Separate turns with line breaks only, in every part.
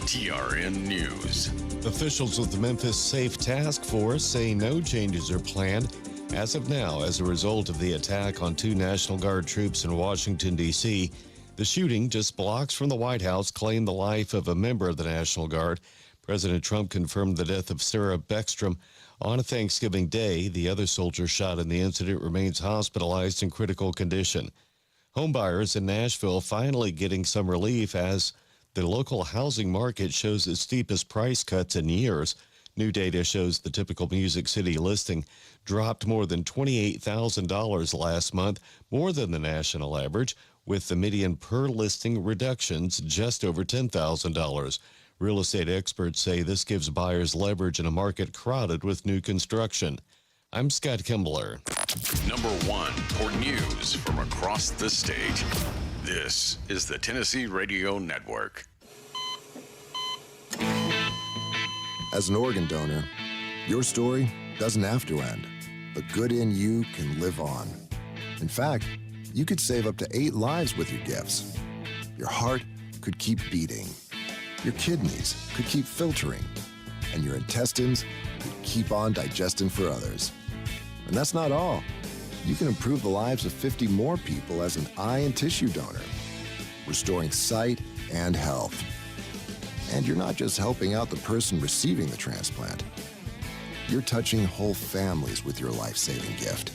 TRN News.
Officials with the Memphis Safe Task Force say no changes are planned as of now as a result of the attack on 2 National Guard troops in Washington, D.C. The shooting just blocks from the White House claimed the life of a member of the National Guard. President Trump confirmed the death of Sarah Beckstrom on Thanksgiving Day. The other soldier shot in the incident remains hospitalized in critical condition. Homebuyers in Nashville finally getting some relief as the local housing market shows its steepest price cuts in years. New data shows the typical Music City listing dropped more than $28,000 last month, more than the national average, with the median per listing reductions just over $10,000. Real estate experts say this gives buyers leverage in a market crowded with new construction. I'm Scott Kimbler.
Number 1 for news from across the state. This is the Tennessee Radio Network.
As an organ donor, your story doesn't have to end. The good in you can live on. In fact, you could save up to 8 lives with your gifts. Your heart could keep beating. Your kidneys could keep filtering. And your intestines could keep on digesting for others. And that's not all. You can improve the lives of 50 more people as an eye and tissue donor, restoring sight and health. And you're not just helping out the person receiving the transplant. You're touching whole families with your life-saving gift.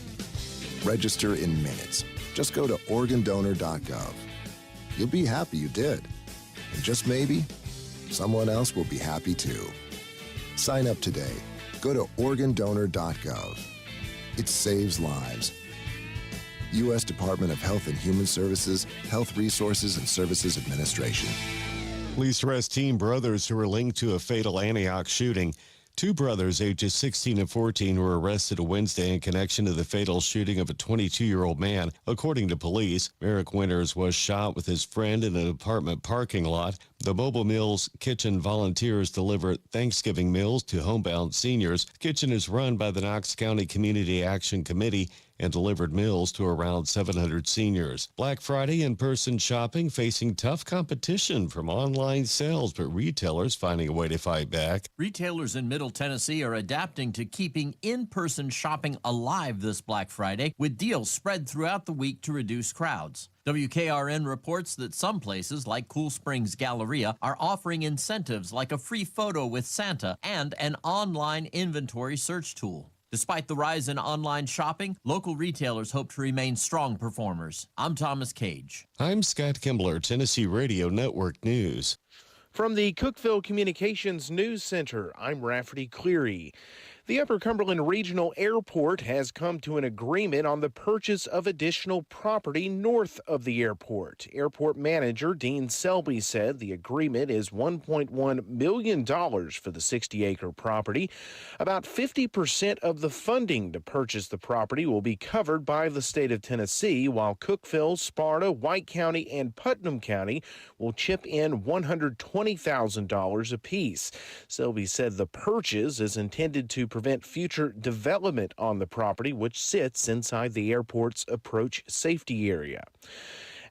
Register in minutes. Just go to organdonor.gov. You'll be happy you did. And just maybe, someone else will be happy too. Sign up today. Go to organdonor.gov. It saves lives. U.S. Department of Health and Human Services, Health Resources and Services Administration.
Police arrest teen brothers who were linked to a fatal Antioch shooting. 2 brothers, ages 16 and 14, were arrested Wednesday in connection to the fatal shooting of a 22-year-old man. According to police, Merrick Winters was shot with his friend in an apartment parking lot. The Mobile Meals Kitchen volunteers deliver Thanksgiving meals to homebound seniors. The kitchen is run by the Knox County Community Action Committee and delivered meals to around 700 seniors. Black Friday in-person shopping facing tough competition from online sales, but retailers finding a way to fight back.
Retailers in Middle Tennessee are adapting to keeping in-person shopping alive this Black Friday with deals spread throughout the week to reduce crowds. WKRN reports that some places, like Cool Springs Galleria, are offering incentives like a free photo with Santa and an online inventory search tool. Despite the rise in online shopping, local retailers hope to remain strong performers. I'm Thomas Cage.
I'm Scott Kimbler, Tennessee Radio Network News.
From the Cookeville Communications News Center, I'm Rafferty Cleary. The Upper Cumberland Regional Airport has come to an agreement on the purchase of additional property north of the airport. Airport manager Dean Selby said the agreement is $1.1 million for the 60-acre property. About 50% of the funding to purchase the property will be covered by the state of Tennessee, while Cookeville, Sparta, White County, and Putnam County will chip in $120,000 apiece. Selby said the purchase is intended to prevent future development on the property, which sits inside the airport's approach safety area.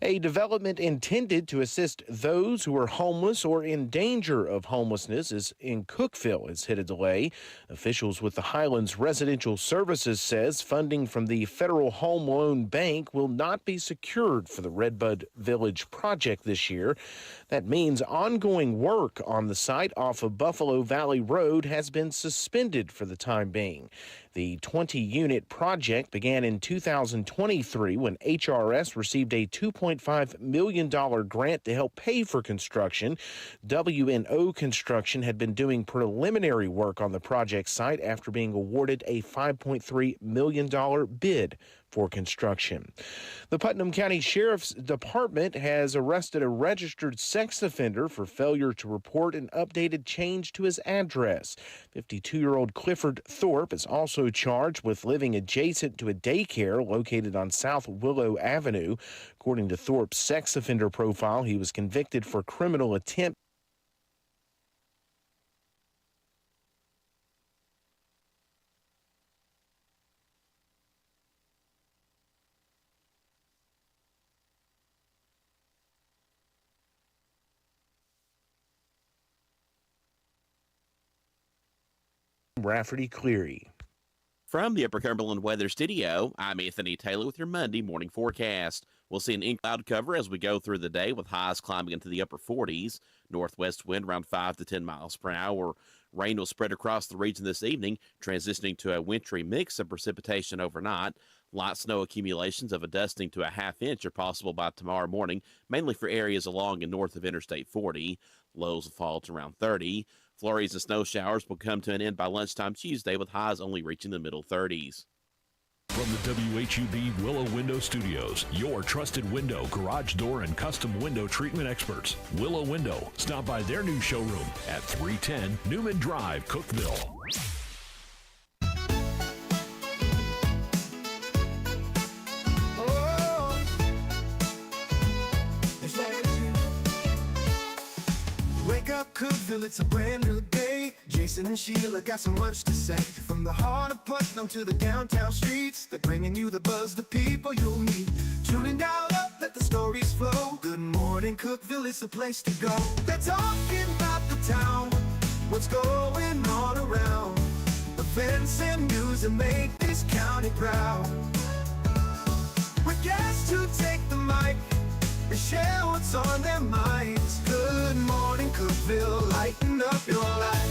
A development intended to assist those who are homeless or in danger of homelessness in Cookeville has hit a delay. Officials with the Highlands Residential Services says funding from the Federal Home Loan Bank will not be secured for the Redbud Village project this year. That means ongoing work on the site off of Buffalo Valley Road has been suspended for the time being. The 20-unit project began in 2023 when HRS received a $2.5 million grant to help pay for construction. W&O Construction had been doing preliminary work on the project site after being awarded a $5.3 million bid for construction. The Putnam County Sheriff's Department has arrested a registered sex offender for failure to report an updated change to his address. 52-year-old Clifford Thorpe is also charged with living adjacent to a daycare located on South Willow Avenue. According to Thorpe's sex offender profile, he was convicted for criminal attempt Rafferty Cleary.
From the Upper Cumberland Weather Studio, I'm Anthony Taylor with your Monday morning forecast. We'll see an in-cloud cover as we go through the day with highs climbing into the upper 40s. Northwest wind around 5 to 10 miles per hour. Rain will spread across the region this evening, transitioning to a wintry mix of precipitation overnight. Light snow accumulations of a dusting to a half inch are possible by tomorrow morning, mainly for areas along and north of Interstate 40. Lows will fall to around 30. Flurries and snow showers will come to an end by lunchtime Tuesday, with highs only reaching the middle 30s.
From the WHUB Willow Window Studios, your trusted window, garage door, and custom window treatment experts. Willow Window. Stop by their new showroom at 310 Newman Drive, Cookeville.
Wake up, Cookeville, it's a brand new day. Jason and Sheila got so much to say. From the heart of Putnam to the downtown streets, they're bringing you the buzz, the people you'll meet. Tuning dial up, let the stories flow. Good morning, Cookeville, it's the place to go. They're talking about the town, what's going on around. Events and news that make this county proud. With guests who take the mic, they share what's on their minds. Good morning, Cookeville, lighten up your life.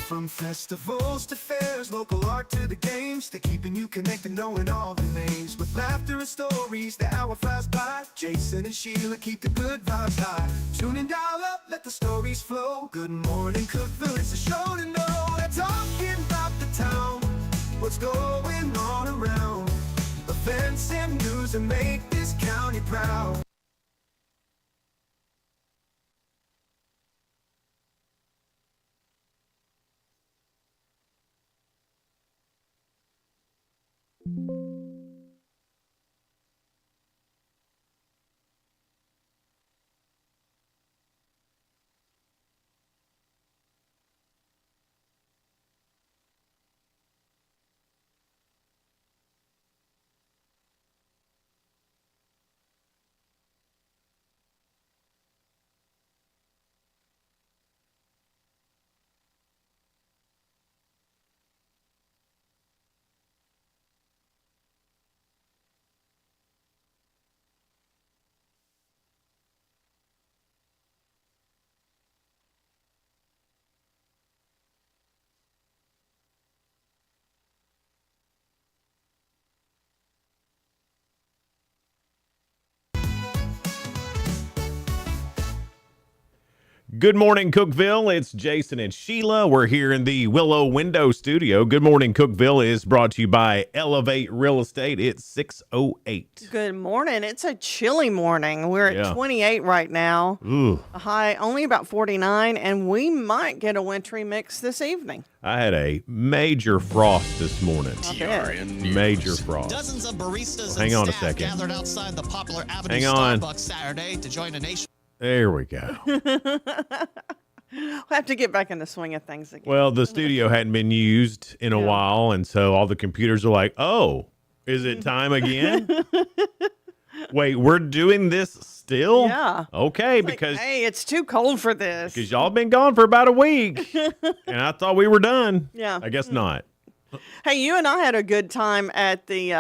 From festivals to fairs, local art to the games, they're keeping you connected, knowing all the names. With laughter and stories, the hour flies by. Jason and Sheila keep the good vibes high. Tune in, dial up, let the stories flow. Good morning, Cookeville, it's a show to know. They're talking about the town, what's going on around. Events and news that make this county proud.
Good morning, Cookeville. It's Jason and Sheila. We're here in the Willow Window Studio. Good morning, Cookeville is brought to you by Elevate Real Estate. It's 6:08.
Good morning. It's a chilly morning. We're at 28 right now.
Ooh.
A high only about 49, and we might get a wintry mix this evening.
I had a major frost this morning.
TRN News.
Major frost.
Dozens of baristas
Hang
and
on a
staff
second.
gathered outside the Poplar Avenue
Hang on.
Starbucks Saturday to join a nation.
There we go.
We'll have to get back in the swing of things again.
Well, the studio hadn't been used in a while, and so all the computers are like, oh, is it time again? Wait, we're doing this still?
Yeah.
Okay,
It's like,
because
hey, it's too cold for this.
y'all been gone for about a week, and I thought we were done.
Yeah.
I guess not.
Hey, you and I had a good time at the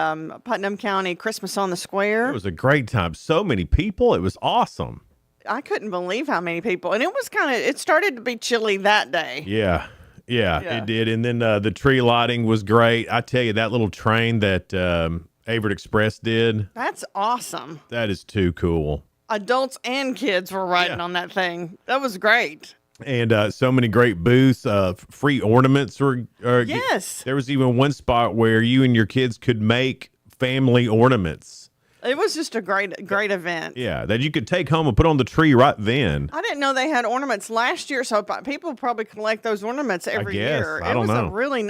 Putnam County Christmas on the Square.
It was a great time. So many people. It was awesome.
I couldn't believe how many people. And it was it started to be chilly that day.
Yeah, it did. And then the tree lighting was great. I tell you, that little train that Averitt Express did.
That's awesome.
That is too cool.
Adults and kids were riding on that thing. That was great.
And so many great booths. Free ornaments were.
Yes.
There was even one spot where you and your kids could make family ornaments.
It was just a great event.
Yeah, that you could take home and put on the tree right then.
I didn't know they had ornaments last year, so people probably collect those ornaments every year.
I don't know.
It was a really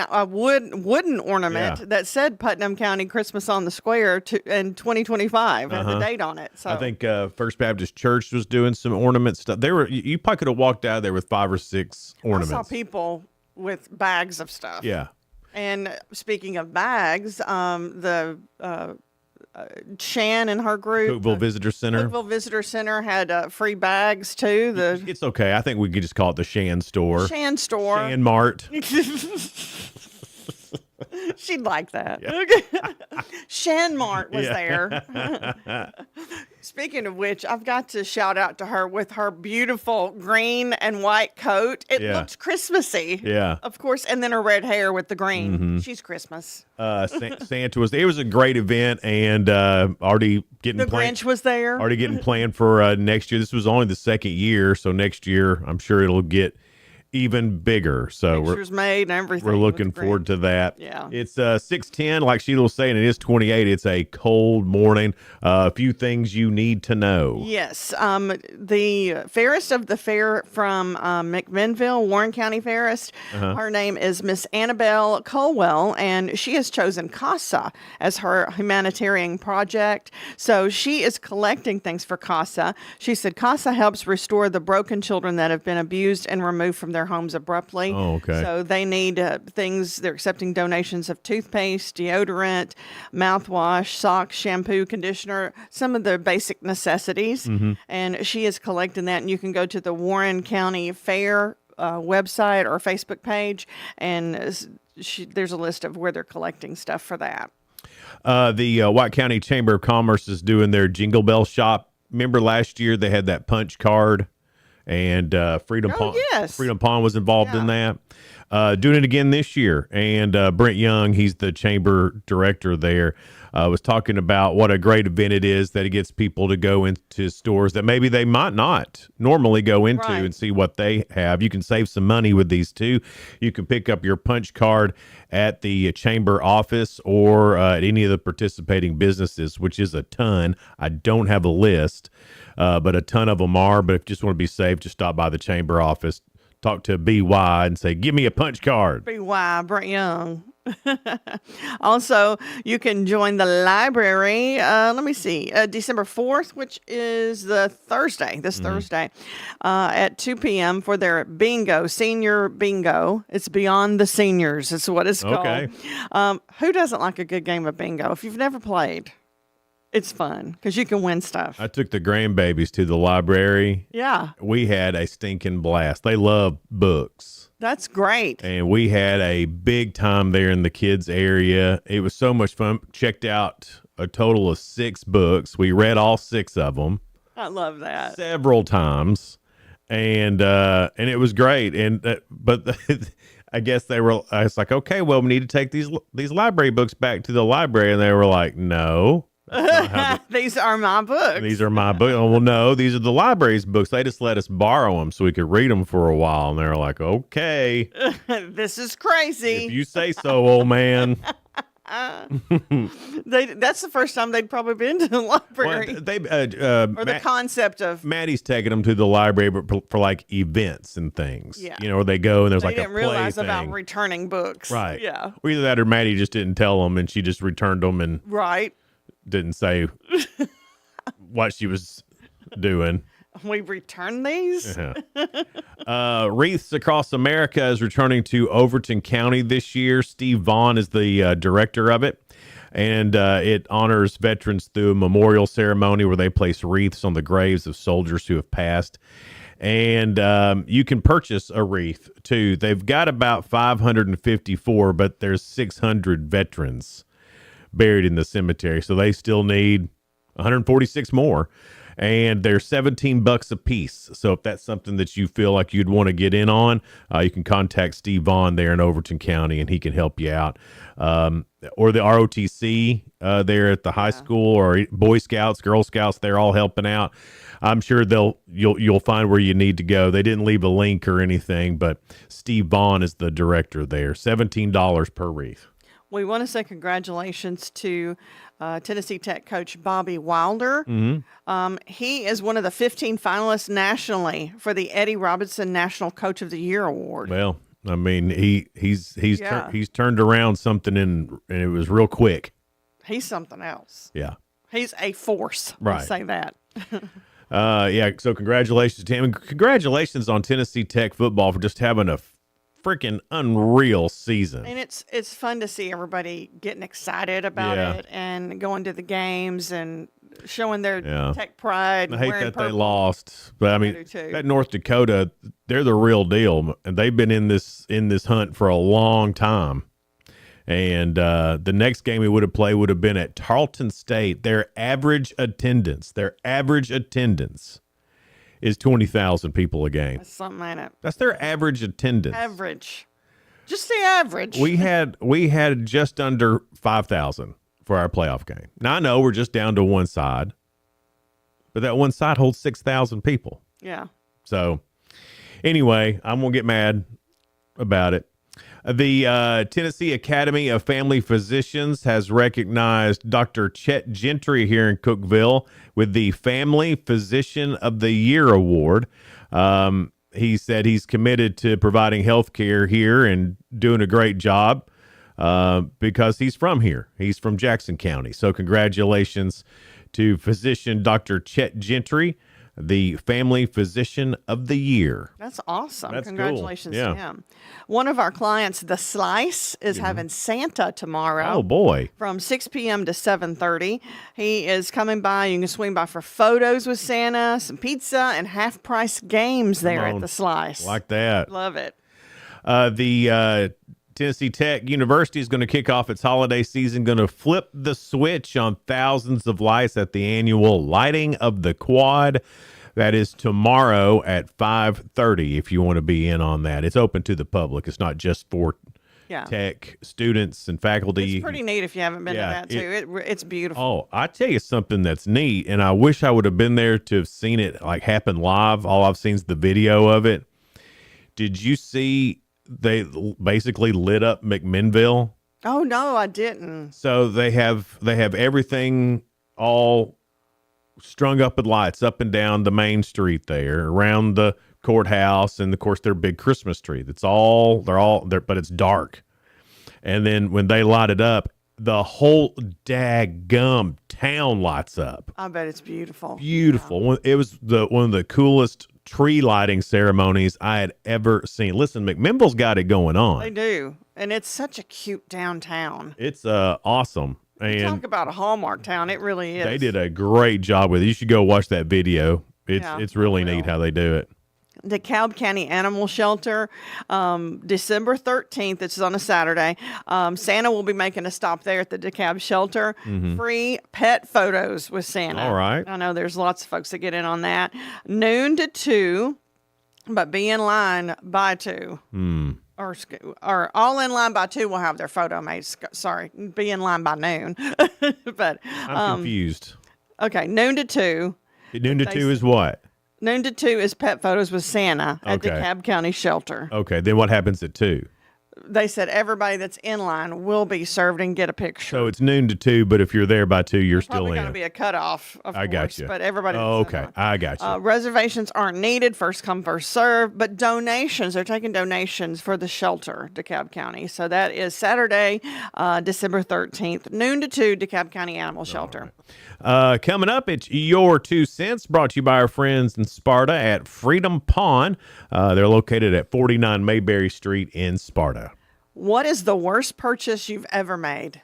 wooden ornament that said Putnam County Christmas on the Square in 2025. Had the date on it. So
I think First Baptist Church was doing some ornament stuff. You probably could have walked out of there with 5 or 6 ornaments.
I saw people with bags of stuff.
Yeah.
And speaking of bags, the Shan and her group.
Cookeville Visitor Center.
Cookeville Visitor Center had free bags too.
It's okay. I think we could just call it the Shan store.
Shan store.
Shan Mart.
She'd like that. Yeah. Shan Mart was there. Speaking of which, I've got to shout out to her with her beautiful green and white coat. It looked Christmassy.
Yeah.
Of course. And then her red hair with the green.
Mm-hmm.
She's Christmas.
Santa was there. It was a great event, and already getting
the Grinch was there.
Already getting planned for next year. This was only the second year, so next year I'm sure it'll get even bigger. So
pictures made and everything.
We're looking forward to that.
Yeah.
It's 6:10, like Sheila was saying. It is 28. It's a cold morning. A few things you need to know.
Yes. The fairest of the fair from McMinnville, Warren County Fairest. Her name is Miss Annabelle Colwell, and she has chosen CASA as her humanitarian project. So she is collecting things for CASA. She said CASA helps restore the broken children that have been abused and removed from their homes abruptly.
Oh, okay.
So they need things. They're accepting donations of toothpaste, deodorant, mouthwash, socks, shampoo, conditioner, some of the basic necessities. And she is collecting that. And you can go to the Warren County Fair website or Facebook page, and there's a list of where they're collecting stuff for that.
The White County Chamber of Commerce is doing their Jingle Bell Shop. Remember last year they had that punch card? And Freedom Pond.
Yes.
Freedom Pond was involved in that. Doing it again this year. And Brent Young, he's the chamber director there, was talking about what a great event it is that it gets people to go into stores that maybe they might not normally go into and see what they have. You can save some money with these too. You can pick up your punch card at the chamber office or at any of the participating businesses, which is a ton. I don't have a list. But a ton of them are. But if you just want to be safe, just stop by the chamber office, talk to BY and say, give me a punch card.
BY, Brent Young. Also, you can join the library. Let me see. December 4th, which is the Thursday, Thursday, at 2 p.m. for their bingo, senior bingo. It's Beyond the Seniors. That's what it's called.
Okay.
Who doesn't like a good game of bingo? If you've never played, it's fun because you can win stuff.
I took the grandbabies to the library.
Yeah.
We had a stinking blast. They love books.
That's great.
And we had a big time there in the kids area. It was so much fun. Checked out a total of 6 books. We read all 6 of them.
I love that.
Several times. And it was great. And but I guess I was like, okay, well, we need to take these library books back to the library. And they were like, no.
These are my books.
These are my books. Oh, well, no, these are the library's books. They just let us borrow them so we could read them for a while. And they were like, okay.
This is crazy.
If you say so, old man.
That's the first time they'd probably been to the library.
Well,
or the concept of.
Maddie's taking them to the library for like events and things.
Yeah.
You know, where they go and there's
They
like a
didn't
play
realize
thing.
about returning books.
Right.
Yeah.
Or either that or Maddie just didn't tell them and she just returned them and
Right.
didn't say what she was doing.
We return these?
Wreaths Across America is returning to Overton County this year. Steve Vaughn is the director of it. And it honors veterans through a memorial ceremony where they place wreaths on the graves of soldiers who have passed. And you can purchase a wreath, too. They've got about 554, but there's 600 veterans buried in the cemetery. So they still need 146 more. And they're $17 a piece. So if that's something that you feel like you'd want to get in on, you can contact Steve Vaughn there in Overton County, and he can help you out. Or the ROTC there at the high school, or Boy Scouts, Girl Scouts, they're all helping out. I'm sure you'll find where you need to go. They didn't leave a link or anything, but Steve Vaughn is the director there. $17 per wreath.
We want to say congratulations to Tennessee Tech coach Bobby Wilder.
Mm-hmm.
He is one of the 15 finalists nationally for the Eddie Robinson National Coach of the Year Award.
Well, I mean, he's turned around something and it was real quick.
He's something else.
Yeah.
He's a force.
Right.
Let's say that.
Yeah. So congratulations to him, and congratulations on Tennessee Tech football for just having a freaking unreal season.
And it's fun to see everybody getting excited about
Yeah.
it and going to the games and showing their
Yeah.
Tech pride.
I
And
hate
wearing
that they
purple.
lost, but I
do
mean
too.
that North Dakota, they're the real deal, and they've been in this hunt for a long time. And the next game we would have played would have been at Tarleton State. Their average attendance is 20,000 people a game.
That's something, ain't it?
That's their average attendance.
Average. Just the average.
We had just under 5,000 for our playoff game. Now I know we're just down to one side, but that one side holds 6,000 people.
Yeah.
So anyway, I'm going to get mad about it. The Tennessee Academy of Family Physicians has recognized Dr. Chet Gentry here in Cookeville with the Family Physician of the Year Award. He said he's committed to providing health care here and doing a great job because he's from here. He's from Jackson County. So congratulations to physician Dr. Chet Gentry, the Family Physician of the Year.
That's awesome.
That's cool.
Congratulations
Yeah.
to him. One of our clients, The Slice, is having Santa tomorrow.
Oh, boy.
From 6 p.m. to 7:30. He is coming by. You can swing by for photos with Santa, some pizza, and half-price games there
on.
at The Slice.
Like that.
Love it.
The Tennessee Tech University is going to kick off its holiday season, going to flip the switch on thousands of lights at the annual Lighting of the Quad. That is tomorrow at 5:30 if you want to be in on that. It's open to the public. It's not just for
Yeah.
tech students and faculty.
It's pretty neat if you haven't been
Yeah,
to that, too. It's beautiful.
Oh, I tell you something that's neat, and I wish I would have been there to have seen it like happen live. All I've seen is the video of it. Did you see they basically lit up McMinnville?
Oh, no, I didn't.
So they have everything all strung up with lights up and down the main street there, around the courthouse, and of course their big Christmas tree. They're all there, but it's dark. And then when they light it up, the whole daggum town lights up.
I bet it's beautiful.
Beautiful. It was one of the coolest tree lighting ceremonies I had ever seen. Listen, McMinnville's got it going on.
They do. And it's such a cute downtown.
It's awesome. And
Talk about a Hallmark town. It really is.
they did a great job with it. You should go watch that video.
Yeah,
It's really
I will.
neat how they do it.
DeKalb County Animal Shelter, December 13th, it's on a Saturday. Santa will be making a stop there at the DeKalb Shelter. Free pet photos with Santa.
All right.
I know there's lots of folks that get in on that. Noon to 2, but be in line by 2. Or all in line by 2 will have their photo made. Sorry, be in line by noon. But
I'm confused.
okay, noon to 2.
Noon to 2 is what?
Noon to 2 is pet photos with Santa at
Okay.
DeKalb County Shelter.
Okay, then what happens at 2?
They said everybody that's in line will be served and get a picture.
So it's noon to 2, but if you're there by 2, you're still
Probably
in.
going to be a cutoff, of
I
course.
got you.
But everybody.
Oh,
that's in
okay.
line.
I got you.
Reservations aren't needed. First come, first serve. But donations, they're taking donations for the shelter, DeKalb County. So that is Saturday, December 13th, noon to 2, DeKalb County Animal Shelter.
Coming up, it's Your 2 Cents, brought to you by our friends in Sparta at Freedom Pond. They're located at 49 Mayberry Street in Sparta.
What is the worst purchase you've ever made?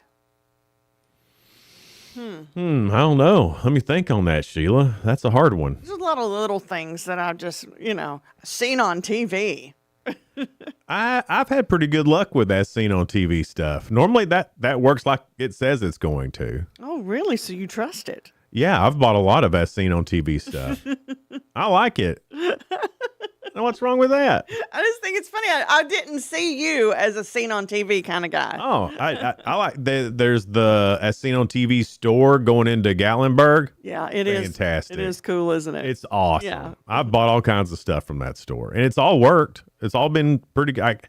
I don't know. Let me think on that, Sheila. That's a hard one.
There's a lot of little things that I've just, seen on TV.
I've had pretty good luck with that seen on TV stuff. Normally that works like it says it's going to.
Oh, really? So you trust it?
Yeah, I've bought a lot of that seen on TV stuff. I like it. Now, what's wrong with that?
I just think it's funny. I didn't see you as a seen on TV kind of guy.
Oh, I like there's the as seen on TV store going into Gatlinburg.
Yeah, it is.
Fantastic.
It is cool, isn't it?
It's awesome.
Yeah.
I've bought all kinds of stuff from that store, and it's all worked. It's all been pretty good.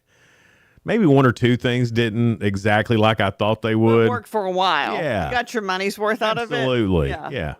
Maybe one or two things didn't exactly like I thought they would.
Work for a while.
Yeah.
You got your money's worth out of it.
Absolutely.
Yeah.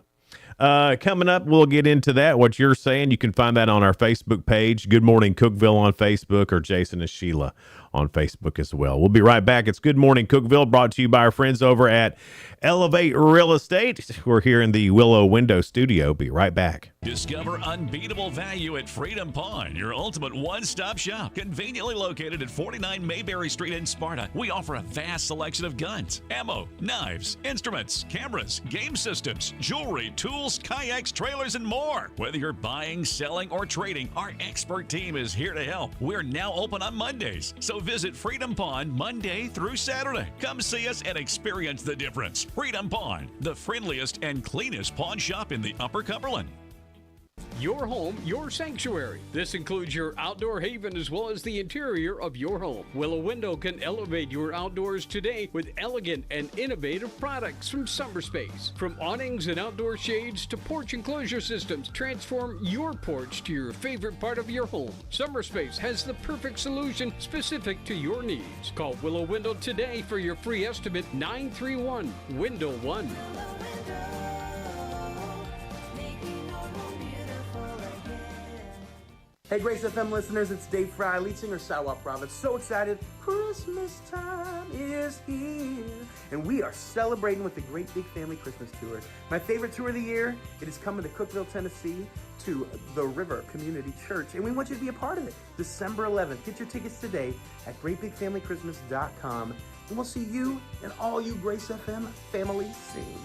Coming up, we'll get into that, what you're saying. You can find that on our Facebook page, Good Morning Cookeville on Facebook, or Jason and Sheila on Facebook as well. We'll be right back. It's Good Morning Cookeville, brought to you by our friends over at Elevate Real Estate. We're here in the Willow Window Studio. Be right back.
Discover unbeatable value at Freedom Pawn, your ultimate one-stop shop. Conveniently located at 49 Mayberry Street in Sparta, we offer a vast selection of guns, ammo, knives, instruments, cameras, game systems, jewelry, tools, kayaks, trailers, and more. Whether you're buying, selling, or trading, our expert team is here to help. We're now open on Mondays, so visit Freedom Pawn Monday through Saturday. Come see us and experience the difference. Freedom Pawn, the friendliest and cleanest pawn shop in the Upper Cumberland.
Your home, your sanctuary. This includes your outdoor haven as well as the interior of your home. Willow Window can elevate your outdoors today with elegant and innovative products from SummerSpace. From awnings and outdoor shades to porch enclosure systems, transform your porch to your favorite part of your home. SummerSpace has the perfect solution specific to your needs. Call Willow Window today for your free estimate, 931-WINDOW-1.
Hey Grace FM listeners, it's Dave Fry, lead singer Sawa Province. So excited, Christmas time is here. And we are celebrating with the Great Big Family Christmas Tour. My favorite tour of the year, it is coming to Cookeville, Tennessee to the River Community Church. And we want you to be a part of it. December 11th. Get your tickets today at greatbigfamilychristmas.com. And we'll see you and all you Grace FM family soon.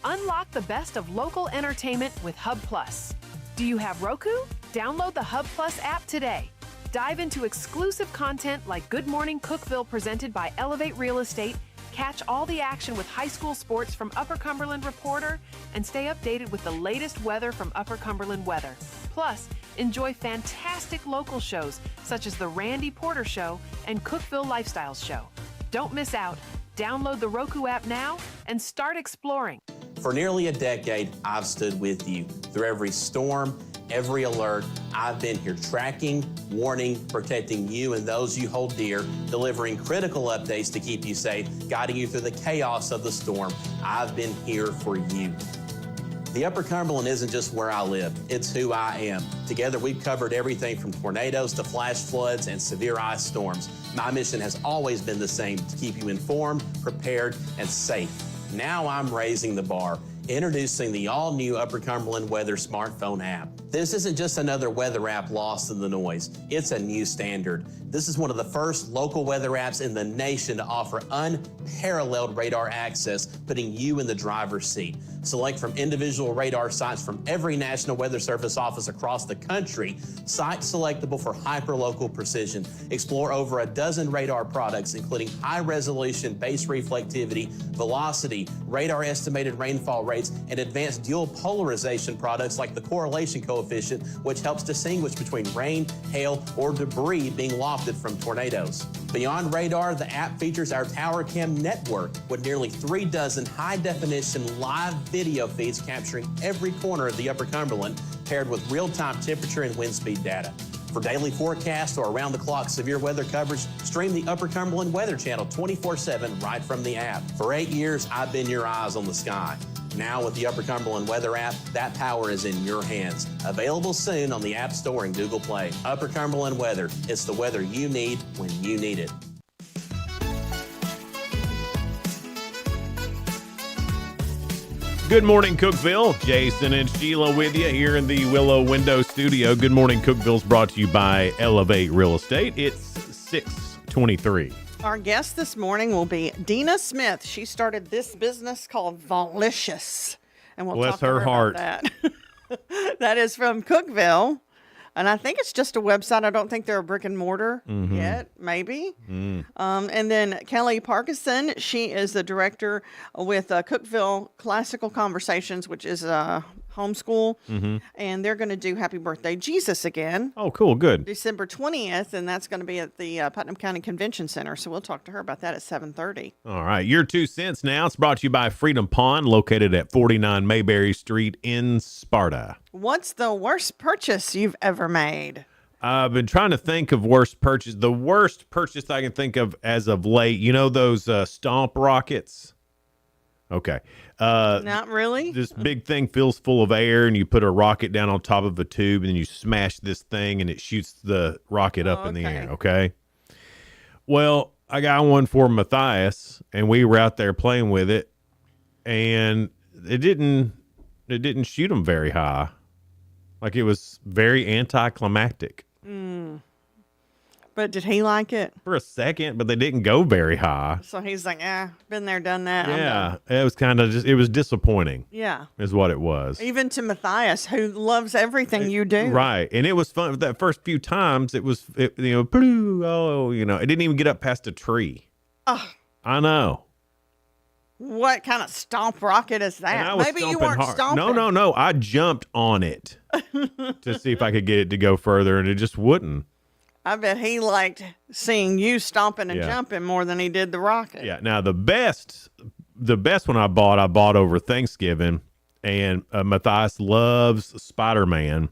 Unlock the best of local entertainment with Hub Plus. Do you have Roku? Download the Hub Plus app today. Dive into exclusive content like Good Morning Cookeville presented by Elevate Real Estate, catch all the action with high school sports from Upper Cumberland Reporter, and stay updated with the latest weather from Upper Cumberland Weather. Plus, enjoy fantastic local shows such as The Randy Porter Show and Cookeville Lifestyles Show. Don't miss out. Download the Roku app now and start exploring.
For nearly a decade, I've stood with you. Through every storm, every alert, I've been here tracking, warning, protecting you and those you hold dear, delivering critical updates to keep you safe, guiding you through the chaos of the storm. I've been here for you. The Upper Cumberland isn't just where I live, it's who I am. Together, we've covered everything from tornadoes to flash floods and severe ice storms. My mission has always been the same, to keep you informed, prepared, and safe. Now I'm raising the bar, introducing the all-new Upper Cumberland Weather smartphone app. This isn't just another weather app lost in the noise. It's a new standard. This is one of the first local weather apps in the nation to offer unparalleled radar access, putting you in the driver's seat. Select from individual radar sites from every National Weather Service office across the country, sites selectable for hyperlocal precision. Explore over a dozen radar products, including high-resolution base reflectivity, velocity, radar estimated rainfall rates, and advanced dual polarization products like the correlation coefficient, which helps distinguish between rain, hail, or debris being lofted from tornadoes. Beyond radar, the app features our Tower Cam network with nearly 3 dozen high-definition live video feeds capturing every corner of the Upper Cumberland, paired with real-time temperature and wind speed data. For daily forecasts or around-the-clock severe weather coverage, stream the Upper Cumberland Weather Channel 24/7 right from the app. For 8 years, I've been your eyes on the sky. Now with the Upper Cumberland Weather app, that power is in your hands. Available soon on the App Store and Google Play. Upper Cumberland Weather. It's the weather you need when you need it.
Good morning, Cookeville. Jason and Sheila with you here in the Willow Window Studio. Good morning, Cookeville's brought to you by Elevate Real Estate. It's 6:23.
Our guest this morning will be Dina Smith. She started this business called Volicious, and we'll
Bless
talk to
her
her
heart.
about that. That is from Cookeville, and I think it's just a website. I don't think they're a brick and mortar yet. Maybe. And then Kelly Parkinson. She is the director with Cookeville Classical Conversations, which is a homeschool, and they're going to do Happy Birthday Jesus again.
Oh, cool. Good.
December 20th, and that's going to be at the Putnam County Convention Center. So we'll talk to her about that at 7:30.
All right. Your 2 cents now. It's brought to you by Freedom Pawn, located at 49 Mayberry Street in Sparta.
What's the worst purchase you've ever made?
I've been trying to think of worst purchase. The worst purchase I can think of as of late, you know those Stomp rockets? Okay.
Not really.
This big thing fills full of air, and you put a rocket down on top of a tube, and then you smash this thing, and it shoots the rocket up in the air. Okay. Well, I got one for Matthias, and we were out there playing with it, and it didn't shoot him very high. Like, it was very anticlimactic.
But did he like it?
For a second, but they didn't go very high.
So he's like, been there, done that. I'm
Yeah,
done.
it was kind of it was disappointing.
Yeah.
Is what it was.
Even to Matthias, who loves everything you do.
Right. And it was fun. That first few times, it didn't even get up past a tree.
Oh.
I know.
What kind of stomp rocket is
And
that?
I was
Maybe you
stomping
weren't
hard.
stomping.
No. I jumped on it to see if I could get it to go further, and it just wouldn't.
I bet he liked seeing you stomping and
Yeah.
jumping more than he did the rocket.
Yeah. Now the best one I bought over Thanksgiving, and Matthias loves Spider-Man,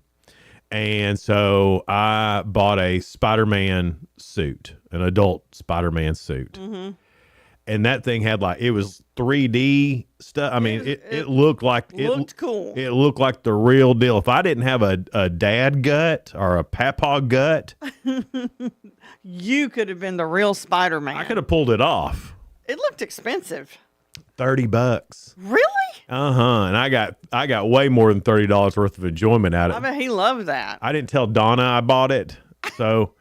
and so I bought a Spider-Man suit, an adult Spider-Man suit, and that thing had it was 3D stuff. I mean, it looked like
looked cool.
It looked like the real deal. If I didn't have a dad gut or a papa gut,
You could have been the real Spider-Man.
I could have pulled it off.
It looked expensive.
$30.
Really?
And I got way more than $30 worth of enjoyment out of
I
it.
bet he loved that.
I didn't tell Donna I bought it, so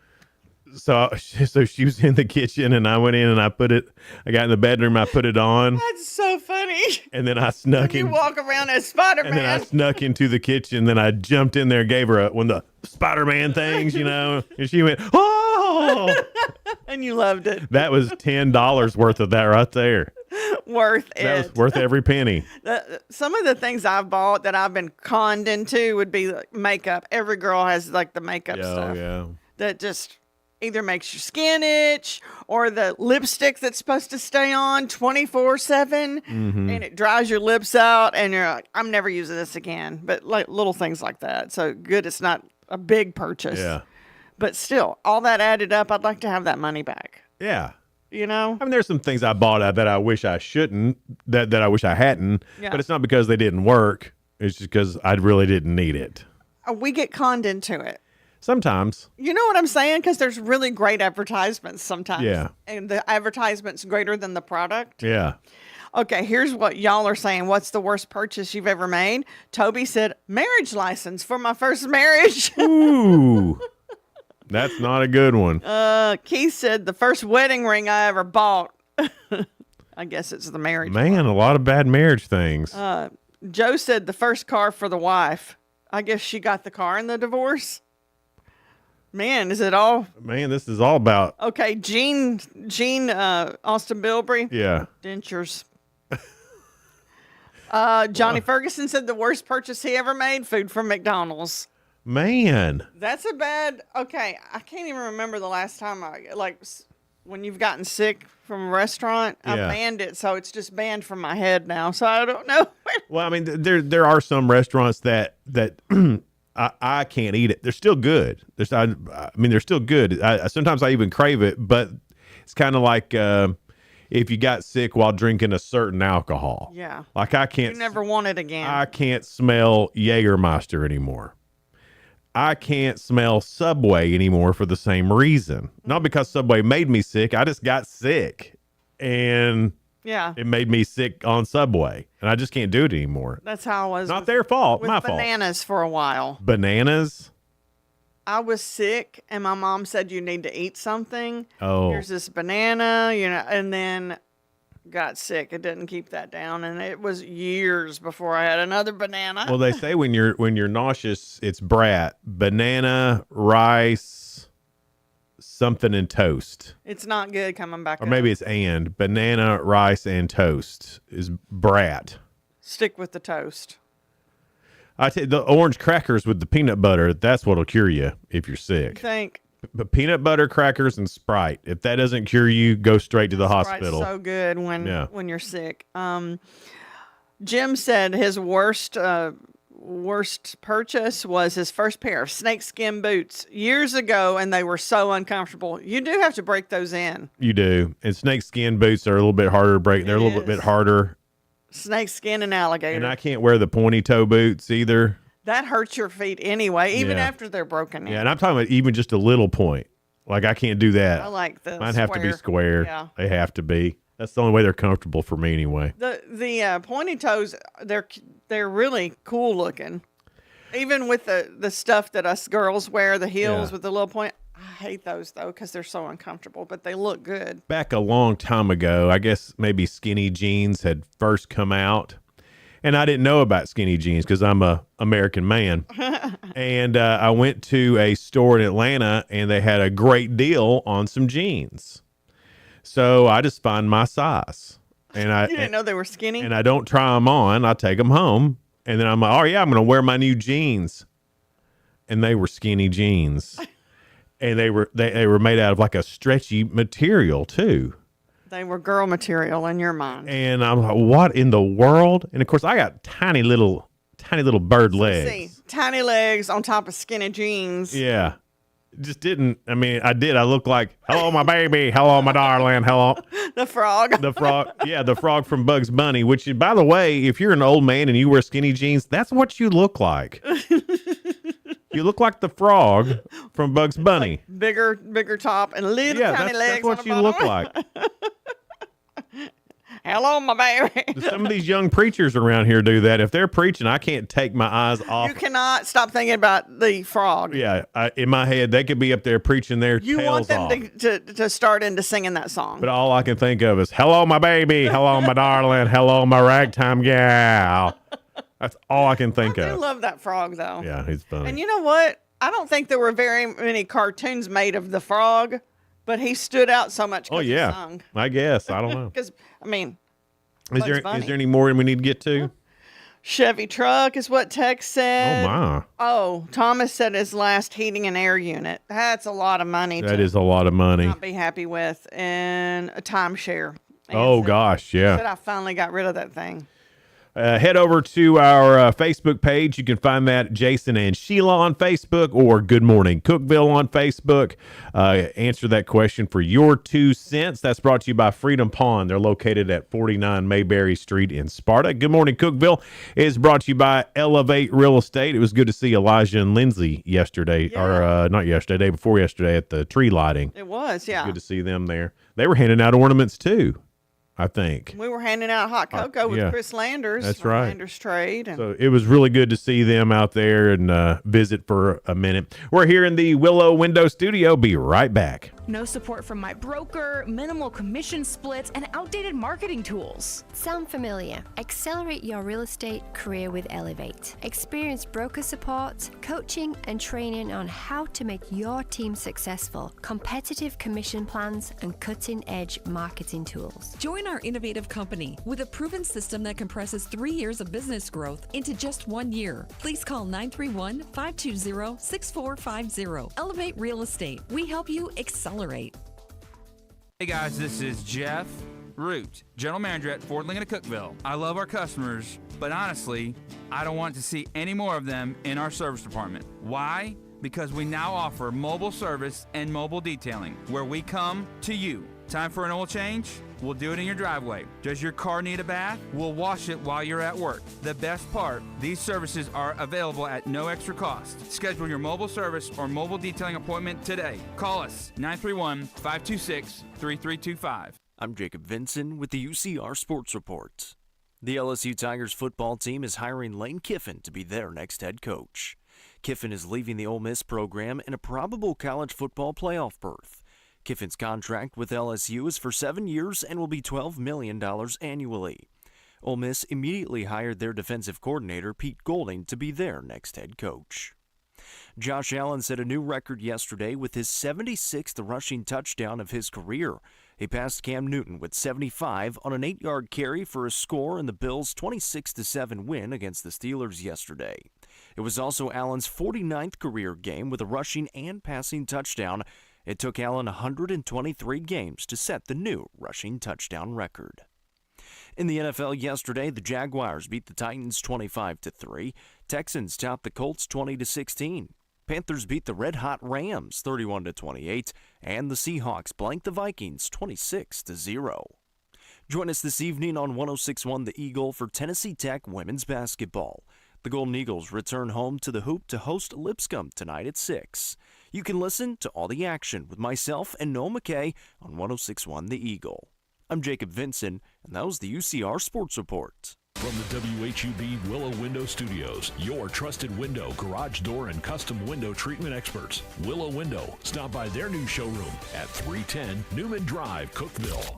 she was in the kitchen, and I went in and I got in the bedroom, I put it on,
That's so funny.
and then I snuck
You
in,
walk around as
and then I
Spider-Man.
snuck into the kitchen. Then I jumped in there, gave her one of the Spider-Man things, and she went, "Oh!"
And you loved it.
That was $10 worth of that right there.
Worth
That
it.
was worth every penny.
Some of the things I've bought that I've been conned into would be like makeup. Every girl has like the makeup stuff.
Yeah.
That just either makes your skin itch or the lipstick that's supposed to stay on 24/7 and it dries your lips out and you're like, I'm never using this again. But like little things like that. So good it's not a big purchase.
Yeah.
But still, all that added up, I'd like to have that money back.
Yeah.
You know?
I mean, there's some things I bought that I wish I shouldn't, that I wish I hadn't,
Yeah.
but it's not because they didn't work. It's just because I really didn't need it.
We get conned into it.
Sometimes.
You know what I'm saying? Because there's really great advertisements sometimes.
Yeah.
And the advertisement's greater than the product.
Yeah.
Okay, here's what y'all are saying. What's the worst purchase you've ever made? Toby said, marriage license for my first marriage.
Ooh. That's not a good one.
Keith said, the first wedding ring I ever bought. I guess it's the marriage.
Man, a lot of bad marriage things.
Joe said, the first car for the wife. I guess she got the car in the divorce. Man, is it all?
Man, this is all about.
Okay, Gene, Austin Bilbrey.
Yeah.
Dentures. Johnny Ferguson said the worst purchase he ever made, food from McDonald's.
Man.
That's a bad, okay, I can't even remember the last time when you've gotten sick from a restaurant, I
Yeah.
banned it, so it's just banned from my head now, so I don't know.
Well, I mean, there are some restaurants that I can't eat it. They're still good. They're still good. Sometimes I even crave it, but it's kind of like if you got sick while drinking a certain alcohol.
Yeah.
Like I can't.
You never want it again.
I can't smell Jägermeister anymore. I can't smell Subway anymore for the same reason. Not because Subway made me sick. I just got sick, and
yeah,
it made me sick on Subway, and I just can't do it anymore.
that's how I was.
Not their fault.
With
My fault.
bananas for a while.
Bananas.
I was sick, and my mom said you need to eat something.
Oh.
Here's this banana, and then got sick. It didn't keep that down, and it was years before I had another banana.
Well, they say when you're nauseous, it's brat, banana, rice, something, and toast.
It's not good coming back
Or
up.
maybe it's banana, rice, and toast is brat.
Stick with the toast.
I tell you, the orange crackers with the peanut butter, that's what'll cure you if you're
You
sick.
think
But peanut butter, crackers, and Sprite. If that doesn't cure you, go straight to the hospital.
so good when
Yeah.
you're sick. Jim said his worst purchase was his first pair of snakeskin boots years ago, and they were so uncomfortable. You do have to break those in.
You do. And snakeskin boots are a little bit harder to break. They're a little bit harder
snake skin and alligator.
And I can't wear the pointy toe boots either.
That hurts your feet anyway, even
Yeah.
after they're broken in.
Yeah, and I'm talking about even just a little point. Like I can't do that.
I like the
Mine have to be square.
Yeah.
They have to be. That's the only way they're comfortable for me anyway.
The pointy toes, they're really cool looking. Even with the stuff that us girls wear, the heels with the little point. I hate those though because they're so uncomfortable, but they look good.
Back a long time ago, I guess maybe skinny jeans had first come out. And I didn't know about skinny jeans because I'm a American man. And I went to a store in Atlanta and they had a great deal on some jeans. So I just find my size. And
You didn't know they were skinny?
And I don't try them on. I take them home. And then I'm like, oh, yeah, I'm going to wear my new jeans. And they were skinny jeans. And they were made out of like a stretchy material too.
They were girl material in your mind.
And I'm like, what in the world? And of course, I got tiny little bird legs.
See, tiny legs on top of skinny jeans.
Yeah. Just didn't. I mean, I did. I look like, hello, my baby. Hello, my darling. Hello.
The frog.
The frog. Yeah, the frog from Bugs Bunny, which, by the way, if you're an old man and you wear skinny jeans, that's what you look like. You look like the frog from Bugs Bunny.
Like bigger top and little tiny legs.
That's what you look like.
Hello, my baby.
Some of these young preachers around here do that. If they're preaching, I can't take my eyes off.
You cannot stop thinking about the frog.
Yeah, in my head, they could be up there preaching their
You
tails
want them
off.
to start into singing that song.
But all I can think of is, hello, my baby. Hello, my darling. Hello, my ragtime gal. That's all I can think
I
of.
love that frog, though.
Yeah, he's funny.
And you know what? I don't think there were very many cartoons made of the frog, but he stood out so much.
Oh,
He
yeah.
sung.
I guess. I don't know.
Because, I mean,
Is there any more we need to get to?
Chevy truck is what Tex said.
Oh, my.
Oh, Thomas said his last heating and air unit. That's a lot of money
That
to
is a lot of money.
not be happy with. And a timeshare.
Oh, gosh, yeah.
Said I finally got rid of that thing.
Head over to our Facebook page. You can find that Jason and Sheila on Facebook or Good Morning Cookeville on Facebook. Answer that question for your 2 cents. That's brought to you by Freedom Pond. They're located at 49 Mayberry Street in Sparta. Good Morning Cookeville is brought to you by Elevate Real Estate. It was good to see Elijah and Lindsay yesterday, or not yesterday, day before yesterday at the tree lighting.
It was, yeah.
Good to see them there. They were handing out ornaments too, I think.
We were handing out hot cocoa with
yeah.
Chris Landers.
That's
from
right.
Landers Trade. And
So it was really good to see them out there and visit for a minute. We're here in the Willow Window Studio. Be right back.
No support from my broker, minimal commission splits, and outdated marketing tools.
Sound familiar? Accelerate your real estate career with Elevate. Experience broker support, coaching, and training on how to make your team successful, competitive commission plans, and cutting-edge marketing tools.
Join our innovative company with a proven system that compresses 3 years of business growth into just 1 year. Please call 931-520-6450. Elevate Real Estate. We help you accelerate.
Hey guys, this is Jeff Root, General Manager at Ford Lincoln of Cookeville. I love our customers, but honestly, I don't want to see any more of them in our service department. Why? Because we now offer mobile service and mobile detailing, where we come to you. Time for an oil change? We'll do it in your driveway. Does your car need a bath? We'll wash it while you're at work. The best part, these services are available at no extra cost. Schedule your mobile service or mobile detailing appointment today. Call us 931-526-3325.
I'm Jacob Vinson with the UCR Sports Report. The LSU Tigers football team is hiring Lane Kiffin to be their next head coach. Kiffin is leaving the Ole Miss program in a probable college football playoff berth. Kiffin's contract with LSU is for 7 years and will be $12 million annually. Ole Miss immediately hired their defensive coordinator, Pete Golding, to be their next head coach. Josh Allen set a new record yesterday with his 76th rushing touchdown of his career. He passed Cam Newton with 75 on an 8-yard carry for a score in the Bills' 26-7 win against the Steelers yesterday. It was also Allen's 49th career game with a rushing and passing touchdown. It took Allen 123 games to set the new rushing touchdown record. In the NFL yesterday, the Jaguars beat the Titans 25-3. Texans topped the Colts 20-16. Panthers beat the red-hot Rams 31-28. And the Seahawks blanked the Vikings 26-0. Join us this evening on 106.1 The Eagle for Tennessee Tech women's basketball. The Golden Eagles return home to the Hoop to host Lipscomb tonight at 6. You can listen to all the action with myself and Noel McKay on 106.1 The Eagle. I'm Jacob Vinson, and that was the UCR Sports Report.
From the WHUB Willow Window Studios, your trusted window, garage door, and custom window treatment experts. Willow Window. Stop by their new showroom at 310 Newman Drive, Cookeville.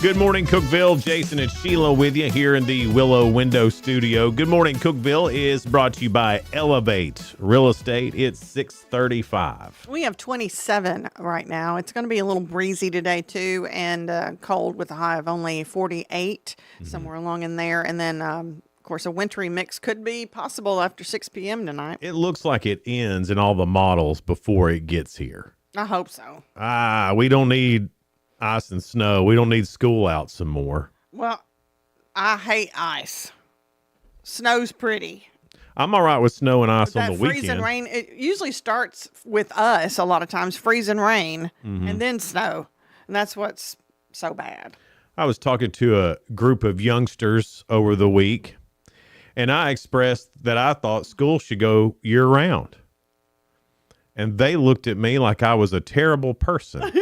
Good morning, Cookeville. Jason and Sheila with you here in the Willow Window Studio. Good morning, Cookeville is brought to you by Elevate Real Estate. It's 6:35.
We have 27 right now. It's going to be a little breezy today, too, and cold with a high of only 48, somewhere along in there. And then, of course, a wintry mix could be possible after 6 p.m. tonight.
It looks like it ends in all the models before it gets here.
I hope so.
We don't need ice and snow. We don't need school out some more.
Well, I hate ice. Snow's pretty.
I'm all right with snow and ice on the weekend.
Freezing rain, it usually starts with us a lot of times, freezing rain, and then snow. And that's what's so bad.
I was talking to a group of youngsters over the week, and I expressed that I thought school should go year-round. And they looked at me like I was a terrible person.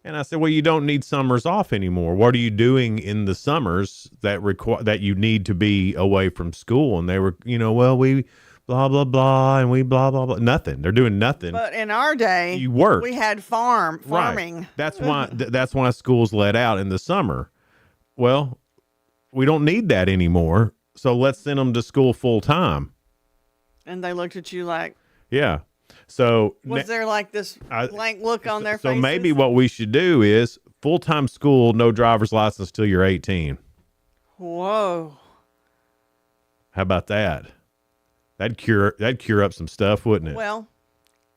And I said, well, you don't need summers off anymore. What are you doing in the summers that you need to be away from school? And they were, well, we blah, blah, blah, and we blah, blah, blah. Nothing. They're doing nothing.
But in our day,
you worked.
We had farming.
Right. That's why that's why schools let out in the summer. Well, we don't need that anymore. So let's send them to school full time.
And they looked at you like,
yeah. So
was there like this blank look on their faces?
So maybe what we should do is full-time school, no driver's license till you're 18.
Whoa.
How about that? That'd cure up some stuff, wouldn't it?
Well,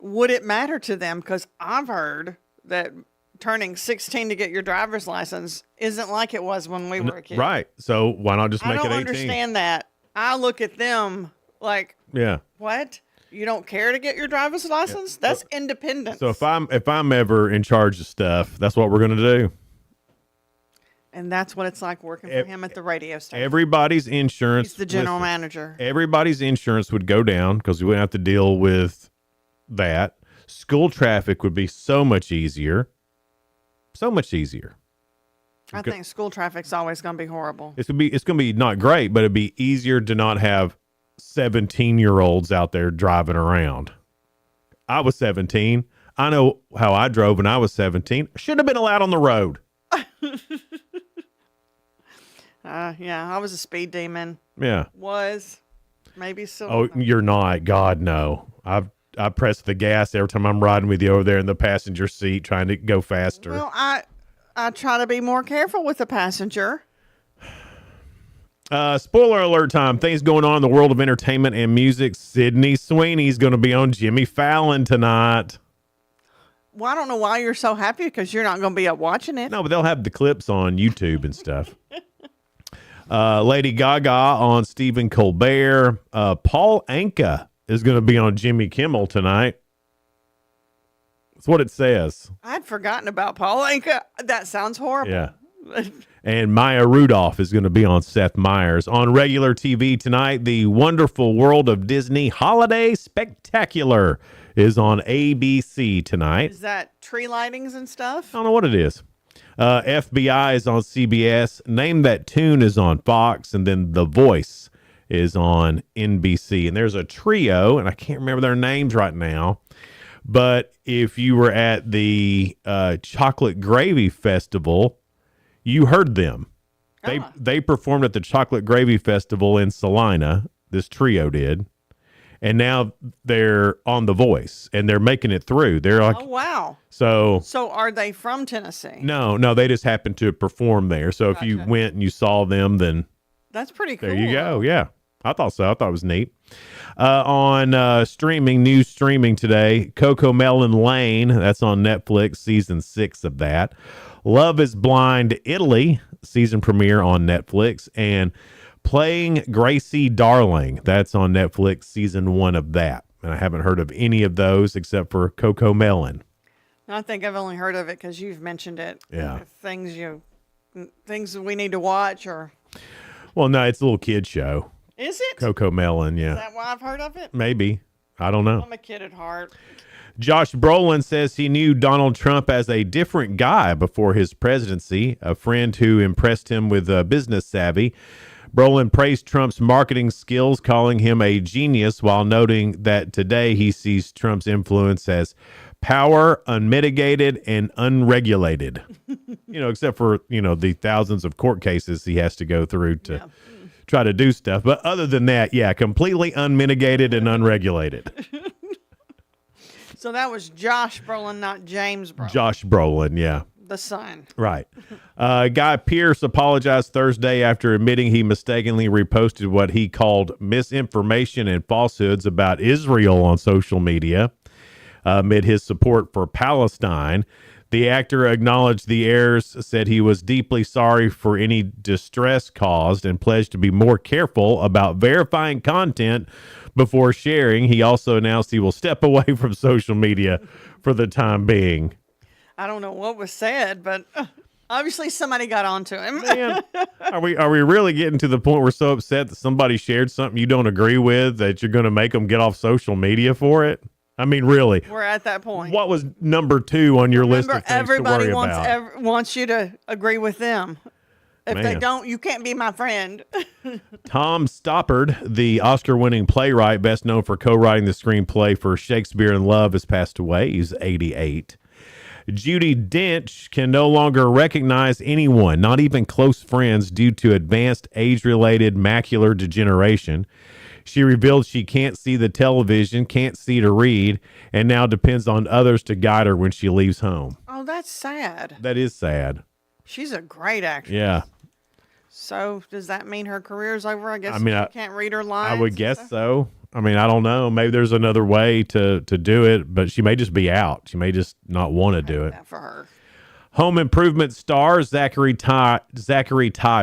would it matter to them? Because I've heard that turning 16 to get your driver's license isn't like it was when we were a kid.
Right. So why not just make it 18?
I don't understand that. I look at them like,
yeah.
What? You don't care to get your driver's license? Yeah. That's independence.
So if I'm ever in charge of stuff, that's what we're going to do.
And that's what it's like working for him at the radio station.
Everybody's insurance.
He's the general manager.
Everybody's insurance would go down because we wouldn't have to deal with that. School traffic would be so much easier. So much easier.
I think school traffic's always going to be horrible.
It's going to be not great, but it'd be easier to not have 17-year-olds out there driving around. I was 17. I know how I drove when I was 17. Should have been allowed on the road.
Yeah, I was a speed demon.
Yeah.
Was. Maybe still.
Oh, you're not. God, no. I press the gas every time I'm riding with you over there in the passenger seat trying to go faster.
Well, I try to be more careful with the passenger.
Spoiler alert time. Things going on in the world of entertainment and music. Sydney Sweeney's going to be on Jimmy Fallon tonight.
Well, I don't know why you're so happy because you're not going to be up watching it.
No, but they'll have the clips on YouTube and stuff. Lady Gaga on Stephen Colbert. Paul Anka is going to be on Jimmy Kimmel tonight. That's what it says.
I'd forgotten about Paul Anka. That sounds horrible.
Yeah. And Maya Rudolph is going to be on Seth Meyers. On regular TV tonight, The Wonderful World of Disney Holiday Spectacular is on ABC tonight.
Is that tree lightings and stuff?
I don't know what it is. FBI is on CBS. Name That Tune is on Fox. And then The Voice is on NBC. And there's a trio, and I can't remember their names right now. But if you were at the Chocolate Gravy Festival, you heard them. They performed at the Chocolate Gravy Festival in Salina. This trio did. And now they're on The Voice, and they're making it through. They're like,
oh, wow.
So
are they from Tennessee?
No, they just happened to perform there. So if you went and you saw them, then
that's pretty cool.
There you go. Yeah, I thought so. I thought it was neat. On new streaming today, Cocomelon Lane. That's on Netflix, season 6 of that. Love is Blind Italy, season premiere on Netflix. And Playing Gracie Darling. That's on Netflix, season 1 of that. And I haven't heard of any of those except for Coco Melon.
I think I've only heard of it because you've mentioned it.
Yeah.
Things we need to watch, or
Well, no, it's a little kid show.
is it?
Coco Melon, yeah.
Is that why I've heard of it?
Maybe. I don't know.
I'm a kid at heart.
Josh Brolin says he knew Donald Trump as a different guy before his presidency, a friend who impressed him with business savvy. Brolin praised Trump's marketing skills, calling him a genius, while noting that today he sees Trump's influence as power, unmitigated, and unregulated. Except for, the thousands of court cases he has to go through to try to do stuff. But other than that, yeah, completely unmitigated and unregulated.
So that was Josh Brolin, not James Brolin.
Josh Brolin, yeah.
The son.
Right. Guy Pearce apologized Thursday after admitting he mistakenly reposted what he called misinformation and falsehoods about Israel on social media amid his support for Palestine. The actor acknowledged the errors, said he was deeply sorry for any distress caused, and pledged to be more careful about verifying content before sharing. He also announced he will step away from social media for the time being.
I don't know what was said, but obviously somebody got onto him.
Man, are we really getting to the point we're so upset that somebody shared something you don't agree with that you're going to make them get off social media for it? I mean, really.
We're at that point.
What was number 2 on your list of things
everybody
to worry about?
wants you to agree with them. If they
Man.
don't, you can't be my friend.
Tom Stoppard, the Oscar-winning playwright best known for co-writing the screenplay for Shakespeare in Love, has passed away. He's 88. Judi Dench can no longer recognize anyone, not even close friends, due to advanced age-related macular degeneration. She revealed she can't see the television, can't see to read, and now depends on others to guide her when she leaves home.
Oh, that's sad.
That is sad.
She's a great actress.
Yeah.
So does that mean her career's over? I guess
I mean,
she can't read her lines.
I would guess so. I mean, I don't know. Maybe there's another way to do it, but she may just be out. She may just not want to do it.
For her.
Home Improvement star Zachary Ty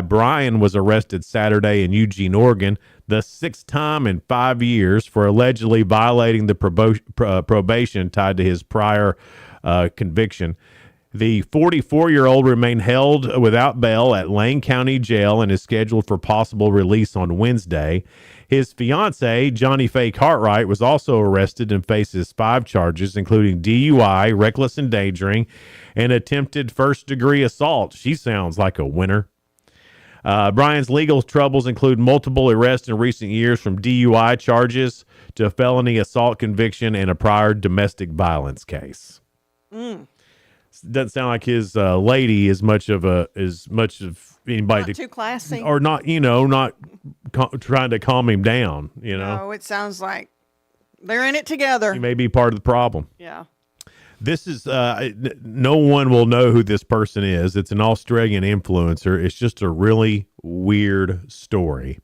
Bryan was arrested Saturday in Eugene, Oregon, the 6th time in 5 years for allegedly violating the probation tied to his prior conviction. The 44-year-old remained held without bail at Lane County Jail and is scheduled for possible release on Wednesday. His fiancee, Johnny Faye Cartwright, was also arrested and faces 5 charges, including DUI, reckless endangering, and attempted first-degree assault. She sounds like a winner. Brian's legal troubles include multiple arrests in recent years, from DUI charges to a felony assault conviction and a prior domestic violence case. Doesn't sound like his lady is much of anybody
Not too classy.
or not, not trying to calm him down.
No, it sounds like they're in it together.
He may be part of the problem.
Yeah.
This is no one will know who this person is. It's an Australian influencer. It's just a really weird story.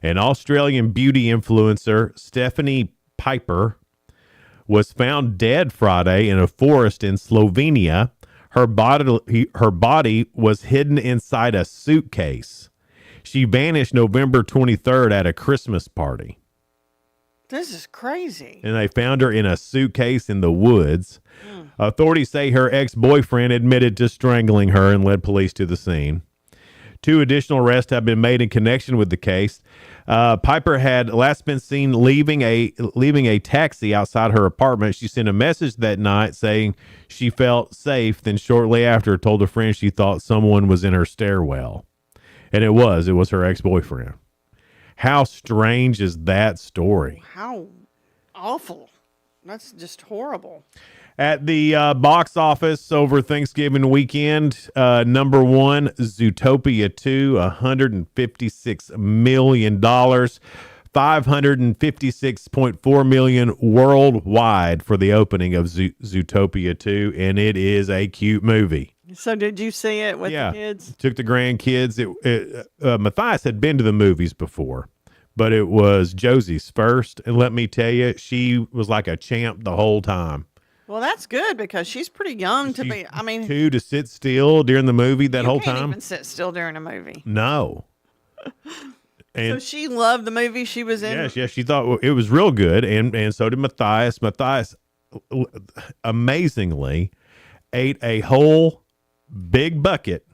An Australian beauty influencer, Stephanie Piper, was found dead Friday in a forest in Slovenia. Her body was hidden inside a suitcase. She vanished November 23rd at a Christmas party.
This is crazy.
And they found her in a suitcase in the woods. Authorities say her ex-boyfriend admitted to strangling her and led police to the scene. 2 additional arrests have been made in connection with the case. Piper had last been seen leaving a taxi outside her apartment. She sent a message that night saying she felt safe. Then shortly after, told a friend she thought someone was in her stairwell. And it was her ex-boyfriend. How strange is that story?
How awful. That's just horrible.
At the box office over Thanksgiving weekend, number 1, Zootopia 2, $156 million, $556.4 million worldwide for the opening of Zootopia 2, and it is a cute movie.
So did you see it with the kids?
Took the grandkids. Matthias had been to the movies before, but it was Josie's first, and let me tell you, she was like a champ the whole time.
Well, that's good because she's pretty young to be. I mean,
to sit still during the movie that whole
you can't
time.
even sit still during a movie.
No. And
so she loved the movie she was in.
yes, she thought it was real good, and so did Matthias. Matthias amazingly ate a whole big bucket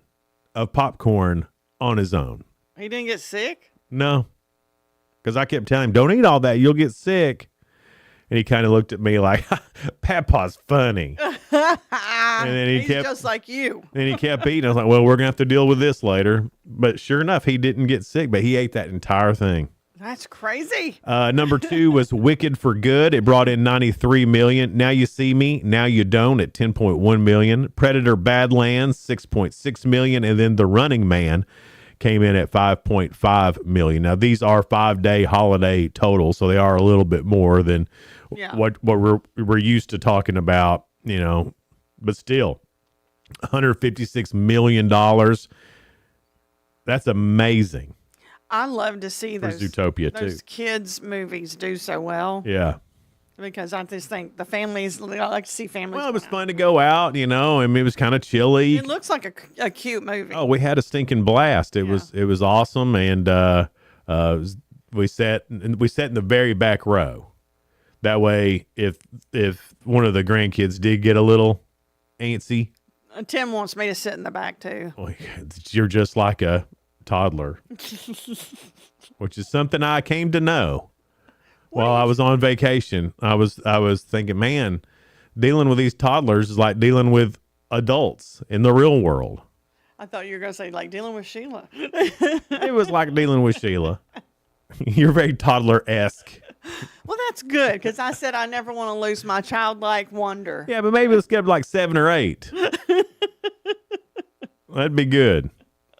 of popcorn on his own.
He didn't get sick?
No, because I kept telling him, "Don't eat all that; you'll get sick." And he kind of looked at me like, "Papa's funny." And then
He's just like you.
And he kept eating. I was like, "Well, we're gonna have to deal with this later." But sure enough, he didn't get sick, but he ate that entire thing.
That's crazy.
Number 2 was Wicked for Good. It brought in $93 million. Now You See Me, Now You Don't at $10.1 million. Predator Badlands, $6.6 million. And then The Running Man came in at $5.5 million. Now, these are 5-day holiday totals, so they are a little bit more than what we're used to talking about, you know. But still, $156 million. That's amazing.
I love to see those
Zootopia,
those
too.
kids movies do so well.
Yeah.
Because I just think the families, I like to see families.
Well, it was fun to go out, you know, and it was kind of chilly.
It looks like a cute movie.
Oh, we had a stinking blast. It was awesome, and we sat in the very back row. That way, if one of the grandkids did get a little antsy,
Tim wants me to sit in the back too.
you're just like a toddler, which is something I came to know while I was on vacation. I was thinking, man, dealing with these toddlers is like dealing with adults in the real world.
I thought you were going to say like dealing with Sheila.
It was like dealing with Sheila. You're very toddler-esque.
Well, that's good because I said I never want to lose my childlike wonder.
Yeah, but maybe let's get up like 7 or 8. That'd be good.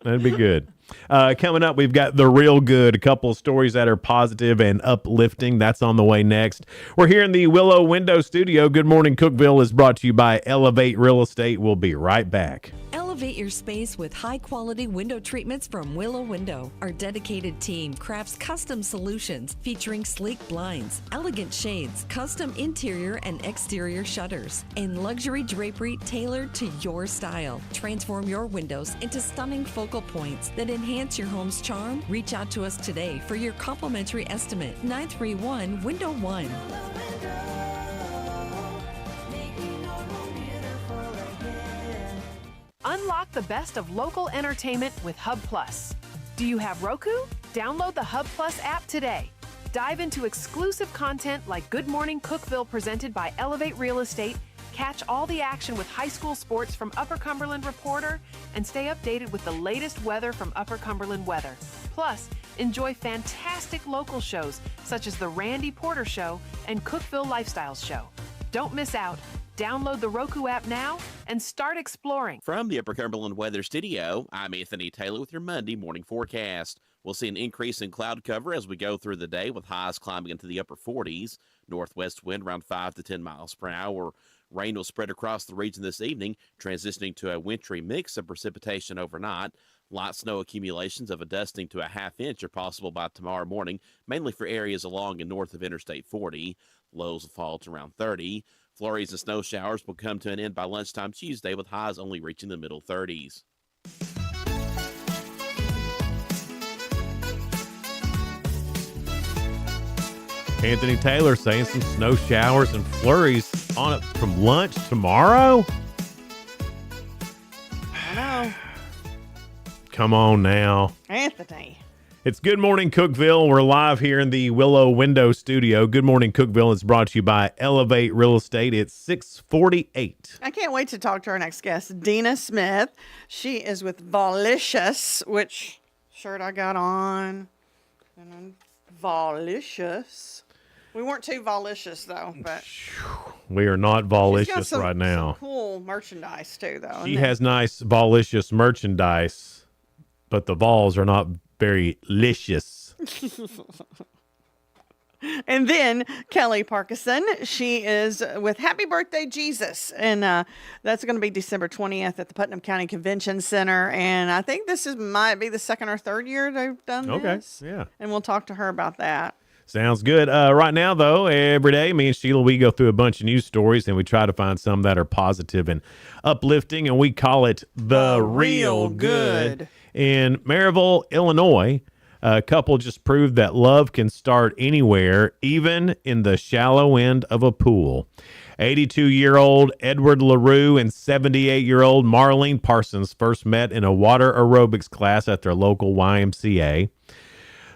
That'd be good. Coming up, we've got The Real Good, a couple of stories that are positive and uplifting. That's on the way next. We're here in the Willow Window Studio. Good Morning Cookeville is brought to you by Elevate Real Estate. We'll be right back.
Elevate your space with high-quality window treatments from Willow Window. Our dedicated team crafts custom solutions featuring sleek blinds, elegant shades, custom interior and exterior shutters, and luxury drapery tailored to your style. Transform your windows into stunning focal points that enhance your home's charm. Reach out to us today for your complimentary estimate. 931-WINDOW-1.
Unlock the best of local entertainment with Hub Plus. Do you have Roku? Download the Hub Plus app today. Dive into exclusive content like Good Morning Cookeville presented by Elevate Real Estate, catch all the action with high school sports from Upper Cumberland Reporter, and stay updated with the latest weather from Upper Cumberland Weather. Plus, enjoy fantastic local shows such as The Randy Porter Show and Cookeville Lifestyles Show. Don't miss out. Download the Roku app now and start exploring.
From the Upper Cumberland Weather Studio, I'm Anthony Taylor with your Monday morning forecast. We'll see an increase in cloud cover as we go through the day with highs climbing into the upper 40s. Northwest wind around 5 to 10 miles per hour. Rain will spread across the region this evening, transitioning to a wintry mix of precipitation overnight. Light snow accumulations of a dusting to a half inch are possible by tomorrow morning, mainly for areas along and north of Interstate 40. Lows will fall to around 30. Flurries and snow showers will come to an end by lunchtime Tuesday, with highs only reaching the middle 30s.
Anthony Taylor saying some snow showers and flurries on it from lunch tomorrow.
I know.
Come on now.
Anthony.
It's Good Morning Cookeville. We're live here in the Willow Window Studio. Good Morning Cookeville is brought to you by Elevate Real Estate. It's 6:48.
I can't wait to talk to our next guest, Dina Smith. She is with Volicious, which shirt I got on. And then Volicious. We weren't too volicious, though. But
We are not
she's got
volicious
some,
right now.
some cool merchandise, too, though.
She has nice volicious merchandise, but the vols are not very licious.
And then Kelly Parkinson, she is with Happy Birthday Jesus, and that's going to be December 20th at the Putnam County Convention Center. And I think might be the second or third year they've done this.
Okay, yeah.
And we'll talk to her about that.
Sounds good. Right now, though, every day, me and Sheila, we go through a bunch of news stories, and we try to find some that are positive and uplifting, and we call it The Real Good. In Maryville, Illinois, couple just proved that love can start anywhere, even in the shallow end of a pool. 82-year-old Edward LaRue and 78-year-old Marlene Parsons first met in a water aerobics class at their local YMCA.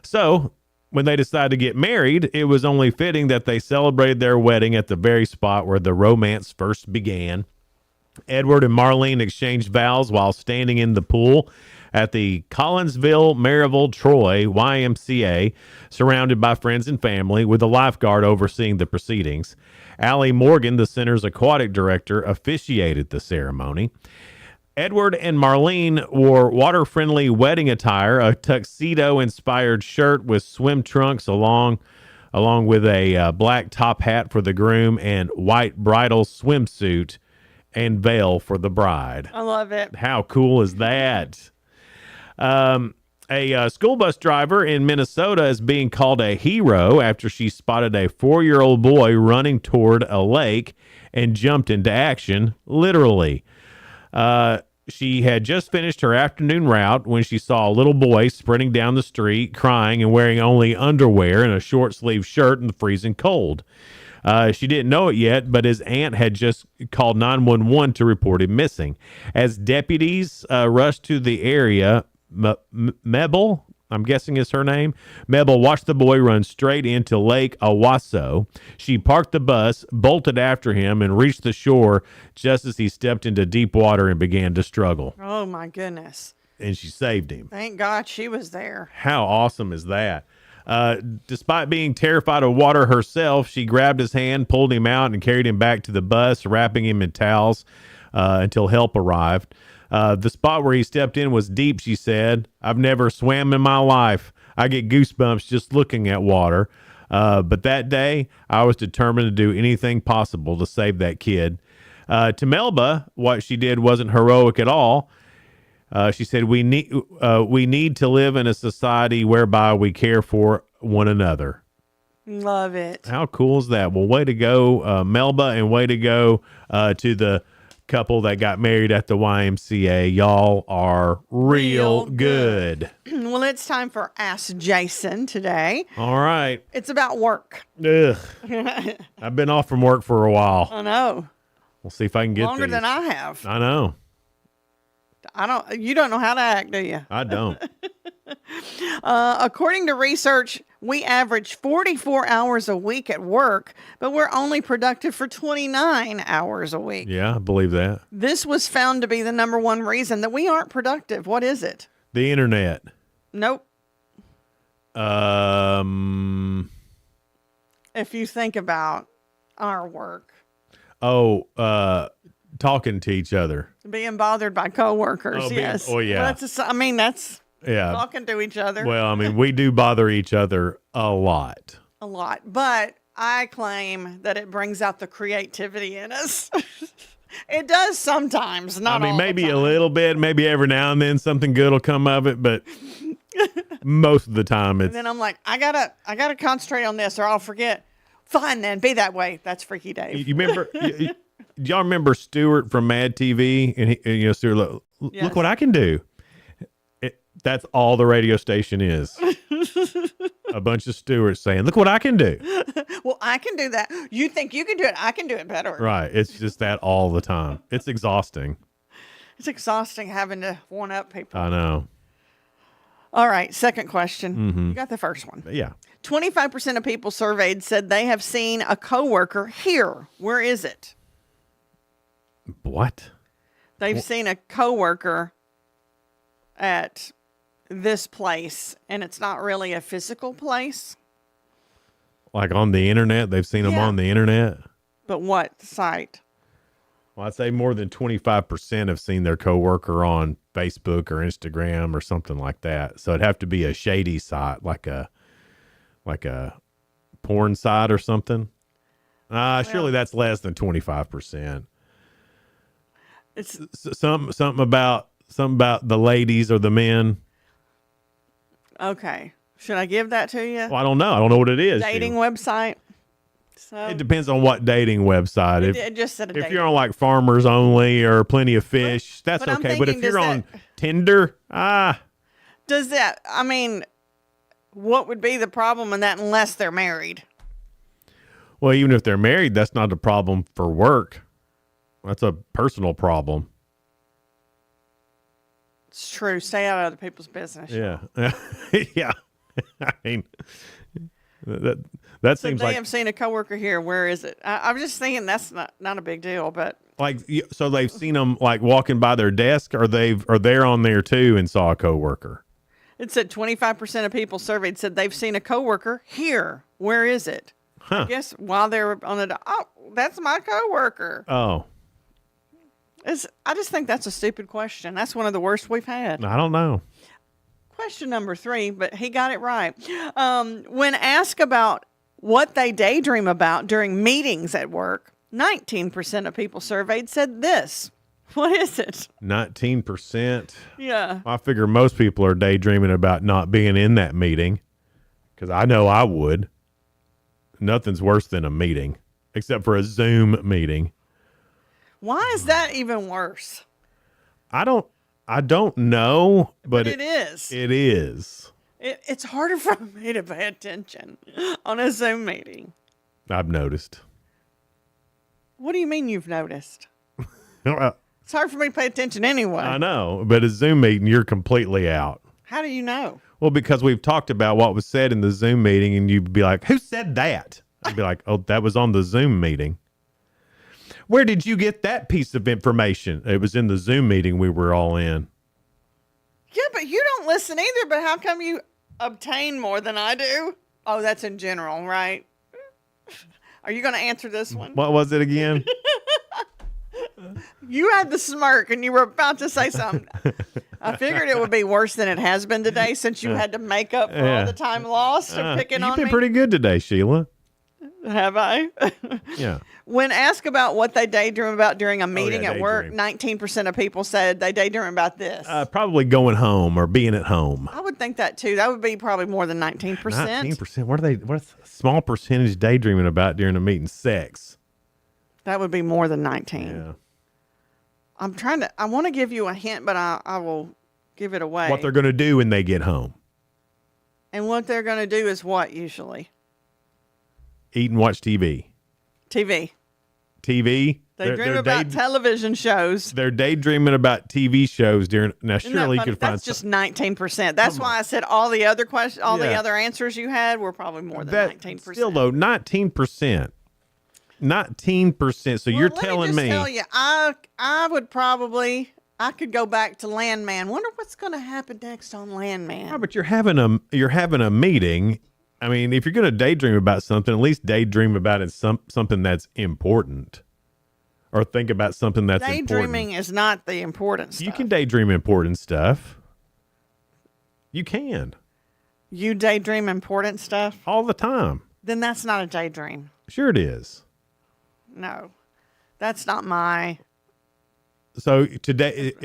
So, when they decided to get married, it was only fitting that they celebrated their wedding at the very spot where the romance first began. Edward and Marlene exchanged vows while standing in the pool at the Collinsville Maryville Troy YMCA, surrounded by friends and family, with a lifeguard overseeing the proceedings. Allie Morgan, the center's aquatic director, officiated the ceremony. Edward and Marlene wore water-friendly wedding attire, a tuxedo-inspired shirt with swim trunks along with a black top hat for the groom and white bridal swimsuit and veil for the bride.
I love it.
How cool is that? A school bus driver in Minnesota is being called a hero after she spotted a 4-year-old boy running toward a lake and jumped into action, literally. She had just finished her afternoon route when she saw a little boy sprinting down the street, crying and wearing only underwear and a short-sleeved shirt in the freezing cold. She didn't know it yet, but his aunt had just called 911 to report him missing. As deputies rushed to the area, Mebel, I'm guessing is her name, Mebel watched the boy run straight into Lake Owasso. She parked the bus, bolted after him, and reached the shore just as he stepped into deep water and began to struggle.
Oh, my goodness.
And she saved him.
Thank God she was there.
How awesome is that? Despite being terrified of water herself, she grabbed his hand, pulled him out, and carried him back to the bus, wrapping him in towels until help arrived. The spot where he stepped in was deep, she said. I've never swam in my life. I get goosebumps just looking at water. But that day, I was determined to do anything possible to save that kid. To Melba, what she did wasn't heroic at all. She said, we need to live in a society whereby we care for one another.
Love it.
How cool is that? Well, way to go, Melba, and way to go to the couple that got married at the YMCA. Y'all are real good.
Well, it's time for Ask Jason today.
All right.
It's about work.
Ugh. I've been off from work for a while.
I know.
We'll see if I can get
Longer
these.
than I have.
I know.
You don't know how to act, do you?
I don't.
According to research, we average 44 hours a week at work, but we're only productive for 29 hours a week.
Yeah, I believe that.
This was found to be the number one reason that we aren't productive. What is it?
The internet.
Nope. If you think about our work.
Talking to each other.
Being bothered by coworkers, yes.
Yeah.
That's
yeah.
Talking to each other.
Well, I mean, we do bother each other a lot.
A lot. But I claim that it brings out the creativity in us. It does sometimes, not all
maybe
the time.
a little bit, maybe every now and then something good will come of it, but most of the time it's...
And then I'm like, I gotta concentrate on this or I'll forget. Fine then, be that way. That's Freaky Dave.
You remember... Do y'all remember Stewart from Mad TV? And Stewart, look
Yes.
what I can do. That's all the radio station is. A bunch of Stewarts saying, look what I can do.
Well, I can do that. You think you can do it? I can do it better.
Right. It's just that all the time. It's exhausting.
It's exhausting having to one up people.
I know.
All right. Second question.
Mm-hmm.
You got the first one.
Yeah.
25% of people surveyed said they have seen a coworker here. Where is it?
What?
They've seen a coworker at this place, and it's not really a physical place.
Like on the internet? They've seen them on the internet?
But what site?
Well, I'd say more than 25% have seen their coworker on Facebook or Instagram or something like that. So it'd have to be a shady site, like a porn site or something. Surely that's less than 25%.
It's
something about the ladies or the men.
Okay. Should I give that to you?
Well, I don't know. I don't know what it is.
Dating website. So
it depends on what dating website.
It just said
if you're on like Farmers Only or Plenty of Fish, that's
but I'm
okay. But if
thinking,
you're
does
on Tinder,
does that? I mean, What would be the problem in that unless they're married?
Well, even if they're married, that's not a problem for work. That's a personal problem.
It's true. Stay out of other people's business.
Yeah. Yeah. I mean, that seems
They
like,
have seen a coworker here. Where is it? I'm just thinking that's not a big deal, but
like, so they've seen them like walking by their desk, or they're on there too and saw a coworker.
it said 25% of people surveyed said they've seen a coworker here. Where is it?
Huh.
I guess while they're on the, that's my coworker.
Oh,
I just think that's a stupid question. That's one of the worst we've had.
I don't know.
Question number 3, but he got it right. When asked about what they daydream about during meetings at work, 19% of people surveyed said this. What is it?
19%.
Yeah.
I figure most people are daydreaming about not being in that meeting, because I know I would. Nothing's worse than a meeting, except for a Zoom meeting.
Why is that even worse?
I don't know, but
it is.
It is.
It's harder for me to pay attention on a Zoom meeting.
I've noticed.
What do you mean you've noticed?
Well,
It's hard for me to pay attention anyway.
I know, but a Zoom meeting, you're completely out.
How do you know?
Well, because we've talked about what was said in the Zoom meeting, and you'd be like, who said that? I'd be like, oh, that was on the Zoom meeting. Where did you get that piece of information? It was in the Zoom meeting we were all in.
Yeah, but you don't listen either. But how come you obtain more than I do? Oh, that's in general, right? Are you going to answer this one?
What was it again?
You had the smirk and you were about to say something. I figured it would be worse than it has been today since you had to make up for all the time lost or picking on me.
You've been pretty good today, Sheila.
Have I?
Yeah.
When asked about what they daydream about during a meeting at work,
daydream.
19% of people said they daydream about this.
Probably going home or being at home.
I would think that too. That would be probably more than 19%.
19%. What's a small percentage daydreaming about during a meeting? Sex.
That would be more than 19.
Yeah.
I want to give you a hint, but I will give it away.
What they're going to do when they get home.
And what they're going to do is what usually?
Eat and watch TV.
TV.
TV.
They dream about television shows.
They're daydreaming about TV shows during. Now, surely you could find.
That's just 19%. That's why I said all the other questions, all the other answers you had were probably more than 19%.
Still though, 19%. 19%. So you're telling me.
Tell you, I would probably. I could go back to Landman. Wonder what's going to happen next on Landman.
Oh, but you're having a meeting. I mean, if you're going to daydream about something, at least daydream about it something that's important, or think about something that's
Daydreaming
important.
is not the important stuff.
You can daydream important stuff. You can.
You daydream important stuff?
All the time.
Then that's not a daydream.
Sure it is.
No, that's not my.
So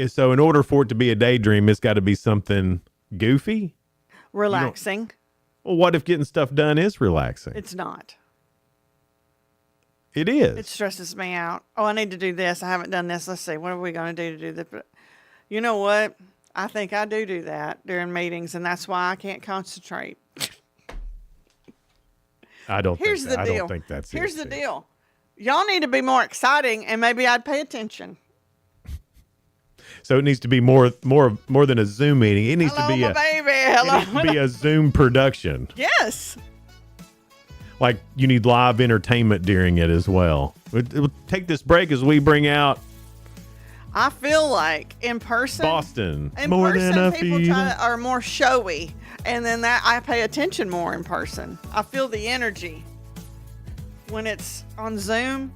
so in order for it to be a daydream, it's got to be something goofy?
Relaxing.
Well, what if getting stuff done is relaxing?
It's not.
It is.
It stresses me out. Oh, I need to do this. I haven't done this. Let's see. What are we going to do this? But you know what? I think I do that during meetings, and that's why I can't concentrate.
I don't
Here's
think
the deal.
I don't think that's
Here's the deal. Y'all need to be more exciting, and maybe I'd pay attention.
So it needs to be more than a Zoom meeting. It needs to be
my baby. Hello.
It needs to be a Zoom production.
Yes.
Like you need live entertainment during it as well. We'll take this break as we bring out
I feel like in person,
Boston.
In
More
person,
than a
people
feeling.
are more showy, and then that I pay attention more in person. I feel the energy. When it's on Zoom,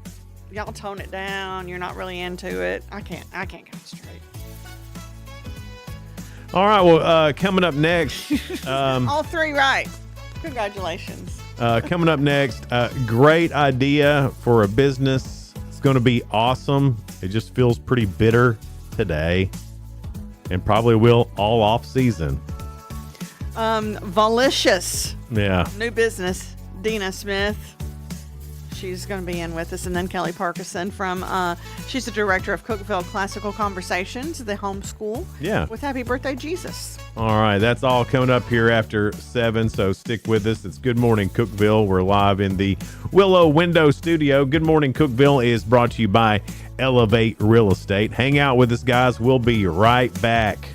y'all tone it down. You're not really into it. I can't concentrate.
All right. Well, coming up next.
All three right. Congratulations.
Coming up next, great idea for a business. It's going to be awesome. It just feels pretty bitter today, and probably will all off season.
Volicious.
Yeah.
New business. Dina Smith. She's going to be in with us. And then Kelly Parkinson she's the director of Cookeville Classical Conversations, the homeschool.
Yeah.
With Happy Birthday, Jesus.
All right, that's all coming up here after 7, so stick with us. It's Good Morning Cookeville. We're live in the Willow Window Studio. Good Morning Cookeville is brought to you by Elevate Real Estate. Hang out with us, guys. We'll be right back.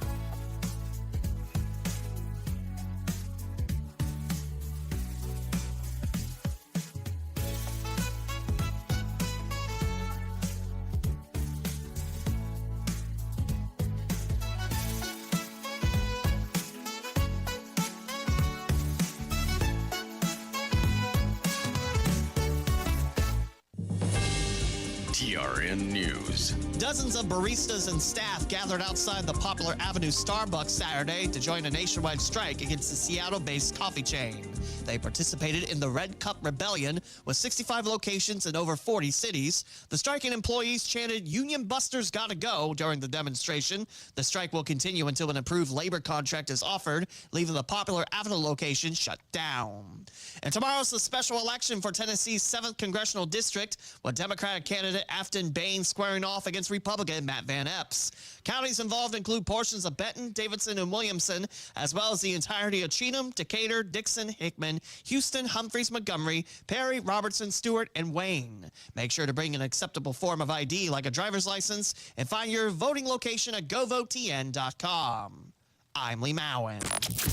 TRN News.
Dozens of baristas and staff gathered outside the Poplar Avenue Starbucks Saturday to join a nationwide strike against the Seattle-based coffee chain. They participated in the Red Cup Rebellion with 65 locations in over 40 cities. The striking employees chanted, "Union Busters gotta go," during the demonstration. The strike will continue until an improved labor contract is offered, leaving the Poplar Avenue location shut down. And tomorrow's the special election for Tennessee's 7th Congressional District, with Democratic candidate Afton Bain squaring off against Republican Matt Van Epps. Counties involved include portions of Benton, Davidson, and Williamson, as well as the entirety of Cheatham, Decatur, Dixon, Hickman, Houston, Humphreys, Montgomery, Perry, Robertson, Stewart, and Wayne. Make sure to bring an acceptable form of ID like a driver's license and find your voting location at govotn.com. I'm Lee Mowen.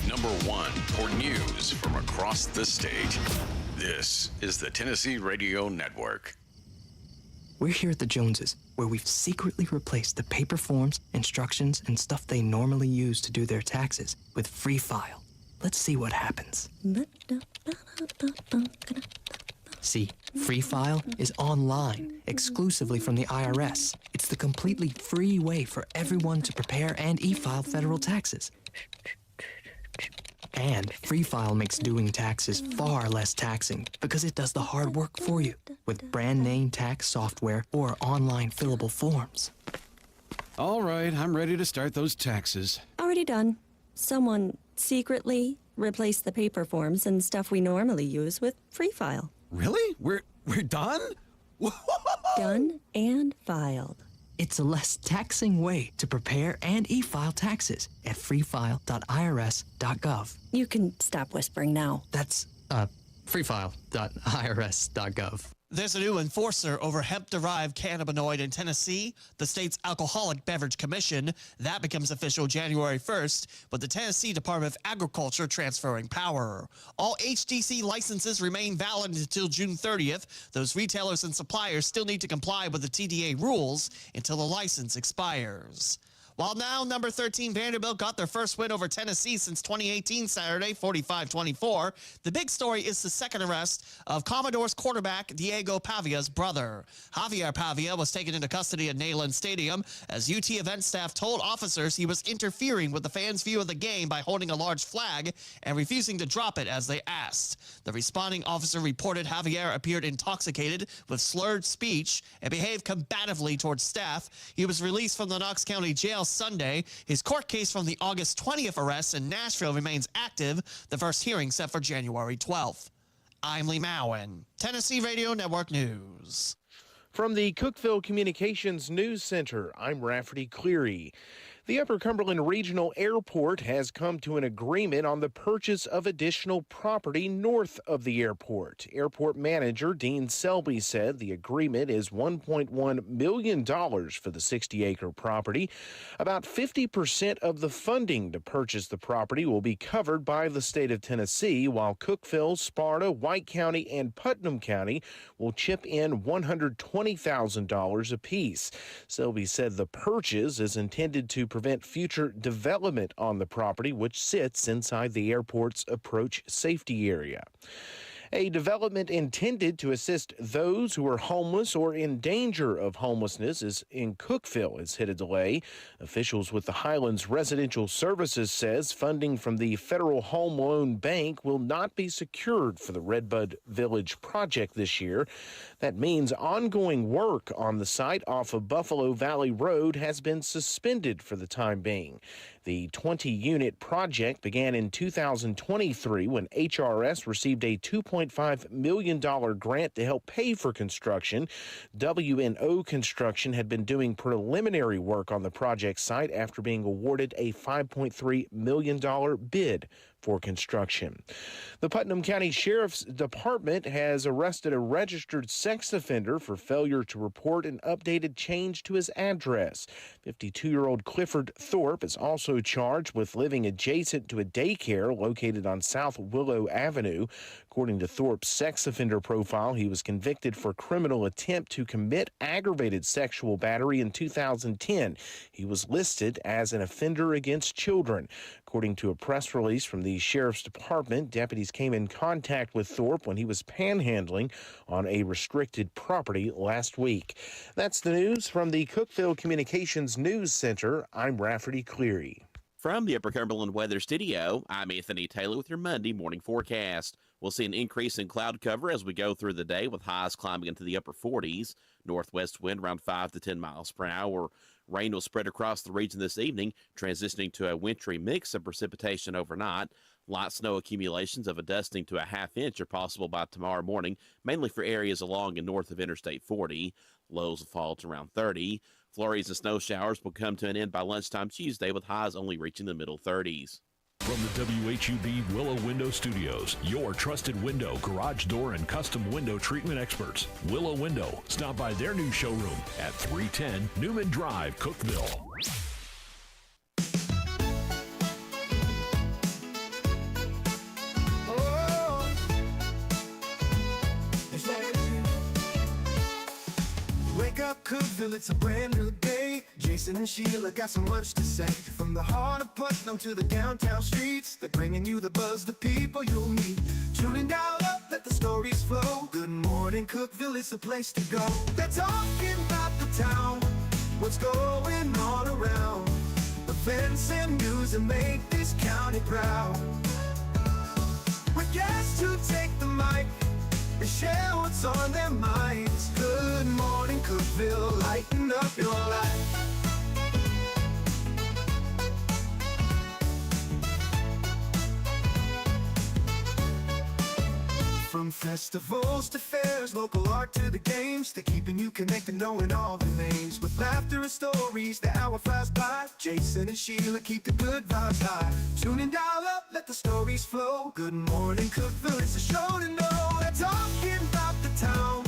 Number 1 for news from across the state. This is the Tennessee Radio Network.
We're here at the Joneses, where we've secretly replaced the paper forms, instructions, and stuff they normally use to do their taxes with Free File. Let's see what happens. See, Free File is online, exclusively from the IRS. It's the completely free way for everyone to prepare and e-file federal taxes. And Free File makes doing taxes far less taxing because it does the hard work for you with brand name tax software or online fillable forms.
All right, I'm ready to start those taxes.
Already done. Someone secretly replaced the paper forms and stuff we normally use with Free File.
Really? We're done?
Done and filed.
It's a less taxing way to prepare and e-file taxes at freefile.irs.gov.
You can stop whispering now.
That's freefile.irs.gov.
There's a new enforcer over hemp-derived cannabinoid in Tennessee, the state's Alcoholic Beverage Commission. That becomes official January 1st, with the Tennessee Department of Agriculture transferring power. All HTC licenses remain valid until June 30th. Those retailers and suppliers still need to comply with the TDA rules until the license expires. While now, number 13 Vanderbilt got their first win over Tennessee since 2018 Saturday, 45-24. The big story is the second arrest of Commodores quarterback Diego Pavia's brother. Javier Pavia was taken into custody at Neyland Stadium as UT event staff told officers he was interfering with the fans' view of the game by holding a large flag and refusing to drop it as they asked. The responding officer reported Javier appeared intoxicated with slurred speech and behaved combatively towards staff. He was released from the Knox County Jail Sunday. His court case from the August 20th arrest in Nashville remains active, the first hearing set for January 12th. I'm Lee Mowen, Tennessee Radio Network News.
From the Cookeville Communications News Center, I'm Rafferty Cleary. The Upper Cumberland Regional Airport has come to an agreement on the purchase of additional property north of the airport. Airport manager Dean Selby said the agreement is $1.1 million for the 60-acre property. About 50% of the funding to purchase the property will be covered by the state of Tennessee, while Cookeville, Sparta, White County, and Putnam County will chip in $120,000 apiece. Selby said the purchase is intended to prevent future development on the property, which sits inside the airport's approach safety area. A development intended to assist those who are homeless or in danger of homelessness in Cookeville has hit a delay. Officials with the Highlands Residential Services says funding from the Federal Home Loan Bank will not be secured for the Redbud Village project this year. That means ongoing work on the site off of Buffalo Valley Road has been suspended for the time being. The 20-unit project began in 2023 when HRS received a $2.5 million grant to help pay for construction. WNO Construction had been doing preliminary work on the project site after being awarded a $5.3 million bid for construction. The Putnam County Sheriff's Department has arrested a registered sex offender for failure to report an updated change to his address. 52-year-old Clifford Thorpe is also charged with living adjacent to a daycare located on South Willow Avenue. According to Thorpe's sex offender profile, he was convicted for criminal attempt to commit aggravated sexual battery in 2010. He was listed as an offender against children. According to a press release from the Sheriff's Department, deputies came in contact with Thorpe when he was panhandling on a restricted property last week. That's the news from the Cookeville Communications News Center. I'm Rafferty Cleary.
From the Upper Cumberland Weather Studio, I'm Anthony Taylor with your Monday morning forecast. We'll see an increase in cloud cover as we go through the day with highs climbing into the upper 40s. Northwest wind around 5 to 10 miles per hour. Rain will spread across the region this evening, transitioning to a wintry mix of precipitation overnight. Light snow accumulations of a dusting to a half inch are possible by tomorrow morning, mainly for areas along and north of Interstate 40. Lows will fall to around 30. Flurries and snow showers will come to an end by lunchtime Tuesday, with highs only reaching the middle 30s.
From the WHUB Willow Window Studios, your trusted window, garage door, and custom window treatment experts. Willow Window. Stop by their new showroom at 310 Newman Drive, Cookeville.
Wake up, Cookeville, it's a brand new day. Jason and Sheila got so much to say. From the heart of Putnam to the downtown streets, they're bringing you the buzz, the people you'll meet. Tuning dial up, let the stories flow. Good morning, Cookeville, it's the place to go. They're talking about the town, what's going on around. Events and news that make this county proud. With guests who take the mic, they share what's on their minds. Good morning, Cookeville, lighten up your life. From festivals to fairs, local art to the games, they're keeping you connected, knowing all the names. With laughter and stories, the hour flies by. Jason and Sheila keep the good vibes high. Tune in, dial up, let the stories flow. Good morning, Cookeville, it's a show to know. They're talking about the town,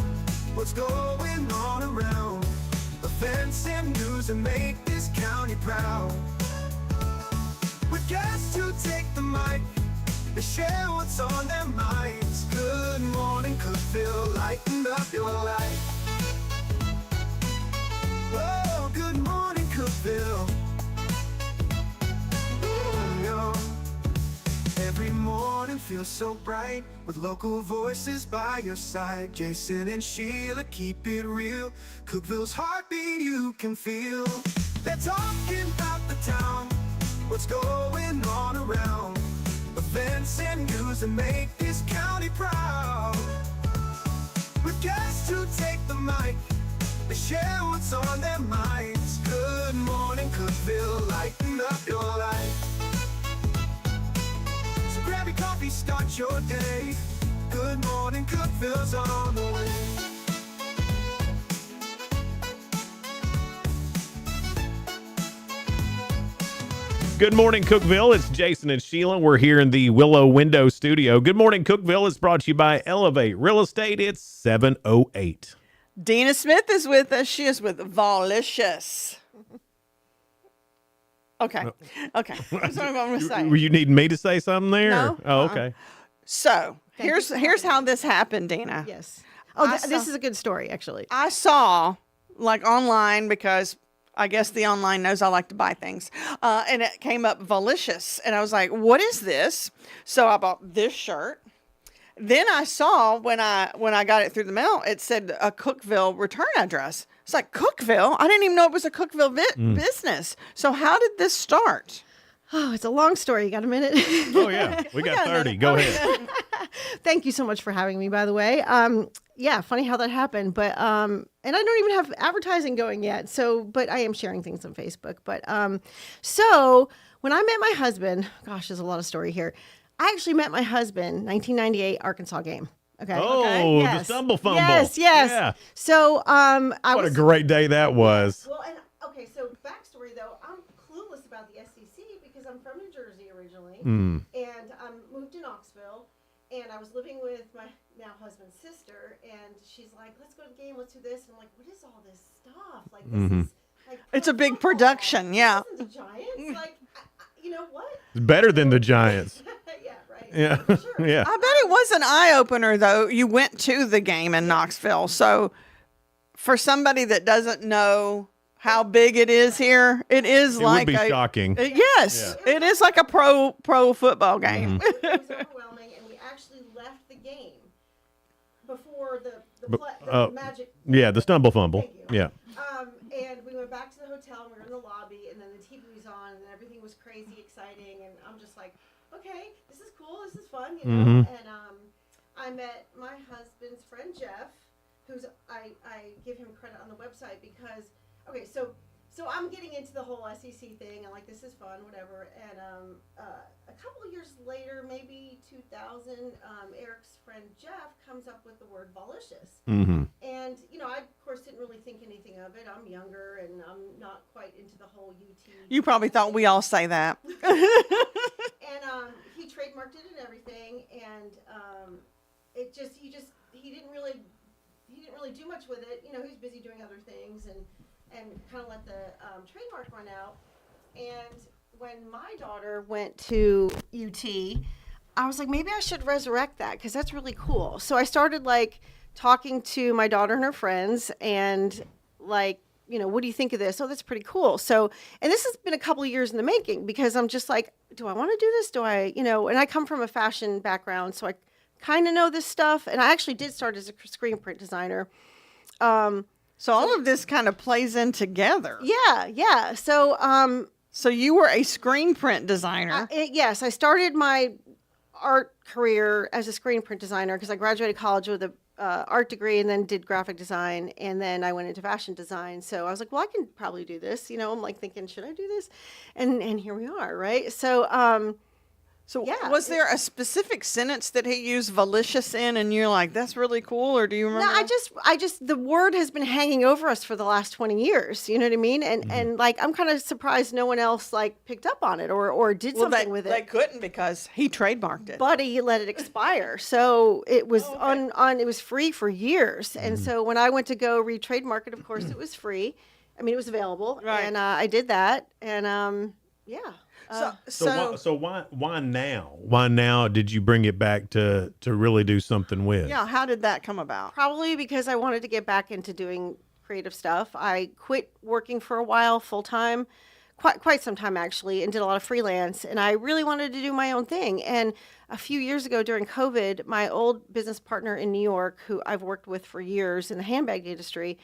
what's going on around. Events and news that make this county proud. With guests who take the mic, they share what's on their minds. Good morning, Cookeville, lighten up your life. Oh, good morning, Cookeville. Oh, yo. Every morning feels so bright with local voices by your side. Jason and Sheila keep it real. Cookeville's heartbeat you can feel. They're talking about the town, what's going on around. Events and news that make this county proud. With guests who take the mic, they share what's on their minds. Good morning, Cookeville, lighten up your life. So grab your coffee, start your day. Good morning, Cookeville's on the way.
Good morning, Cookeville. It's Jason and Sheila. We're here in the Willow Window Studio. Good morning, Cookeville. It's brought to you by Elevate Real Estate. It's 7:08.
Dina Smith is with us. She is with Volicious. Okay. Okay. That's what I'm going to say.
You need me to say something there?
No.
Oh, okay.
So here's how this happened, Dina.
Yes. Oh, this is a good story, actually.
I saw, like, online, because I guess the online knows I like to buy things. And it came up Volicious. And I was like, what is this? So I bought this shirt. Then I saw when I got it through the mail, it said a Cookeville return address. It's like, Cookeville? I didn't even know it was a Cookeville business. So how did this start?
Oh, it's a long story. You got a minute?
Oh, yeah. We got 30. Go ahead.
Thank you so much for having me, by the way. Yeah, funny how that happened. But and I don't even have advertising going yet. So, but I am sharing things on Facebook. But so when I met my husband, gosh, there's a lot of story here. I actually met my husband, 1998 Arkansas game. Okay.
Oh,
okay.
the
Yes.
stumble fumble.
Yes.
Yeah.
So,
What a great day that was.
Well, and okay, so backstory though, I'm clueless about the SEC because I'm from New Jersey originally, and moved to Knoxville, and I was living with my now husband's sister, and she's like, "Let's go to the game. Let's do this." And I'm like, "What is all this stuff? Like this is like
It's a big production, yeah.
the Giants? Like, you know what?
It's better than the Giants.
Yeah, right.
Yeah. Yeah.
I bet it was an eye opener though. You went to the game in Knoxville, so for somebody that doesn't know how big it is here, it is
It
like
would be shocking.
Yes, it is like a pro football game.
It was overwhelming, and we actually left the game before the magic.
Yeah, the stumble fumble.
Thank you.
Yeah.
And we went back to the hotel, and we were in the lobby, and then the TV was on, and everything was crazy exciting, and I'm just like, okay, this is cool, this is fun, you know. And I met my husband's friend Jeff, who's I give him credit on the website because so I'm getting into the whole SEC thing, and like this is fun, whatever. And a couple of years later, maybe 2000, Eric's friend Jeff comes up with the word volicious. And you know, I of course didn't really think anything of it. I'm younger, and I'm not quite into the whole UT.
You probably thought we all say that.
And he trademarked it and everything, and he didn't really do much with it. You know, he was busy doing other things, and kind of let the trademark run out. And when my daughter went to UT, I was like, maybe I should resurrect that because that's really cool. So I started like talking to my daughter and her friends, and like, you know, what do you think of this? Oh, that's pretty cool. So, and this has been a couple of years in the making because I'm just like, do I want to do this? Do I, you know, and I come from a fashion background, so I kind of know this stuff. And I actually did start as a screen print designer.
So all of this kind of plays in together.
Yeah. So,
so you were a screen print designer.
Yes, I started my art career as a screen print designer because I graduated college with a art degree and then did graphic design, and then I went into fashion design. So I was like, well, I can probably do this. You know, I'm like thinking, should I do this? And here we are, right? So,
So
yeah,
was there a specific sentence that he used volicious in, and you're like, that's really cool, or do you remember?
No, I just the word has been hanging over us for the last 20 years. You know what I mean? And like, I'm kind of surprised no one else like picked up on it or did something with it.
They couldn't because he trademarked it.
But he let it expire. So it was it was free for years. And so when I went to go re-trademark it, of course, it was free. I mean, it was available.
Right.
And I did that. And yeah.
So why now? Why now did you bring it back to really do something with?
Yeah, how did that come about?
Probably because I wanted to get back into doing creative stuff. I quit working for a while full time, quite some time actually, and did a lot of freelance. And I really wanted to do my own thing. And a few years ago during COVID, my old business partner in New York, who I've worked with for years in the handbag industry,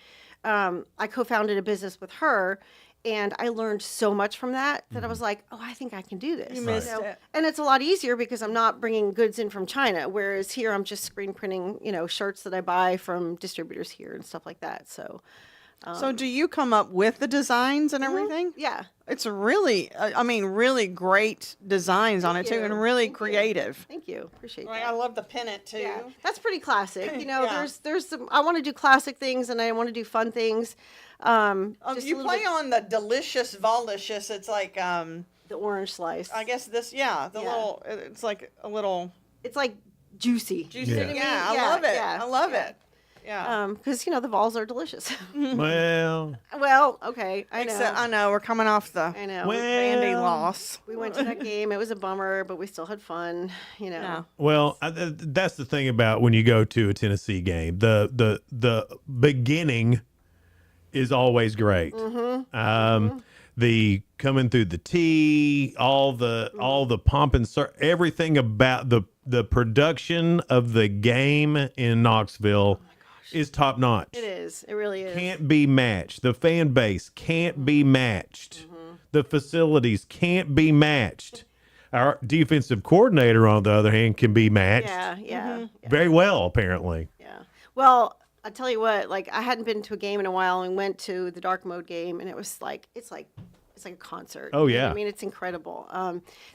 I co-founded a business with her. And I learned so much from that I was like, oh, I think I can do this.
You missed it.
And it's a lot easier because I'm not bringing goods in from China, whereas here I'm just screen printing, you know, shirts that I buy from distributors here and stuff like that. So,
so do you come up with the designs and everything?
Yeah.
It's really, really great designs on it too, and really creative.
Thank you. Appreciate
Like,
that.
I love the pennant too.
Yeah, that's pretty classic. You know,
Yeah.
there's some, I want to do classic things and I want to do fun things. Just
You
a little
play
bit-
on the delicious volicious. It's like
the orange slice.
I guess this, little. It's like a little.
It's like juicy.
Juicy.
You know what I mean?
Yeah, I love it.
yeah,
I love
yeah.
it. Yeah.
Because you know the vols are delicious.
Well,
Well, okay, I know.
Except I know we're coming off the
I know.
Vandy loss.
We went to that game. It was a bummer, but we still had fun. You know.
Yeah.
well, that's the thing about when you go to a Tennessee game. The beginning is always great. The coming through the tee, all the pomp and everything about the production of the game in Knoxville is top notch.
It is. It really is.
Can't be matched. The fan base can't be matched. The facilities can't be matched. Our defensive coordinator, on the other hand, can be matched
Yeah.
very well, apparently.
Yeah. Well, I tell you what, like I hadn't been to a game in a while and went to the dark mode game, and it was like, it's like it's like a concert.
Oh,
You know what
yeah.
I mean, it's incredible.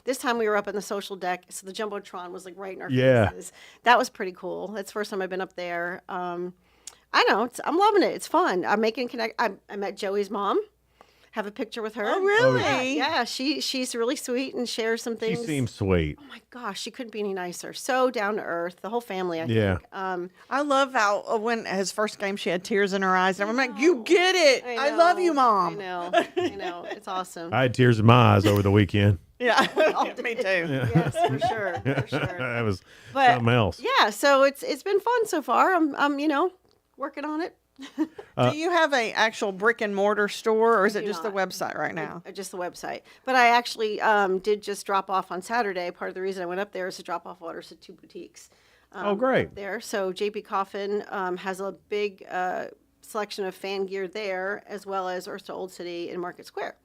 This time we were up on the social deck, so the Jumbotron was like right in our
Yeah.
faces. That was pretty cool. That's the first time I've been up there. I know, I'm loving it. It's fun. I'm making connect. I met Joey's mom. Have a picture with her.
Oh, really?
Yeah, she's really sweet and shares some
She
things.
seems sweet.
Oh my gosh, she couldn't be any nicer. So down to earth. The whole family, I
Yeah.
think.
I love how when his first game she had tears in her eyes, and I'm like, "You get it! I love you, Mom."
I know. It's awesome.
I had tears in my eyes over the weekend.
Yeah, me too.
Yes, for sure.
That was
But
something else.
yeah, so it's been fun so far. I'm working on it.
Do you have a actual brick and mortar store, or is it
do
just
not.
the website right now?
Just the website. But I actually did just drop off on Saturday. Part of the reason I went up there is to drop off orders at 2 boutiques.
Oh, great.
Up there. So JP Coffin has a big selection of fan gear there, as well as Ursa Old City in Market Square.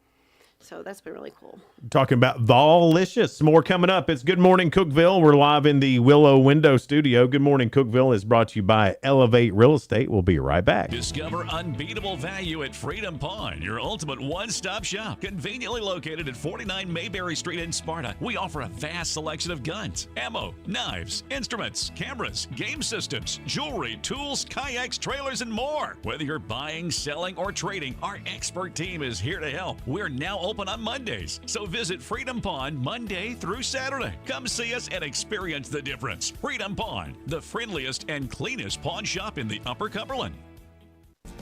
So that's been really cool.
Talking about Volicious. More coming up. It's Good Morning Cookeville. We're live in the Willow Window Studio. Good Morning Cookeville is brought to you by Elevate Real Estate. We'll be right back.
Discover unbeatable value at Freedom Pawn, your ultimate one-stop shop. Conveniently located at 49 Mayberry Street in Sparta, we offer a vast selection of guns, ammo, knives, instruments, cameras, game systems, jewelry, tools, kayaks, trailers, and more. Whether you're buying, selling, or trading, our expert team is here to help. We're now open on Mondays, so visit Freedom Pawn Monday through Saturday. Come see us and experience the difference. Freedom Pawn, the friendliest and cleanest pawn shop in the Upper Cumberland.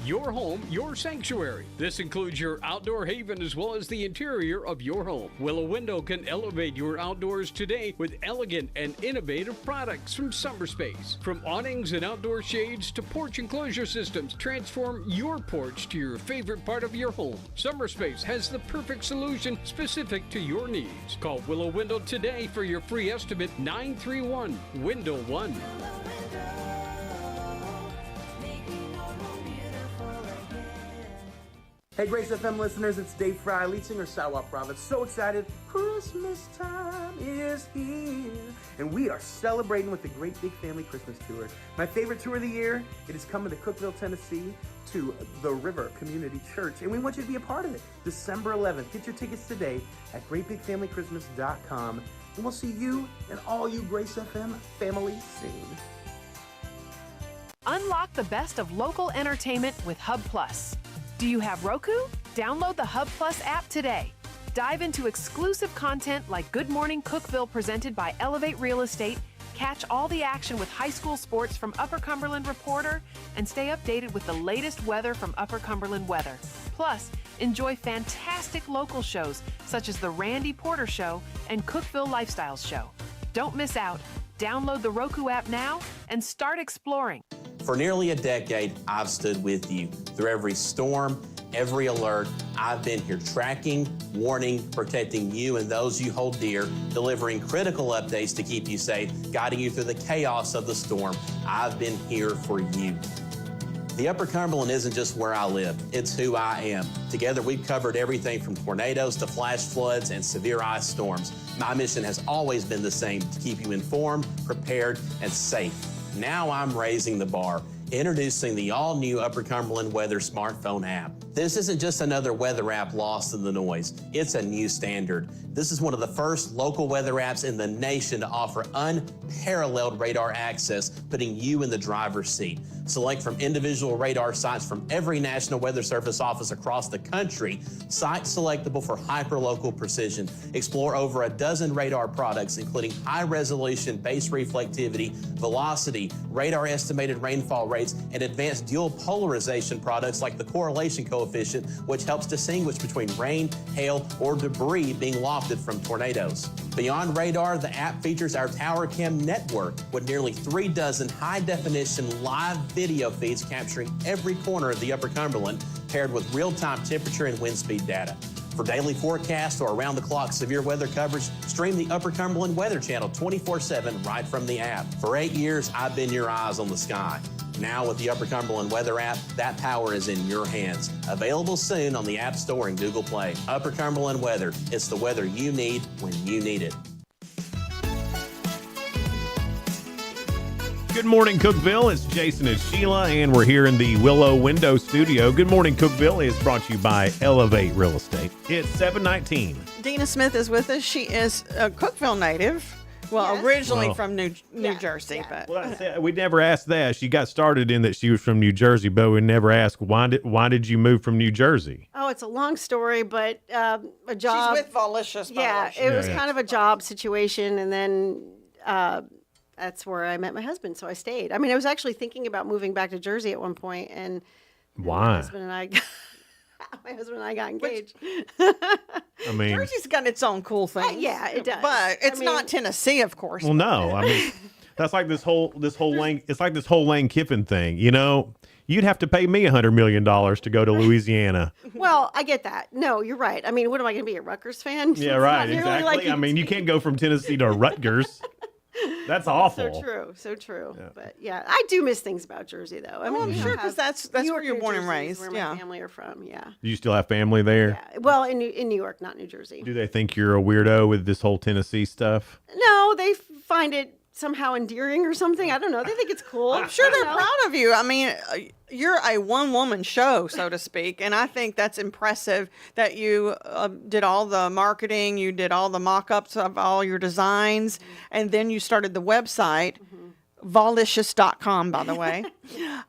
Your home, your sanctuary. This includes your outdoor haven as well as the interior of your home. Willow Window can elevate your outdoors today with elegant and innovative products from Summerspace. From awnings and outdoor shades to porch enclosure systems, transform your porch to your favorite part of your home. Summerspace has the perfect solution specific to your needs. Call Willow Window today for your free estimate, 931-WINDOW-1.
Hey Grace FM listeners, it's Dave Fry, lead singer Sawa Province. So excited, Christmas time is here. And we are celebrating with the Great Big Family Christmas Tour. My favorite tour of the year, it is coming to Cookeville, Tennessee to the River Community Church. And we want you to be a part of it. December 11th. Get your tickets today at greatbigfamilychristmas.com. And we'll see you and all you Grace FM family soon.
Unlock the best of local entertainment with Hub Plus. Do you have Roku? Download the Hub Plus app today. Dive into exclusive content like Good Morning Cookeville presented by Elevate Real Estate, catch all the action with high school sports from Upper Cumberland Reporter, and stay updated with the latest weather from Upper Cumberland Weather. Plus, enjoy fantastic local shows such as The Randy Porter Show and Cookeville Lifestyles Show. Don't miss out. Download the Roku app now and start exploring.
For nearly a decade, I've stood with you. Through every storm, every alert, I've been here tracking, warning, protecting you and those you hold dear, delivering critical updates to keep you safe, guiding you through the chaos of the storm. I've been here for you. The Upper Cumberland isn't just where I live, it's who I am. Together, we've covered everything from tornadoes to flash floods and severe ice storms. My mission has always been the same, to keep you informed, prepared, and safe. Now I'm raising the bar, introducing the all-new Upper Cumberland Weather smartphone app. This isn't just another weather app lost in the noise. It's a new standard. This is one of the first local weather apps in the nation to offer unparalleled radar access, putting you in the driver's seat. Select from individual radar sites from every National Weather Service office across the country, sites selectable for hyperlocal precision. Explore over a dozen radar products, including high-resolution base reflectivity, velocity, radar estimated rainfall rates, and advanced dual polarization products like the correlation coefficient, which helps distinguish between rain, hail, or debris being lofted from tornadoes. Beyond radar, the app features our Tower Cam network with nearly 3 dozen high-definition live video feeds capturing every corner of the Upper Cumberland, paired with real-time temperature and wind speed data. For daily forecasts or around-the-clock severe weather coverage, stream the Upper Cumberland Weather Channel 24/7 right from the app. For 8 years, I've been your eyes on the sky. Now with the Upper Cumberland Weather app, that power is in your hands. Available soon on the App Store and Google Play. Upper Cumberland Weather. It's the weather you need when you need it.
Good morning, Cookeville. It's Jason and Sheila, and we're here in the Willow Window Studio. Good morning, Cookeville is brought to you by Elevate Real Estate. It's 7:19.
Dina Smith is with us. She is a Cookeville native. Well,
Yes.
originally
Well.
from New Jersey, but
We never asked that. She got started in that she was from New Jersey, but we never asked why did you move from New Jersey?
Oh, it's a long story, but a job.
she's with Volicious.
Yeah,
Volicious.
it was
Yeah.
kind of a job situation, and then that's where I met my husband. So I stayed. I mean, I was actually thinking about moving back to Jersey at one point, and my
Why?
husband and I, my husband and I got engaged.
I mean,
Jersey's got its own cool things.
Yeah, it does.
But it's
I mean-
not Tennessee, of course.
well, no. I mean, that's like this whole Lane. It's like this whole Lane Kiffin thing. You know, you'd have to pay me $100 million to go to Louisiana.
Well, I get that. No, you're right. I mean, what am I going to be, a Rutgers fan?
Yeah,
It's
right.
not nearly
Exactly.
like
I mean, you can't go from Tennessee to Rutgers. That's awful.
So true, so true. But yeah, I do miss things about Jersey, though. I mean,
I'm
you
sure,
have
'cause that's
New
where
York,
you're
New
born and
Jersey is
raised,
Where
yeah.
my family are from. Yeah.
Do you still have family there?
Well, in New York, not New Jersey.
Do they think you're a weirdo with this whole Tennessee stuff?
No, they find it somehow endearing or something. I don't know. They think it's cool.
I'm sure they're proud of you. I mean, you're a one-woman show, so to speak, and I think that's impressive that you did all the marketing, you did all the mock-ups of all your designs, and then you started the website, Volicious.com, by the way.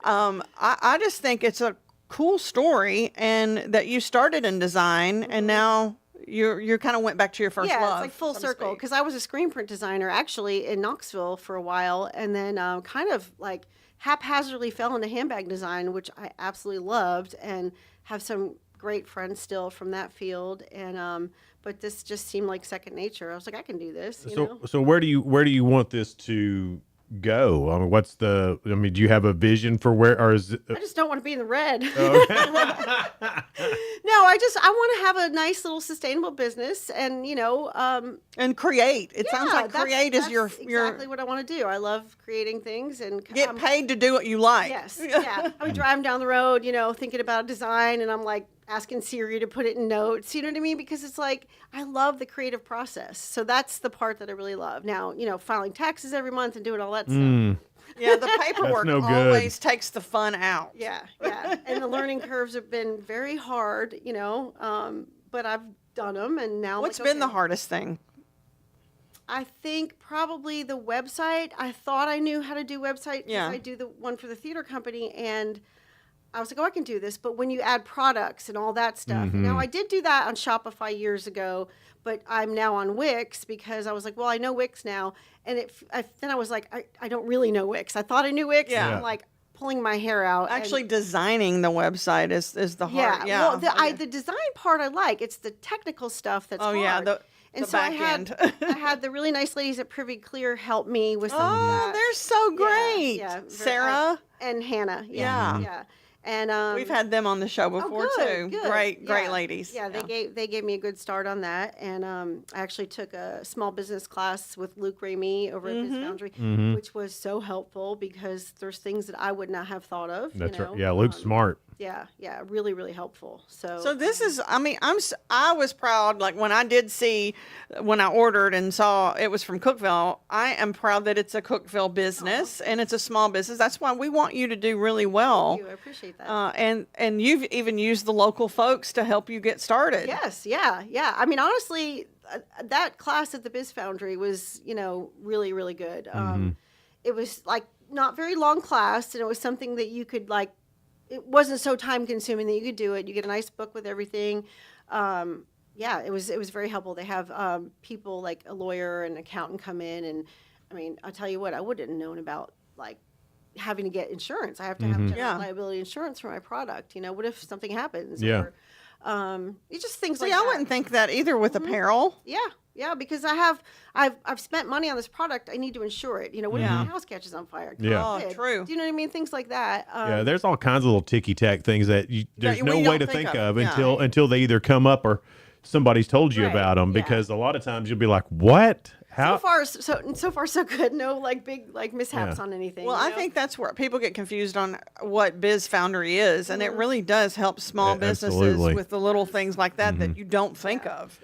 I just think it's a cool story, and that you started in design, and now you kind of went back to your first
yeah,
love.
it's like full
so to
circle.
speak.
Because I was a screen print designer actually in Knoxville for a while, and then kind of like haphazardly fell into handbag design, which I absolutely loved, and have some great friends still from that field. And but this just seemed like second nature. I was like, I can do this. You know?
So where do you want this to go? I mean, do you have a vision for where, or is it?
I just don't want to be in the red.
Oh.
No, I want to have a nice little sustainable business, and
and create. It sounds like
that's
create is your
exactly what I want to do. I love creating things and
get paid to do what you like.
Yes, yeah. I would driving down the road, thinking about a design, and I'm like asking Siri to put it in notes. You know what I mean? Because it's like I love the creative process. So that's the part that I really love. Now, filing taxes every month and doing all that stuff.
Yeah, the paperwork
no good.
always takes the fun out.
Yeah. And the learning curves have been very hard, but I've done them, and now.
What's been the hardest thing?
I think probably the website. I thought I knew how to do website.
Yeah.
I do the one for the theater company, and I was like, oh, I can do this. But when you add products and all that stuff, now I did do that on Shopify years ago, but I'm now on Wix because I was like, well, I know Wix now. And then I was like, I don't really know Wix. I thought I knew Wix.
Yeah.
And I'm like pulling my hair out.
Actually, designing the website is the hard. Yeah.
Well, the design part I like. It's the technical stuff that's hard.
yeah. The
And so
back
I had
end.
I had the really nice ladies at Privy Clear help me with some of
Oh,
that.
they're so great.
Yeah,
Sarah
and Hannah.
Yeah.
Yeah. And
we've had them on the show before
good,
too.
good.
Great
Yeah.
ladies.
Yeah, they gave me a good start on that, and I actually took a small business class with Luke Ramey over at Biz Foundry, which was so helpful because there's things that I would not have thought of.
That's
you know?
right. Yeah, Luke's smart.
Yeah, really, really helpful.
So this is, I mean, I was proud, like when I did see, when I ordered and saw it was from Cookeville, I am proud that it's a Cookeville business and it's a small business. That's why we want you to do really well.
Thank you. I appreciate that.
And you've even used the local folks to help you get started.
Yes, yeah. I mean, honestly, that class at the Biz Foundry was, really, really good. It was like not very long class, and it was something that you could like. It wasn't so time consuming that you could do it. You get a nice book with everything. It was very helpful. They have people like a lawyer and accountant come in, and I mean, I'll tell you what, I wouldn't have known about like having to get insurance. I have to have general liability insurance for my product. What if something happens?
Yeah.
Or, it's just things
See,
like
I
that.
wouldn't think that either with apparel.
Yeah, because I've spent money on this product. I need to insure it. What if my house catches on fire?
Yeah.
God
Oh,
forbid.
true.
Do you know what I mean? Things like that.
Yeah, there's all kinds of little ticky tack things that there's
we
no
don't
way to
think
think
of.
of
Yeah.
until they either come up or somebody's told you
Right,
about them.
yeah.
Because a lot of times you'll be like, "What? How?
So far so good. No like big like mishaps
Yeah.
on anything.
Well,
you
I
know?
think that's where people get confused on what Biz Foundry is, and it really does help small businesses
absolutely.
with the little things like that that you don't think of.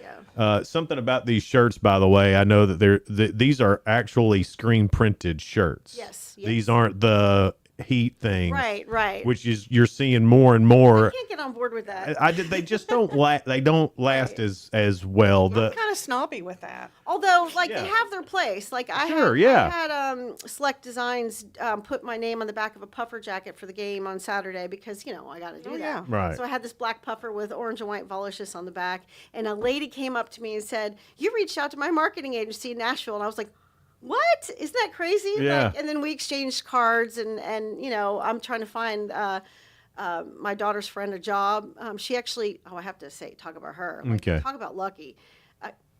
Something about these shirts, by the way. I know that these are actually screen printed shirts.
Yes.
These aren't the heat things,
Right.
which is you're seeing more and more.
I can't get on board with that.
They just don't they don't last as well.
I'm kind of snobby with that.
Although, like, they have their place. Like, I had Select Designs put my name on the back of a puffer jacket for the game on Saturday because, you know, I got to do that.
yeah.
Right.
So I had this black puffer with orange and white volicious on the back. And a lady came up to me and said, "You reached out to my marketing agency in Nashville." And I was like, "What? Isn't that crazy?"
Yeah.
Like, and then we exchanged cards and, you know, I'm trying to find my daughter's friend a job. She actually, I have to talk about her. Like,
Okay.
Talk about lucky.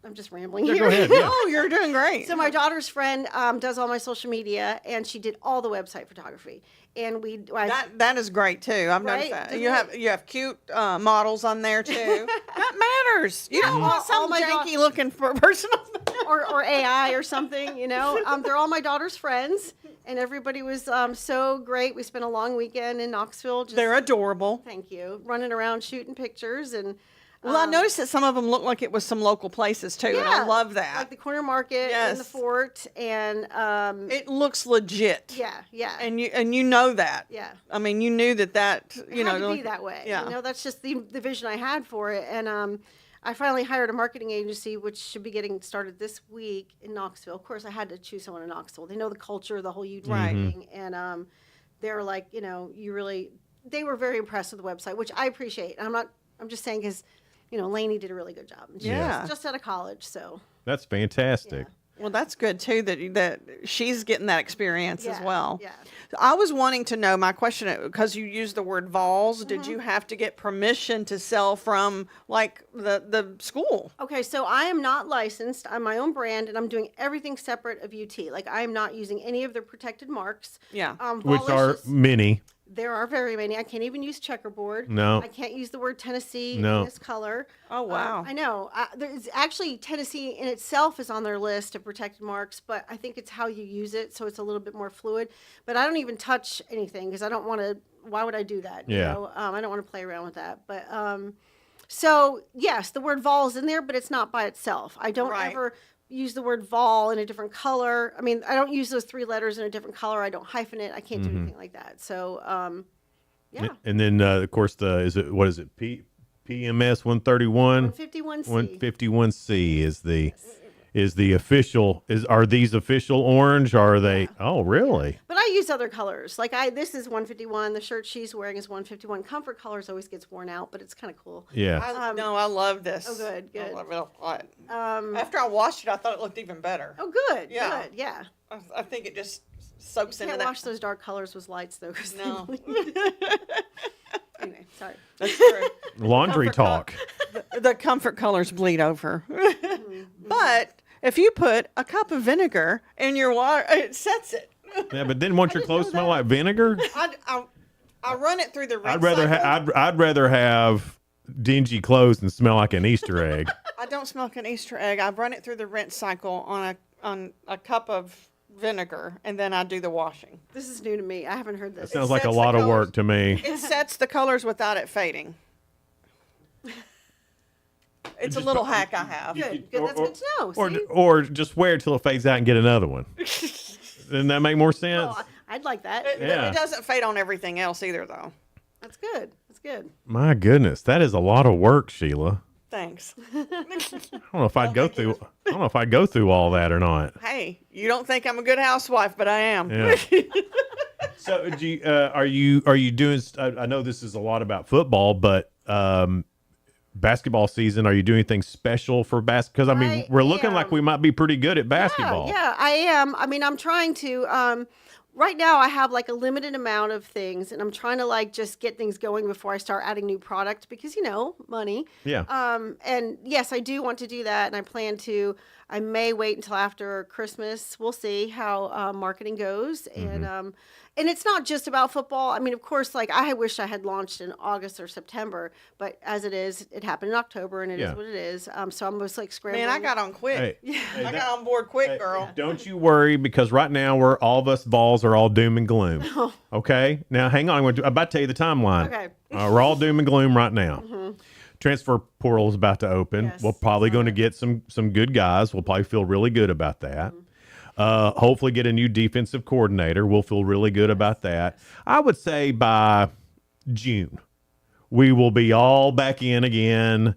I'm just rambling
Yeah,
here.
go ahead, yeah.
Oh, you're doing great.
So my daughter's friend does all my social media, and she did all the website photography. And
that is great too. I've noticed
Right?
that.
Doesn't
You have cute models on there too. That matters. You don't want some janky looking for personal
or AI or something, you know. They're all my daughter's friends, and everybody was so great. We spent a long weekend in Knoxville.
They're adorable.
Thank you. Running around shooting pictures and.
Well, I noticed that some of them look like it was some local places too, and I love that.
Like the corner market and the fort, and
it looks legit.
Yeah.
And you know that.
Yeah.
I mean, you knew that
It had to be that way.
Yeah.
You know, that's just the vision I had for it, and I finally hired a marketing agency, which should be getting started this week in Knoxville. Of course, I had to choose someone in Knoxville. They know the culture, the whole YouTube thing, and they're like, you know, they were very impressed with the website, which I appreciate. I'm just saying because. You know, Lainey did a really good job. And she's just out of college, so.
That's fantastic.
Well, that's good too that she's getting that experience as well.
Yeah.
I was wanting to know, my question, because you used the word vols, did you have to get permission to sell from like the school?
Okay, so I am not licensed. I'm my own brand, and I'm doing everything separate of UT. Like I am not using any of their protected marks.
Yeah.
Which are many.
There are very many. I can't even use checkerboard.
No.
I can't use the word Tennessee
No.
in this color.
Oh, wow.
I know. There's actually Tennessee in itself is on their list of protected marks, but I think it's how you use it, so it's a little bit more fluid. But I don't even touch anything because I don't want to. Why would I do that?
Yeah.
You know? I don't want to play around with that. But so yes, the word vol is in there, but it's not by itself. I don't ever use the word vol in a different color. I mean, I don't use those three letters in a different color. I don't hyphen it. I can't do anything like that. So, yeah.
And then, of course, what is it? PMS 131?
151C.
151C is the official. Are these official orange? Or are they? Oh, really?
But I use other colors. Like this is 151. The shirt she's wearing is 151. Comfort colors always gets worn out, but it's kind of cool.
Yeah.
I love this.
Oh, good.
I love it a lot. After I washed it, I thought it looked even better.
Oh, good.
Yeah.
Good. Yeah.
I think it just soaks
You
into
can't
that.
wash those dark colors with lights though.
No.
Anyway, sorry.
That's true.
Laundry talk.
The comfort colors bleed over. But if you put a cup of vinegar in your water, it sets it.
Yeah, but then once your clothes smell like vinegar,
I run it through the rinse
I'd rather
cycle.
I'd rather have dingy clothes than smell like an Easter egg.
I don't smell like an Easter egg. I run it through the rinse cycle on a cup of vinegar, and then I do the washing.
This is new to me. I haven't heard
That
this.
sounds like a lot of work to me.
It sets the colors without it fading. It's a little hack I have.
Good. That's good to know.
Or
See?
or just wear it till it fades out and get another one. Doesn't that make more sense?
Oh, I'd like that.
It doesn't fade on everything else either, though.
That's good. That's good.
My goodness, that is a lot of work, Sheila.
Thanks.
I don't know if I'd go through. I don't know if I'd go through all that or not.
Hey, you don't think I'm a good housewife, but I am.
Yeah. So, are you doing? I know this is a lot about football, but basketball season. Are you doing anything special for basketball? Because I mean, we're looking like we might be pretty good at basketball.
Yeah, I am. I mean, I'm trying to. Right now, I have like a limited amount of things, and I'm trying to like just get things going before I start adding new product because money.
Yeah.
And yes, I do want to do that, and I plan to. I may wait until after Christmas. We'll see how marketing goes. And it's not just about football. I mean, of course, like I wish I had launched in August or September, but as it is, it happened in October, and it is what it is. So I'm just like scrambling.
Man, I got on quick.
Hey,
I got on board quick, girl.
Don't you worry, because right now all of us balls are all doom and gloom. Okay? Now, hang on. I'm about to tell you the timeline.
Okay.
We're all doom and gloom right now. Transfer portal is about to open.
Yes.
We're probably going to get some good guys. We'll probably feel really good about that. Hopefully get a new defensive coordinator. We'll feel really good about that. I would say by June, we will be all back in again.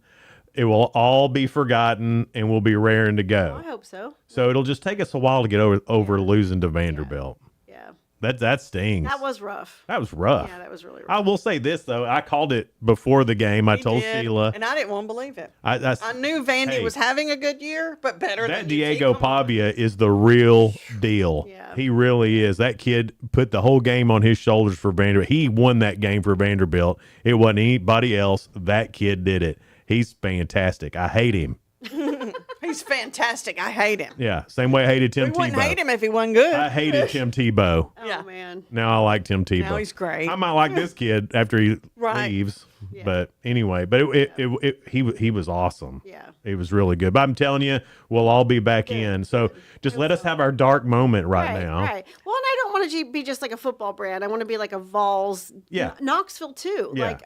It will all be forgotten, and we'll be raring to go.
I hope so.
So it'll just take us a while to get over losing to Vanderbilt.
Yeah.
That stings.
That was rough.
That was rough.
Yeah, that was really rough.
I will say this, though. I called it before the game. I told
did,
Sheila.
and I didn't want to believe it.
I
knew Vandy
hey,
was having a good year, but better
that
than
Diego Pavia is the real deal.
Yeah.
He really is. That kid put the whole game on his shoulders for Vanderbilt. He won that game for Vanderbilt. It wasn't anybody else. That kid did it. He's fantastic. I hate him.
He's fantastic. I hate him.
Yeah, same way I hated Tim
We
Tebow.
wouldn't hate him if he wasn't good.
I hated Tim Tebow.
Oh, man.
Now I like Tim Tebow.
Now he's great.
I might like this kid after he
Right.
leaves. But anyway, he was awesome.
Yeah.
He was really good. But I'm telling you, we'll all be back in. So just let us have our dark moment right now.
Right. Well, and I don't want to be just like a football brand. I want to be like a Vols.
Yeah.
Knoxville too.
Yeah.
Like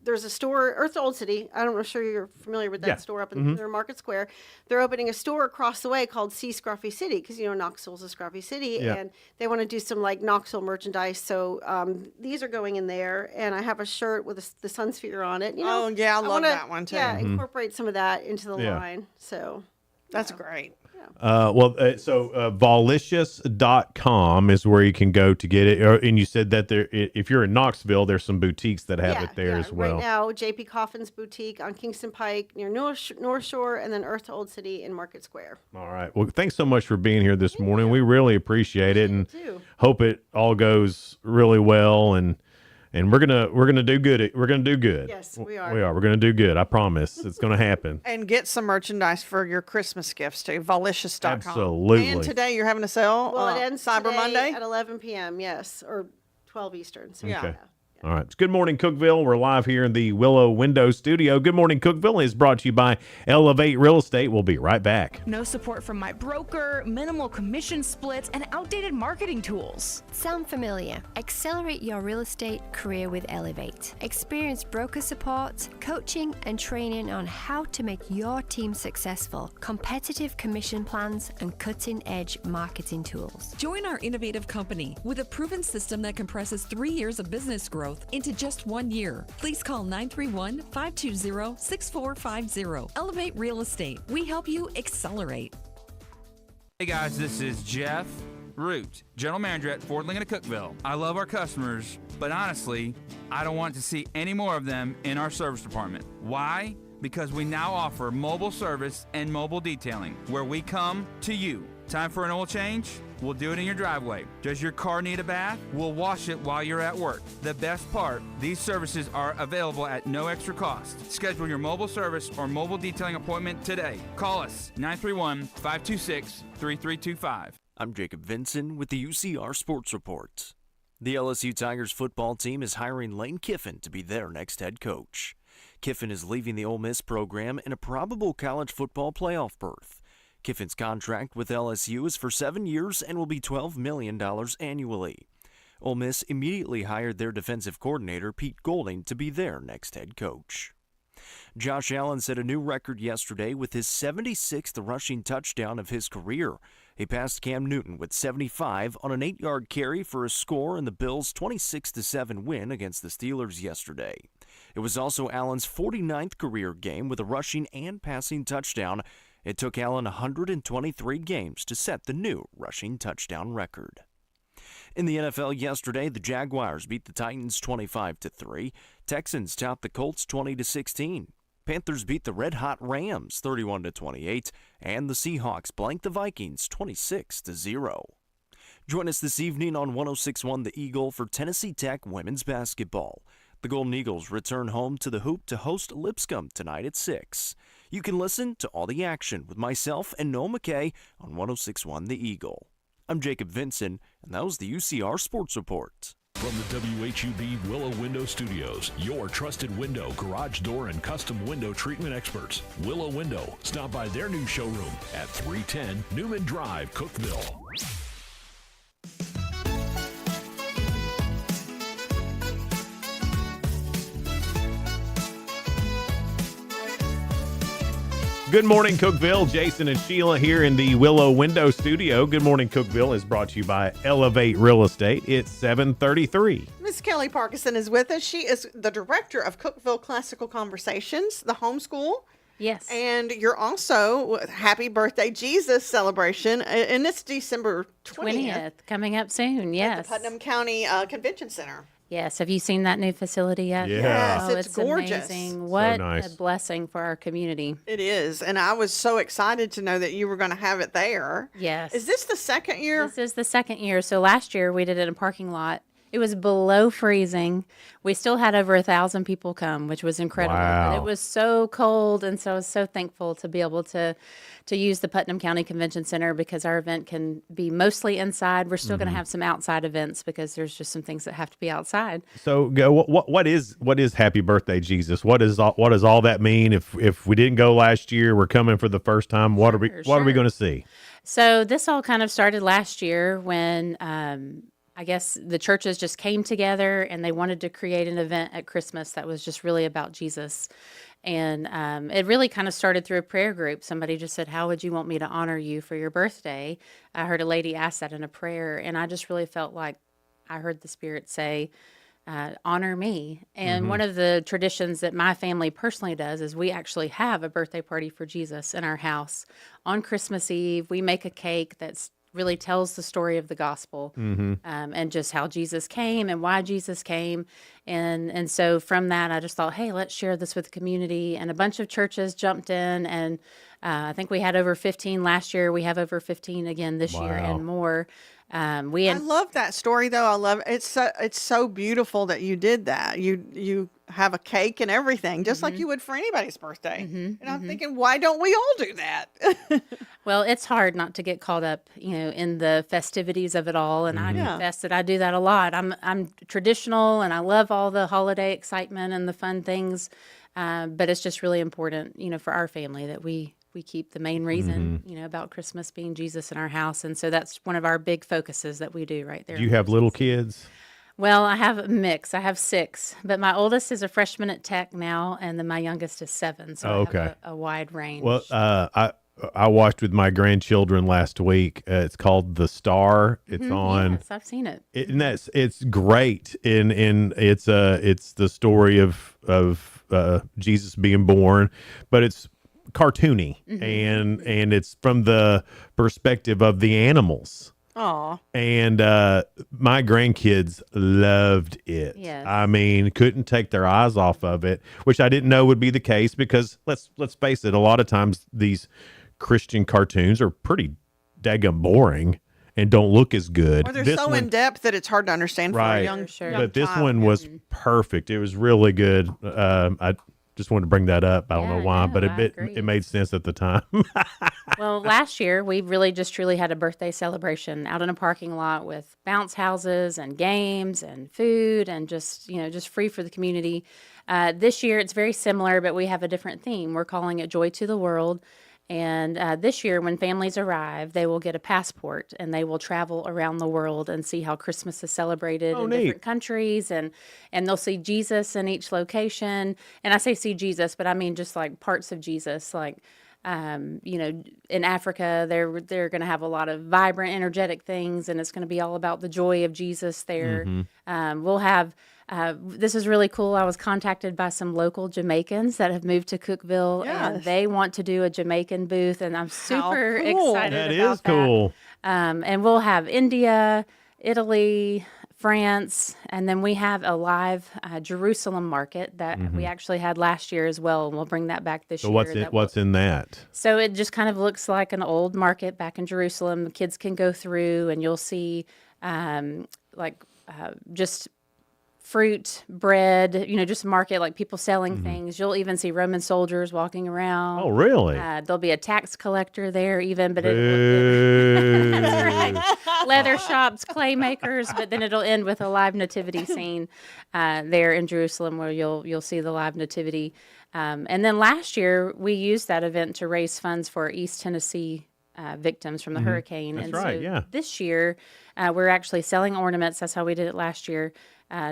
there's a store, Earth Old City. I'm sure you're familiar with that
Yeah.
store up in their Market Square. They're opening a store across the way called See Scruffy City because Knoxville's a scruffy city,
Yeah.
and they want to do some like Knoxville merchandise. So these are going in there, and I have a shirt with the sun sphere on it.
Oh, yeah, I love
wanna,
that one, too.
Yeah,
Mhm.
incorporate some of that into the
Yeah.
line. So
That's great.
Volicious.com is where you can go to get it. And you said that if you're in Knoxville, there's some boutiques that have it there as well.
Right now, JP Coffin's boutique on Kingston Pike near North Shore, and then Earth to Old City in Market Square.
All right. Well, thanks so much for being here this morning. We really appreciate it, and
too.
hope it all goes really well. And we're gonna do good. We're gonna do good.
Yes, we are.
We are. We're gonna do good. I promise. It's gonna happen.
And get some merchandise for your Christmas gifts too. Volicious.com.
Absolutely.
And today you're having a sale.
Well, it ends
Cyber
today
Monday
at 11 p.m. Yes, or 12 Eastern. So
Okay. All right. It's Good Morning Cookeville. We're live here in the Willow Window Studio. Good Morning Cookeville is brought to you by Elevate Real Estate. We'll be right back.
No support from my broker, minimal commission splits, and outdated marketing tools.
Sound familiar? Accelerate your real estate career with Elevate. Experience broker support, coaching, and training on how to make your team successful, competitive commission plans, and cutting-edge marketing tools.
Join our innovative company with a proven system that compresses 3 years of business growth into just 1 year. Please call 931-520-6450. Elevate Real Estate. We help you accelerate.
Hey guys, this is Jeff Root, General Manager at Ford Lincoln of Cookeville. I love our customers, but honestly, I don't want to see any more of them in our service department. Why? Because we now offer mobile service and mobile detailing, where we come to you. Time for an oil change? We'll do it in your driveway. Does your car need a bath? We'll wash it while you're at work. The best part, these services are available at no extra cost. Schedule your mobile service or mobile detailing appointment today. Call us 931-526-3325.
I'm Jacob Vinson with the UCR Sports Report. The LSU Tigers football team is hiring Lane Kiffin to be their next head coach. Kiffin is leaving the Ole Miss program in a probable college football playoff berth. Kiffin's contract with LSU is for 7 years and will be $12 million annually. Ole Miss immediately hired their defensive coordinator, Pete Golding, to be their next head coach. Josh Allen set a new record yesterday with his 76th rushing touchdown of his career. He passed Cam Newton with 75 on an 8-yard carry for a score in the Bills' 26-7 win against the Steelers yesterday. It was also Allen's 49th career game with a rushing and passing touchdown. It took Allen 123 games to set the new rushing touchdown record. In the NFL yesterday, the Jaguars beat the Titans 25-3. Texans topped the Colts 20-16. Panthers beat the red-hot Rams 31-28. And the Seahawks blanked the Vikings 26-0. Join us this evening on 106.1 The Eagle for Tennessee Tech women's basketball. The Golden Eagles return home to the Hoop to host Lipscomb tonight at 6. You can listen to all the action with myself and Noel McKay on 106.1 The Eagle. I'm Jacob Vinson, and that was the UCR Sports Report.
From the WHUB Willow Window Studios, your trusted window, garage door, and custom window treatment experts. Willow Window. Stop by their new showroom at 310 Newman Drive, Cookeville.
Good morning, Cookeville. Jason and Sheila here in the Willow Window Studio. Good morning, Cookeville is brought to you by Elevate Real Estate. It's 7:33.
Miss Kelly Parkinson is with us. She is the director of Cookeville Classical Conversations, the homeschool.
Yes.
And you're also Happy Birthday Jesus celebration, and it's December 20th.
Coming up soon, yes.
At the Putnam County Convention Center.
Yes. Have you seen that new facility yet?
Yeah.
Yes,
Oh,
it's gorgeous.
amazing. What
nice.
a blessing for our community.
It is, and I was so excited to know that you were going to have it there.
Yes.
Is this the second year?
This is the second year. So last year we did it in a parking lot. It was below freezing. We still had over 1,000 people come, which was incredible.
Wow.
But it was so cold, and so I was so thankful to be able to use the Putnam County Convention Center because our event can be mostly inside. We're still going to have some outside events because there's just some things that have to be outside.
So, what is Happy Birthday Jesus? What does all that mean? If we didn't go last year, we're coming for the first time. What are we going to see?
So this all kind of started last year when I guess the churches just came together and they wanted to create an event at Christmas that was just really about Jesus. And it really kind of started through a prayer group. Somebody just said, how would you want me to honor you for your birthday? I heard a lady ask that in a prayer, and I just really felt like I heard the Spirit say, honor me. And one of the traditions that my family personally does is we actually have a birthday party for Jesus in our house. On Christmas Eve, we make a cake that's really tells the story of the gospel and just how Jesus came and why Jesus came. And so from that, I just thought, hey, let's share this with the community. And a bunch of churches jumped in, and I think we had over 15 last year. We have over 15 again this year and more.
I love that story, though. I love it's so beautiful that you did that. You have a cake and everything, just like you would for anybody's birthday. And I'm thinking, why don't we all do that?
Well, it's hard not to get caught up, in the festivities of it all. And I confess that I do that a lot. I'm traditional, and I love all the holiday excitement and the fun things. But it's just really important, for our family that we keep the main reason, about Christmas being Jesus in our house. And so that's one of our big focuses that we do right there.
Do you have little kids?
Well, I have a mix. I have 6, but my oldest is a freshman at Tech now, and then my youngest is 7. So I have a wide range.
Well, I watched with my grandchildren last week. It's called The Star. It's on.
Yes, I've seen it.
And it's great. In it's the story of Jesus being born, but it's cartoony and it's from the perspective of the animals.
Aw.
And my grandkids loved it.
Yes.
I mean, couldn't take their eyes off of it, which I didn't know would be the case because let's face it, a lot of times these Christian cartoons are pretty daggum boring and don't look as good.
Or they're so in depth that it's hard to understand for a young child.
But this one was perfect. It was really good. I just wanted to bring that up. I don't know why, but it made sense at the time.
Well, last year we really just truly had a birthday celebration out in a parking lot with bounce houses and games and food and just free for the community. This year it's very similar, but we have a different theme. We're calling it Joy to the World. And this year, when families arrive, they will get a passport and they will travel around the world and see how Christmas is celebrated in different countries. And they'll see Jesus in each location. And I say see Jesus, but I mean just like parts of Jesus. Like, in Africa, they're going to have a lot of vibrant, energetic things. And it's going to be all about the joy of Jesus there. We'll have... this is really cool. I was contacted by some local Jamaicans that have moved to Cookeville, and they want to do a Jamaican booth, and I'm super excited
That
about
is cool.
And we'll have India, Italy, France, and then we have a live Jerusalem market that we actually had last year as well, and we'll bring that back this
So
year.
what's in that?
So it just kind of looks like an old market back in Jerusalem. The kids can go through, and you'll see just fruit, bread, just market, like people selling things. You'll even see Roman soldiers walking around.
Oh, really?
There'll be a tax collector there even, but
Boo.
That's right. Leather shops, clay makers, but then it'll end with a live nativity scene there in Jerusalem where you'll see the live nativity. And then last year we used that event to raise funds for East Tennessee victims from the hurricane.
That's
and
right,
so
yeah.
this year we're actually selling ornaments. That's how we did it last year.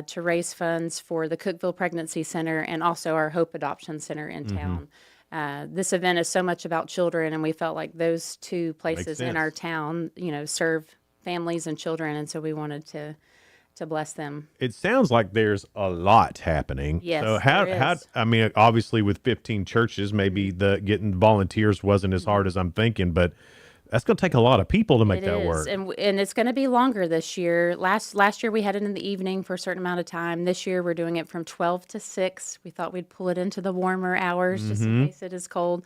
To raise funds for the Cookeville Pregnancy Center and also our Hope Adoption Center in town. This event is so much about children, and we felt like those two places in our town, serve families and children, and so we wanted to bless them.
It sounds like there's a lot happening.
Yes,
So
there is.
I mean, obviously with 15 churches, maybe the getting volunteers wasn't as hard as I'm thinking, but that's going to take a lot of people to make that work.
And it's going to be longer this year. Last year we had it in the evening for a certain amount of time. This year we're doing it from 12 to 6. We thought we'd pull it into the warmer hours just in case it is cold.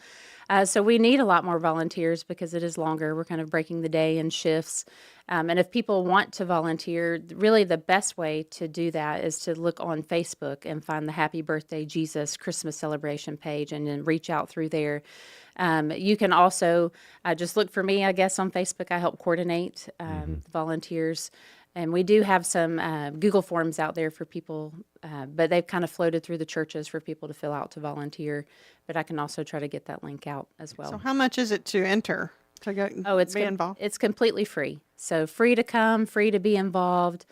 So we need a lot more volunteers because it is longer. We're kind of breaking the day in shifts. And if people want to volunteer, really the best way to do that is to look on Facebook and find the Happy Birthday Jesus Christmas celebration page and then reach out through there. You can also just look for me, I guess, on Facebook. I help coordinate the volunteers. And we do have some Google forms out there for people, but they've kind of floated through the churches for people to fill out to volunteer. But I can also try to get that link out as well.
So how much is it to enter? To go be involved?
It's completely free. So free to come, free to be involved.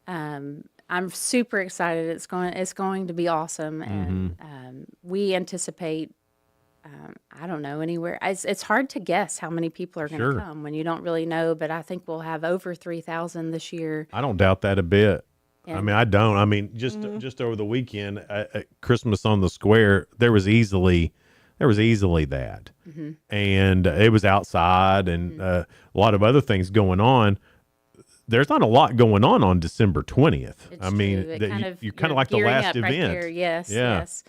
I'm super excited. It's going to be awesome. And we anticipate, I don't know, anywhere. It's hard to guess how many people are going to come when you don't really know, but I think we'll have over 3,000 this year.
I don't doubt that a bit.
And
I mean, I don't. I mean, just over the weekend at Christmas on the Square, there was easily that. And it was outside and a lot of other things going on. There's not a lot going on December 20th.
It's
I mean,
true.
you're kind of like the
gearing
last
up right
event.
there. Yes,
Yeah.
yes.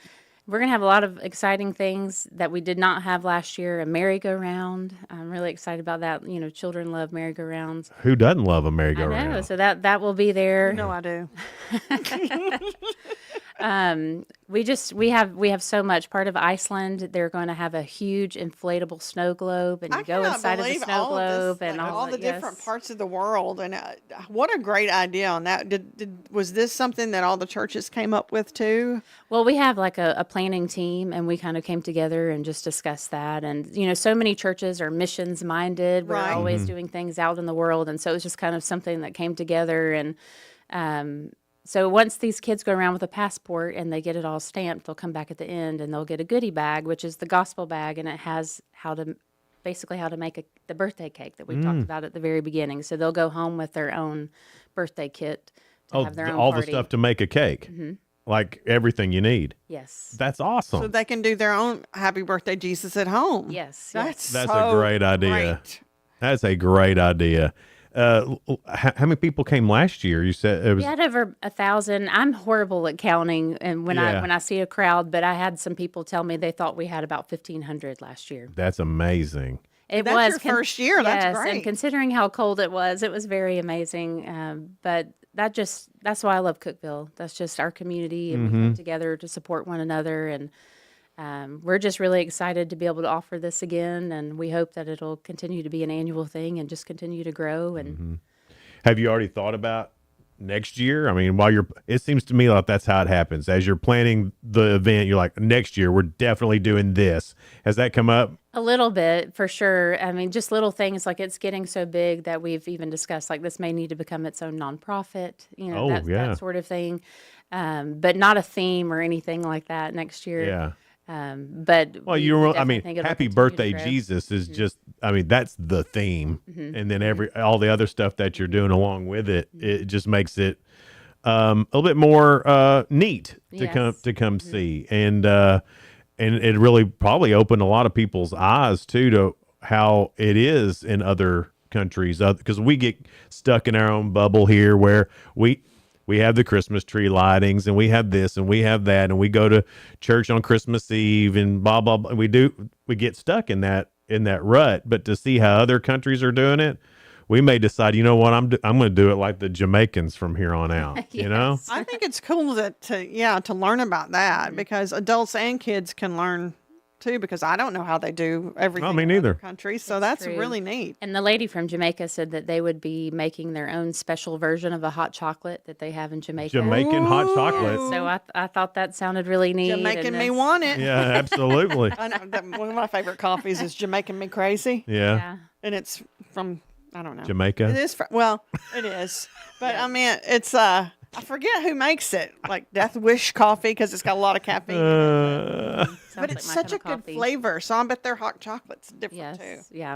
We're going to have a lot of exciting things that we did not have last year. A merry-go-round. I'm really excited about that. Children love merry-go-rounds.
Who doesn't love a
I
merry-go-round?
know. So that will be there.
No, I do.
We have so much. Part of Iceland, they're going to have a huge inflatable snow globe, and you go inside of the snow globe, and
all the different parts of the world. And what a great idea on that! Was this something that all the churches came up with too?
Well, we have like a planning team, and we kind of came together and just discussed that. And so many churches are missions minded. We're
Right.
always doing things out in the world, and so it was just kind of something that came together. And so once these kids go around with a passport and they get it all stamped, they'll come back at the end and they'll get a goodie bag, which is the gospel bag, and it has how to make the birthday cake that we talked about at the very beginning. So they'll go home with their own birthday kit to have their own
all
party.
the stuff to make a cake, like everything you need.
Yes.
That's awesome.
So they can do their own Happy Birthday Jesus at home.
Yes.
That's
That's
so
a great idea.
great.
That's a great idea. How many people came last year? You said it was.
We had over 1,000. I'm horrible at counting, and when I see a crowd, but I had some people tell me they thought we had about 1,500 last year.
That's amazing.
It
That's
was
your first year. That's
yes,
great.
and considering how cold it was very amazing. But that's why I love Cookeville. That's just our community, and we come together to support one another, and we're just really excited to be able to offer this again, and we hope that it'll continue to be an annual thing and just continue to grow. And
Have you already thought about next year? I mean, it seems to me like that's how it happens. As you're planning the event, you're like, next year we're definitely doing this. Has that come up?
a little bit, for sure. I mean, just little things like it's getting so big that we've even discussed like this may need to become its own nonprofit, that sort of thing. But not a theme or anything like that next year.
Yeah.
But
Well, Happy Birthday Jesus is just, that's the theme. And then all the other stuff that you're doing along with it, it just makes it a little bit more neat to come see. And it really probably opened a lot of people's eyes too to how it is in other countries, because we get stuck in our own bubble here where we have the Christmas tree lightings and we have this and we have that and we go to church on Christmas Eve and blah blah blah. We get stuck in that rut. But to see how other countries are doing it we may decide, you know what, I'm going to do it like the Jamaicans from here on out. You know,
I think it's cool to learn about that because adults and kids can learn too. Because I don't know how they do everything.
me
in
neither.
other countries, so that's
true.
really neat.
And the lady from Jamaica said that they would be making their own special version of a hot chocolate that they have in Jamaica.
Jamaican hot chocolate.
So I thought that sounded really neat.
You're making
and
me
it's-
want it.
Yeah, absolutely.
I know one of my favorite coffees is Jamaican Me Crazy.
Yeah.
And it's from I don't know
Jamaica?
It is it is, but I mean it's I forget who makes it, like Death Wish coffee because it's got a lot of caffeine. But it's
like my
such a
kind of
good
coffee.
flavor, so I bet their hot chocolate's different too.
Yeah.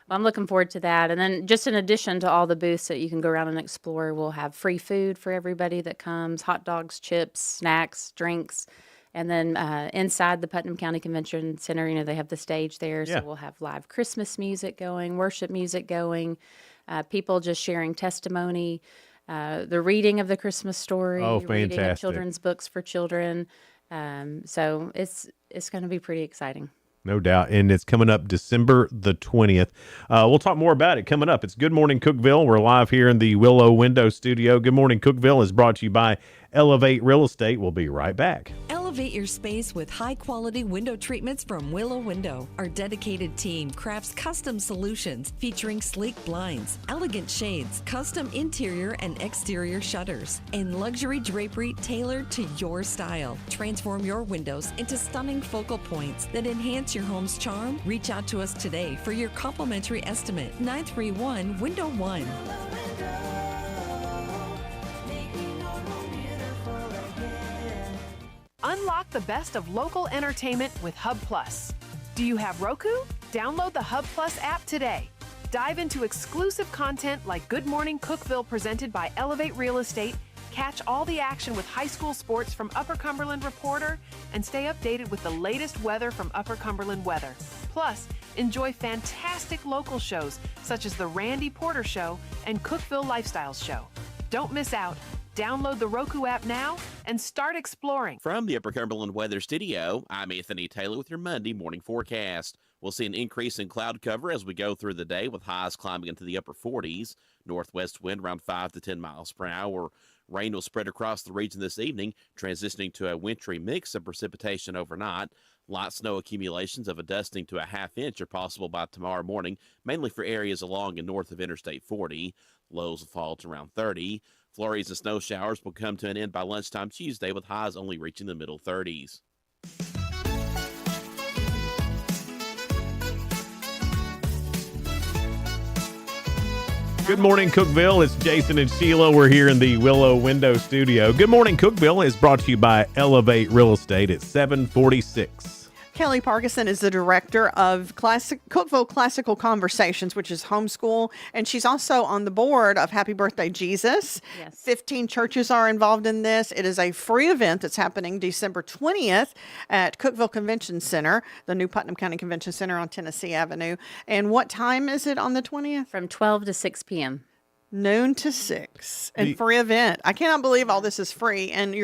Well, I'm looking forward to that. And then just in addition to all the booths that you can go around and explore, we'll have free food for everybody that comes, hot dogs, chips, snacks, drinks. And then inside the Putnam County Convention Center, they have the stage there.
Yeah.
So we'll have live Christmas music going, worship music going, people just sharing testimony, the reading of the Christmas story,
Oh,
reading of
fantastic.
children's books for children. So it's going to be pretty exciting.
No doubt. And it's coming up December the 20th. We'll talk more about it coming up. It's Good Morning Cookeville. We're live here in the Willow Window Studio. Good Morning Cookeville is brought to you by Elevate Real Estate. We'll be right back.
Elevate your space with high-quality window treatments from Willow Window. Our dedicated team crafts custom solutions featuring sleek blinds, elegant shades, custom interior and exterior shutters, and luxury drapery tailored to your style. Transform your windows into stunning focal points that enhance your home's charm. Reach out to us today for your complimentary estimate. 931 Window 1.
Unlock the best of local entertainment with Hub Plus. Do you have Roku? Download the Hub Plus app today. Dive into exclusive content like Good Morning Cookeville presented by Elevate Real Estate, catch all the action with high school sports from Upper Cumberland Reporter, and stay updated with the latest weather from Upper Cumberland Weather. Plus, enjoy fantastic local shows such as The Randy Porter Show and Cookeville Lifestyles Show. Don't miss out. Download the Roku app now and start exploring.
From the Upper Cumberland Weather Studio, I'm Anthony Taylor with your Monday morning forecast. We'll see an increase in cloud cover as we go through the day with highs climbing into the upper 40s. Northwest wind around 5 to 10 miles per hour. Rain will spread across the region this evening, transitioning to a wintry mix of precipitation overnight. Light snow accumulations of a dusting to a half inch are possible by tomorrow morning, mainly for areas along and north of Interstate 40. Lows will fall to around 30. Flurries and snow showers will come to an end by lunchtime Tuesday, with highs only reaching the middle 30s.
Good morning, Cookeville. It's Jason and Sheila. We're here in the Willow Window Studio. Good Morning Cookeville is brought to you by Elevate Real Estate at 746.
Kelly Parkinson is the director of Cookeville Classical Conversations, which is homeschool, and she's also on the board of Happy Birthday Jesus.
Yes.
15 churches are involved in this. It is a free event that's happening December 20th at Cookeville Convention Center, the new Putnam County Convention Center on Tennessee Avenue. And what time is it on the 20th?
From 12 to 6 p.m.
Noon to 6. And free event. I cannot believe all this is free. And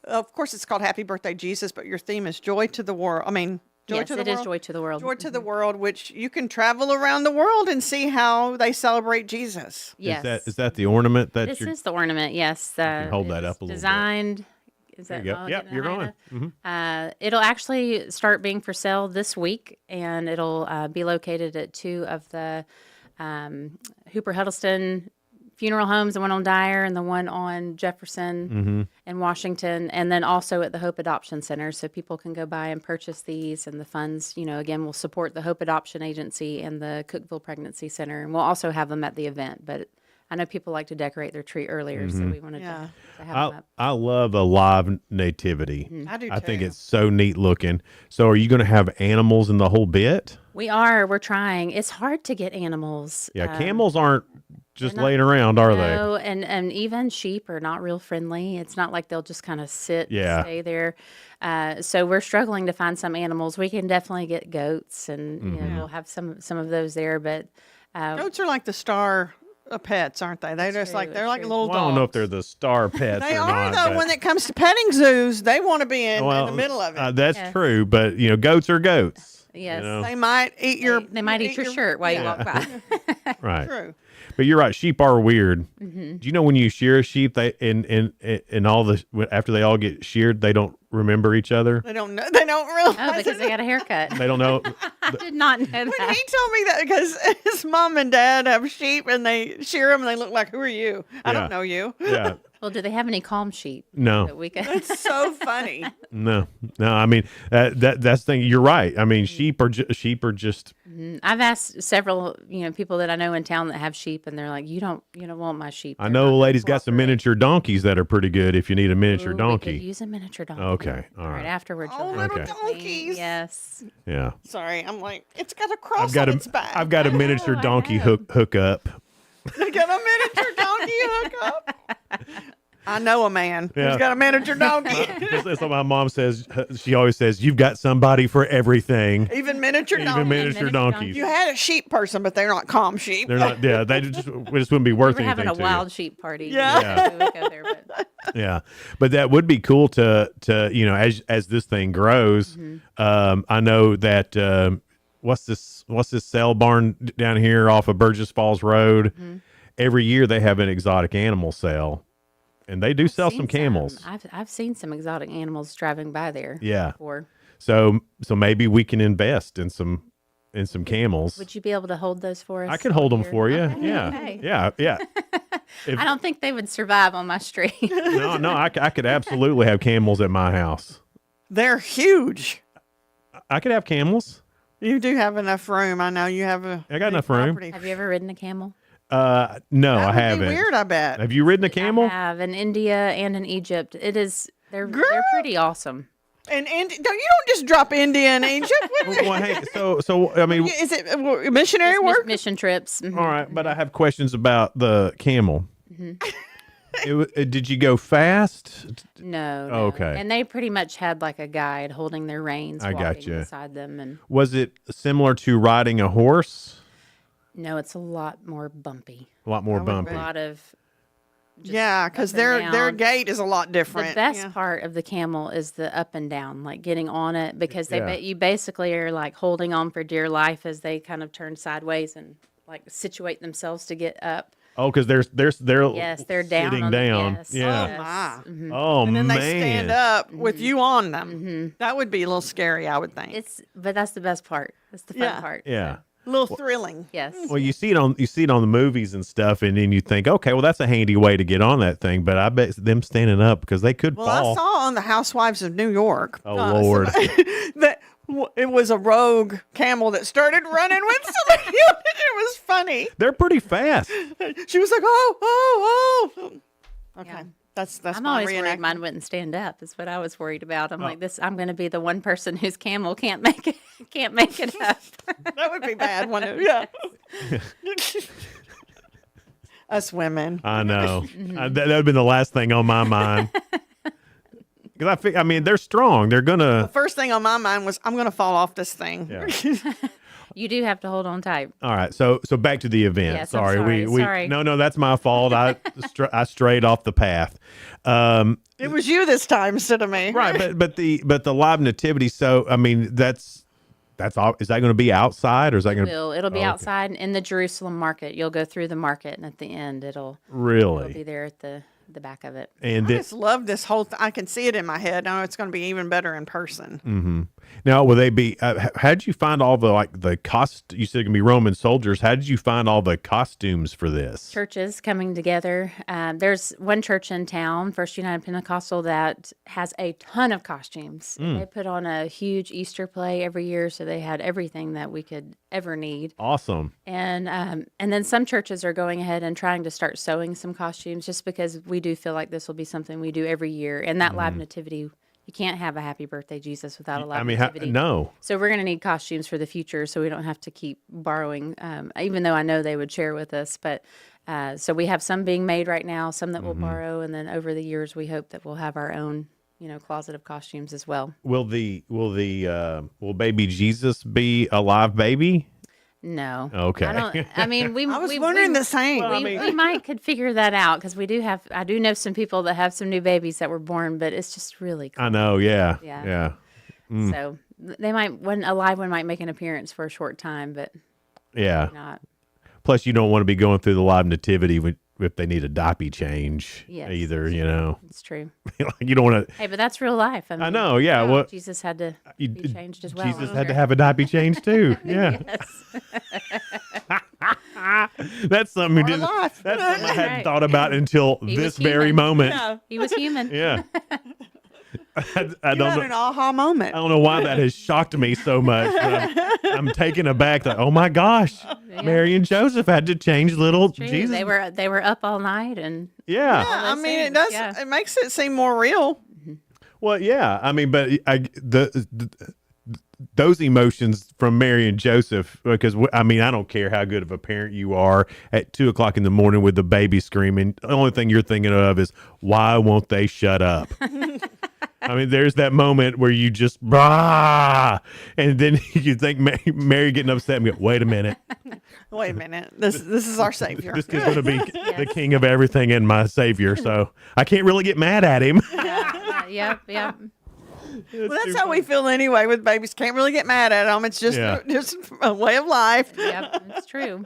of course, it's called Happy Birthday Jesus, but your theme is Joy to the World. I mean,
Yes, it is Joy to the World.
Joy to the World, which you can travel around the world and see how they celebrate Jesus.
Yes.
Is that the ornament that
This
you're
is the ornament, yes.
you can hold that up a little
designed. Is
There
that
you go.
all
Yep,
getting
you're
behind
going.
it? It'll actually start being for sale this week, and it'll be located at 2 of the Hooper Huddleston funeral homes, the one on Dyer and the one on Jefferson and Washington, and then also at the Hope Adoption Center. So people can go by and purchase these, and the funds, again, will support the Hope Adoption Agency and the Cookeville Pregnancy Center. And we'll also have them at the event, but I know people like to decorate their tree earlier, so we wanted to have them up.
I love a live nativity.
I do
I think
too.
it's so neat looking. So are you going to have animals in the whole bit?
We're trying. It's hard to get animals.
Yeah, camels aren't just laying around, are they?
No, and even sheep are not real friendly. It's not like they'll just kind of sit and stay there. So we're struggling to find some animals. We can definitely get goats, and we'll have some of those there. But
Goats are like the star pets, aren't they? They're just like, they're like little
Well, I
dogs.
don't know if they're the star pets
They
or
are,
not.
though,
but-
when it comes to petting zoos. They want to be in the middle of it.
That's true, but goats are goats.
Yes.
They might eat your.
They might eat your shirt while you walk by.
Right.
True.
But you're right. Sheep are weird.
Mhm.
Do you know when you shear a sheep, they and all the after they all get sheared, they don't remember each other.
They don't know. They don't realize.
Oh, because they got a haircut.
They don't know.
I did not know that.
When he told me that, because his mom and dad have sheep and they shear them and they look like, who are you? I
Yeah.
don't know you.
Yeah.
Well, do they have any calm sheep?
No.
That we can...
It's so funny.
No. I mean that's the thing. You're right. I mean sheep are just.
Mhm. I've asked several, people that I know in town that have sheep, and they're like, "You don't want my sheep."
I know a lady's got some miniature donkeys that are pretty good if you need a miniature
Ooh, we
donkey.
could use a miniature donkey.
Okay. All
All right.
right.
Afterwards,
Oh,
you'll
little
have to
donkeys.
Yes.
Yeah.
Sorry, I'm like, it's got a cross
I've got
on
a
its back.
I've got a miniature donkey hook up.
I got a miniature donkey hookup. I know a man
Yeah.
who's got a miniature donkey.
That's what my mom says. She always says, "You've got somebody for everything."
Even miniature
Even
donkeys.
miniature donkeys.
You had a sheep person, but they're not calm sheep.
They're not. Yeah, we just wouldn't be worth
We were
anything
having a
to
wild sheep party.
Yeah.
We would go there, but...
you. Yeah, but that would be cool to as this thing grows. I know that what's this sale barn down here off of Burgess Falls Road? Every year they have an exotic animal sale. And they do sell some camels.
I've seen some exotic animals driving by there.
Yeah.
Before.
So maybe we can invest in some camels.
Would you be able to hold those for us?
I could hold them
here?
for you.
Okay,
Yeah.
okay.
Yeah. If-
I don't think they would survive on my street.
no, I could absolutely have camels at my house.
They're huge.
I could have camels.
You do have enough room. I know you have a.
I got
big
enough room.
property.
Have you ever ridden a camel?
No,
That
I
would be
haven't.
weird, I bet.
Have you ridden a camel?
I have in India and in Egypt. They're pretty awesome.
And you don't just drop India and Egypt.
Well, hey, so I mean,
Is it missionary
It's
work?
mission trips. Mhm.
all right, but I have questions about the camel.
Mm-hmm.
Did you go fast?
No, no.
Okay.
And they pretty much had like a guide holding their reins,
I
walking
gotcha.
beside them, and
Was it similar to riding a horse?
no, it's a lot more bumpy.
A lot more
A
bumpy.
lot of
Yeah, because
up and
their
down.
gait is a lot different.
The best
Yeah.
part of the camel is the up and down, like getting on it, because
Yeah.
you basically are like holding on for dear life as they kind of turn sideways and like situate themselves to get up.
Oh, because they're
Yes, they're down.
sitting
on the-
down.
yes,
Yeah.
yes.
Oh, my.
Mhm.
Oh
And then
man.
they stand up with you on them. That would be a little scary, I would think.
But that's the best part. That's the fun
Yeah.
part.
Yeah.
A little thrilling.
Yes.
Well, you see it on the movies and stuff, and then you think, okay, well, that's a handy way to get on that thing. But I bet them standing up because they could
Well,
fall.
I saw on the Housewives of New York.
Oh, Lord.
That it was a rogue camel that started running with somebody. It was funny.
They're pretty fast.
She was like, oh. Okay. That's
I'm
my
always worried
reenactment.
mine wouldn't stand up. That's what I was worried about. I'm like I'm going to be the one person whose camel can't make it up.
That would be bad, wouldn't it? Yeah. Us women.
I know. That would have been the last thing on my mind. Because I mean, they're strong. They're gonna.
The first thing on my mind was, I'm going to fall off this thing.
Yeah.
You do have to hold on tight.
All right, so back to the event.
Yes, I'm
sorry,
sorry,
we
sorry.
no, that's my fault. I strayed off the path.
It was you this time instead of me.
Right, but the live nativity. So I mean, that's all. Is that going to be outside or is that going to?
It'll be
okay.
outside in the Jerusalem market. You'll go through the market, and at the end, it'll
Really?
be there at the back of it.
And
I just love this whole I can see it in my head. Now it's going to be even better in person.
Mm-hmm. Now, will they be? How did you find all the cost? You said it can be Roman soldiers. How did you find all the costumes for this?
Churches coming together. There's one church in town, First United Pentecostal, that has a ton of costumes. They put on a huge Easter play every year, so they had everything that we could ever need.
Awesome.
And then some churches are going ahead and trying to start sewing some costumes, just because we do feel like this will be something we do every year. And that live nativity, you can't have a happy birthday Jesus without a live nativity.
No.
So we're going to need costumes for the future, so we don't have to keep borrowing, even though I know they would share with us. But so we have some being made right now, some that we'll borrow, and then over the years we hope that we'll have our own, closet of costumes as well.
Will baby Jesus be a live baby?
No.
Okay.
I mean,
I was wondering the same.
We might could figure that out, because I do know some people that have some new babies that were born, but it's just really cool.
I know. Yeah.
Yeah.
Yeah.
So they might one a live one might make an appearance for a short time, but
Yeah.
not.
Plus, you don't want to be going through the live nativity if they need a diaper change
Yes,
either,
that's
you
true.
know.
It's true.
Like, you don't want to.
Hey, but that's real life. I mean,
know, yeah, well,
Jesus had to be changed as well.
Jesus
I'm
had to
sure.
have a diaper change too. Yeah. That's something we
Our
didn't.
life.
That's something I hadn't
Right.
thought about until
He
this
was
very
human.
moment.
Yeah.
He was human.
Yeah. I
You
don't
had
know.
an aha moment.
I don't know why that has shocked me so much. But I'm taken aback. Like, oh my gosh, Mary and Joseph had to change little
True.
Jesus.
They were up all night and
Yeah.
Yeah, I
those
mean, it
things,
does.
yeah.
It makes it seem more real.
Well, yeah. I mean, but those emotions from Mary and Joseph, because I mean, I don't care how good of a parent you are at 2:00 in the morning with the baby screaming. The only thing you're thinking of is why won't they shut up? I mean, there's that moment where you just bah, and then you think Mary getting upset and go, wait a minute.
Wait a minute. This is our savior.
This is going to be the king of everything and my savior. So I can't really get mad at him.
Yep.
Well, that's how we feel anyway with babies. Can't really get mad at them. It's just just a way of life.
Yep, it's true.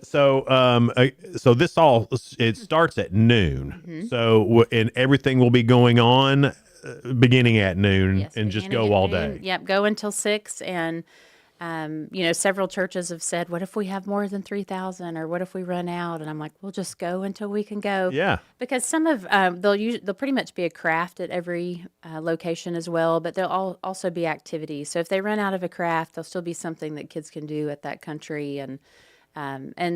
So this all it starts at noon.
Mhm.
So and everything will be going on beginning at noon
Yes,
and just
beginning
go
at
all
noon.
day.
Yep, go until 6. And, several churches have said, what if we have more than 3,000 or what if we run out? And I'm like, we'll just go until we can go.
Yeah.
Because some of, they'll pretty much be a craft at every location as well, but there'll also be activities. So if they run out of a craft, there'll still be something that kids can do at that country. And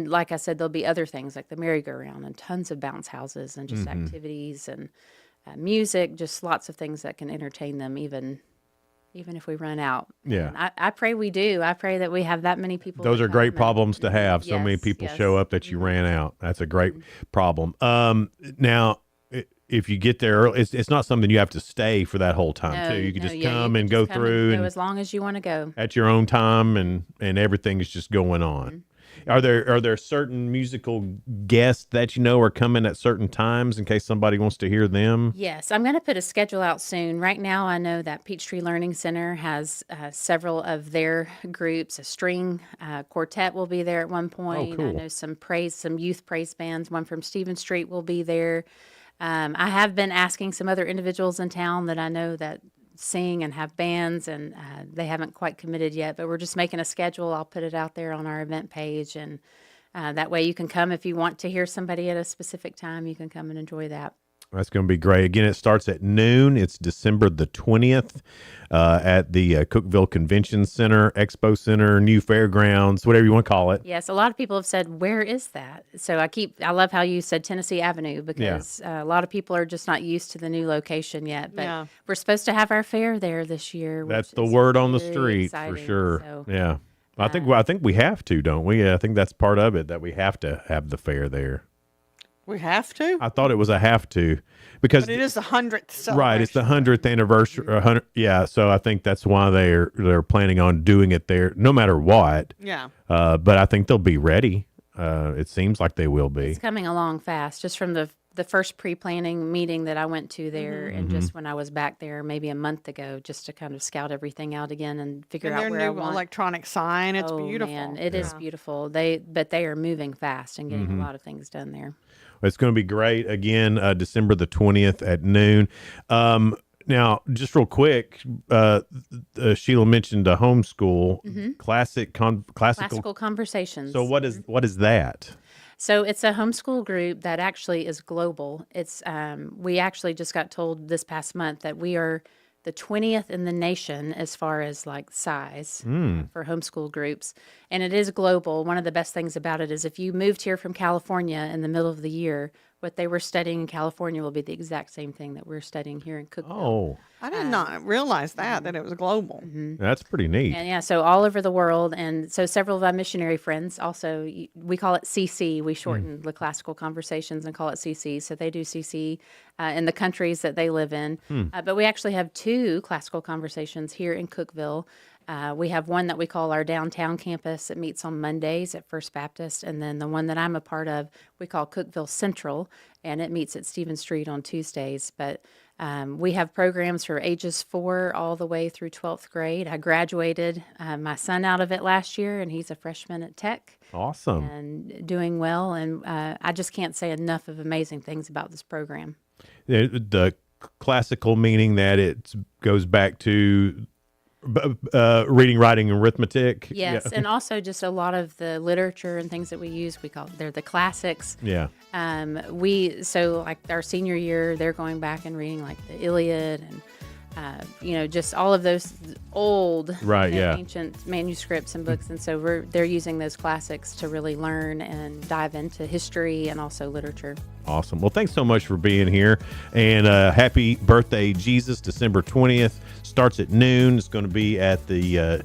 like I said, there'll be other things like the merry-go-round and tons of bounce houses and just activities and music, just lots of things that can entertain them, even if we run out.
Yeah.
And I pray we do. I pray that we have that many people.
Those
that
are great
come
problems to have. So many
Yes,
people
yes.
show up that you ran out. That's a great problem. Now, if you get there early, it's not something you have to stay for that whole time too. You can just come and go through
go
and
as long as you want to go.
at your own time, and everything is just going on. Are there certain musical guests that are coming at certain times in case somebody wants to hear them?
Yes, I'm going to put a schedule out soon. Right now, I know that Peachtree Learning Center has several of their groups. A string quartet will be there at one point.
cool.
I know some youth praise bands. One from Stephen Street will be there. I have been asking some other individuals in town that I know that sing and have bands, and they haven't quite committed yet, but we're just making a schedule. I'll put it out there on our event page, and that way you can come if you want to hear somebody at a specific time. You can come and enjoy that.
That's going to be great. Again, it starts at noon. It's December the 20th at the Cookeville Convention Center, Expo Center, New Fairgrounds, whatever you want to call it.
Yes, a lot of people have said, where is that? So I love how you said Tennessee Avenue, because a lot of people are just not used to the new location yet. But we're supposed to have our fair there this year.
That's
which
the
is
word on the
really
street for
exciting.
sure.
So,
Yeah. I think we have to, don't we? I think that's part of it, that we have to have the fair there.
We have to.
I thought it was a have to, because
But it is the 100th celebration.
right, it's the 100th anniversary. 100, yeah, so I think that's why they're planning on doing it there, no matter what.
Yeah.
But I think they'll be ready. It seems like they will be.
it's coming along fast, just from the first pre-planning meeting that I went to there, and just when I was back there maybe a month ago, just to kind of scout everything out again and figure
And
out
their
where I
new
want.
electronic sign. It's
Oh,
beautiful.
man, it is beautiful. But they are moving fast and getting a lot of things done there.
It's going to be great. Again, December the 20th at noon. Now, just real quick, Sheila mentioned a homeschool
Classical Conversations.
So what is that?
So it's a homeschool group that actually is global. It's we actually just got told this past month that we are the 20th in the nation as far as like size for homeschool groups. And it is global. One of the best things about it is if you moved here from California in the middle of the year, what they were studying in California will be the exact same thing that we're studying here in Cookeville.
Oh,
I did not realize that it was global.
that's pretty neat.
And yeah, so all over the world. And so several of our missionary friends also, we call it CC. We shorten the Classical Conversations and call it CC. So they do CC in the countries that they live in. But we actually have 2 Classical Conversations here in Cookeville. We have one that we call our downtown campus. It meets on Mondays at First Baptist. And then the one that I'm a part of, we call Cookeville Central, and it meets at Stephen Street on Tuesdays. But We have programs for ages 4 all the way through 12th grade. I graduated my son out of it last year, and he's a freshman at Tech.
Awesome.
And doing well. And I just can't say enough of amazing things about this program.
The classical meaning that it goes back to reading, writing, and arithmetic.
Yes,
Yeah.
and also just a lot of the literature and things that we use. They're the classics.
Yeah.
So like our senior year, they're going back and reading like the Iliad and just all of those old, ancient manuscripts and books. And so they're using those classics to really learn and dive into history and also literature.
Awesome. Well, thanks so much for being here, and happy birthday, Jesus. December 20th starts at noon. It's going to be at the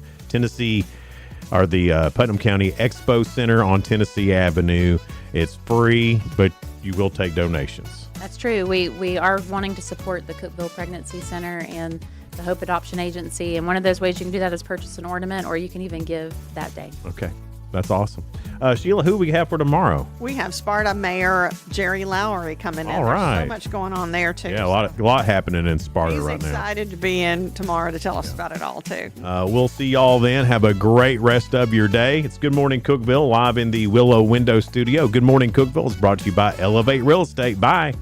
Putnam County Expo Center on Tennessee Avenue. It's free, but you will take donations.
That's true. We are wanting to support the Cookeville Pregnancy Center and the Hope Adoption Agency. And one of those ways you can do that is purchase an ornament, or you can even give that day.
Okay. That's awesome. Sheila, who we have for tomorrow?
We have Sparta Mayor Jerry Lowry coming in.
All right.
There's so much going on there, too.
Yeah, a lot happening in Sparta
He's
right now.
excited to be in tomorrow to tell us about it all, too.
We'll see y'all then. Have a great rest of your day. It's Good Morning Cookeville live in the Willow Window Studio. Good Morning Cookeville is brought to you by Elevate Real Estate. Bye.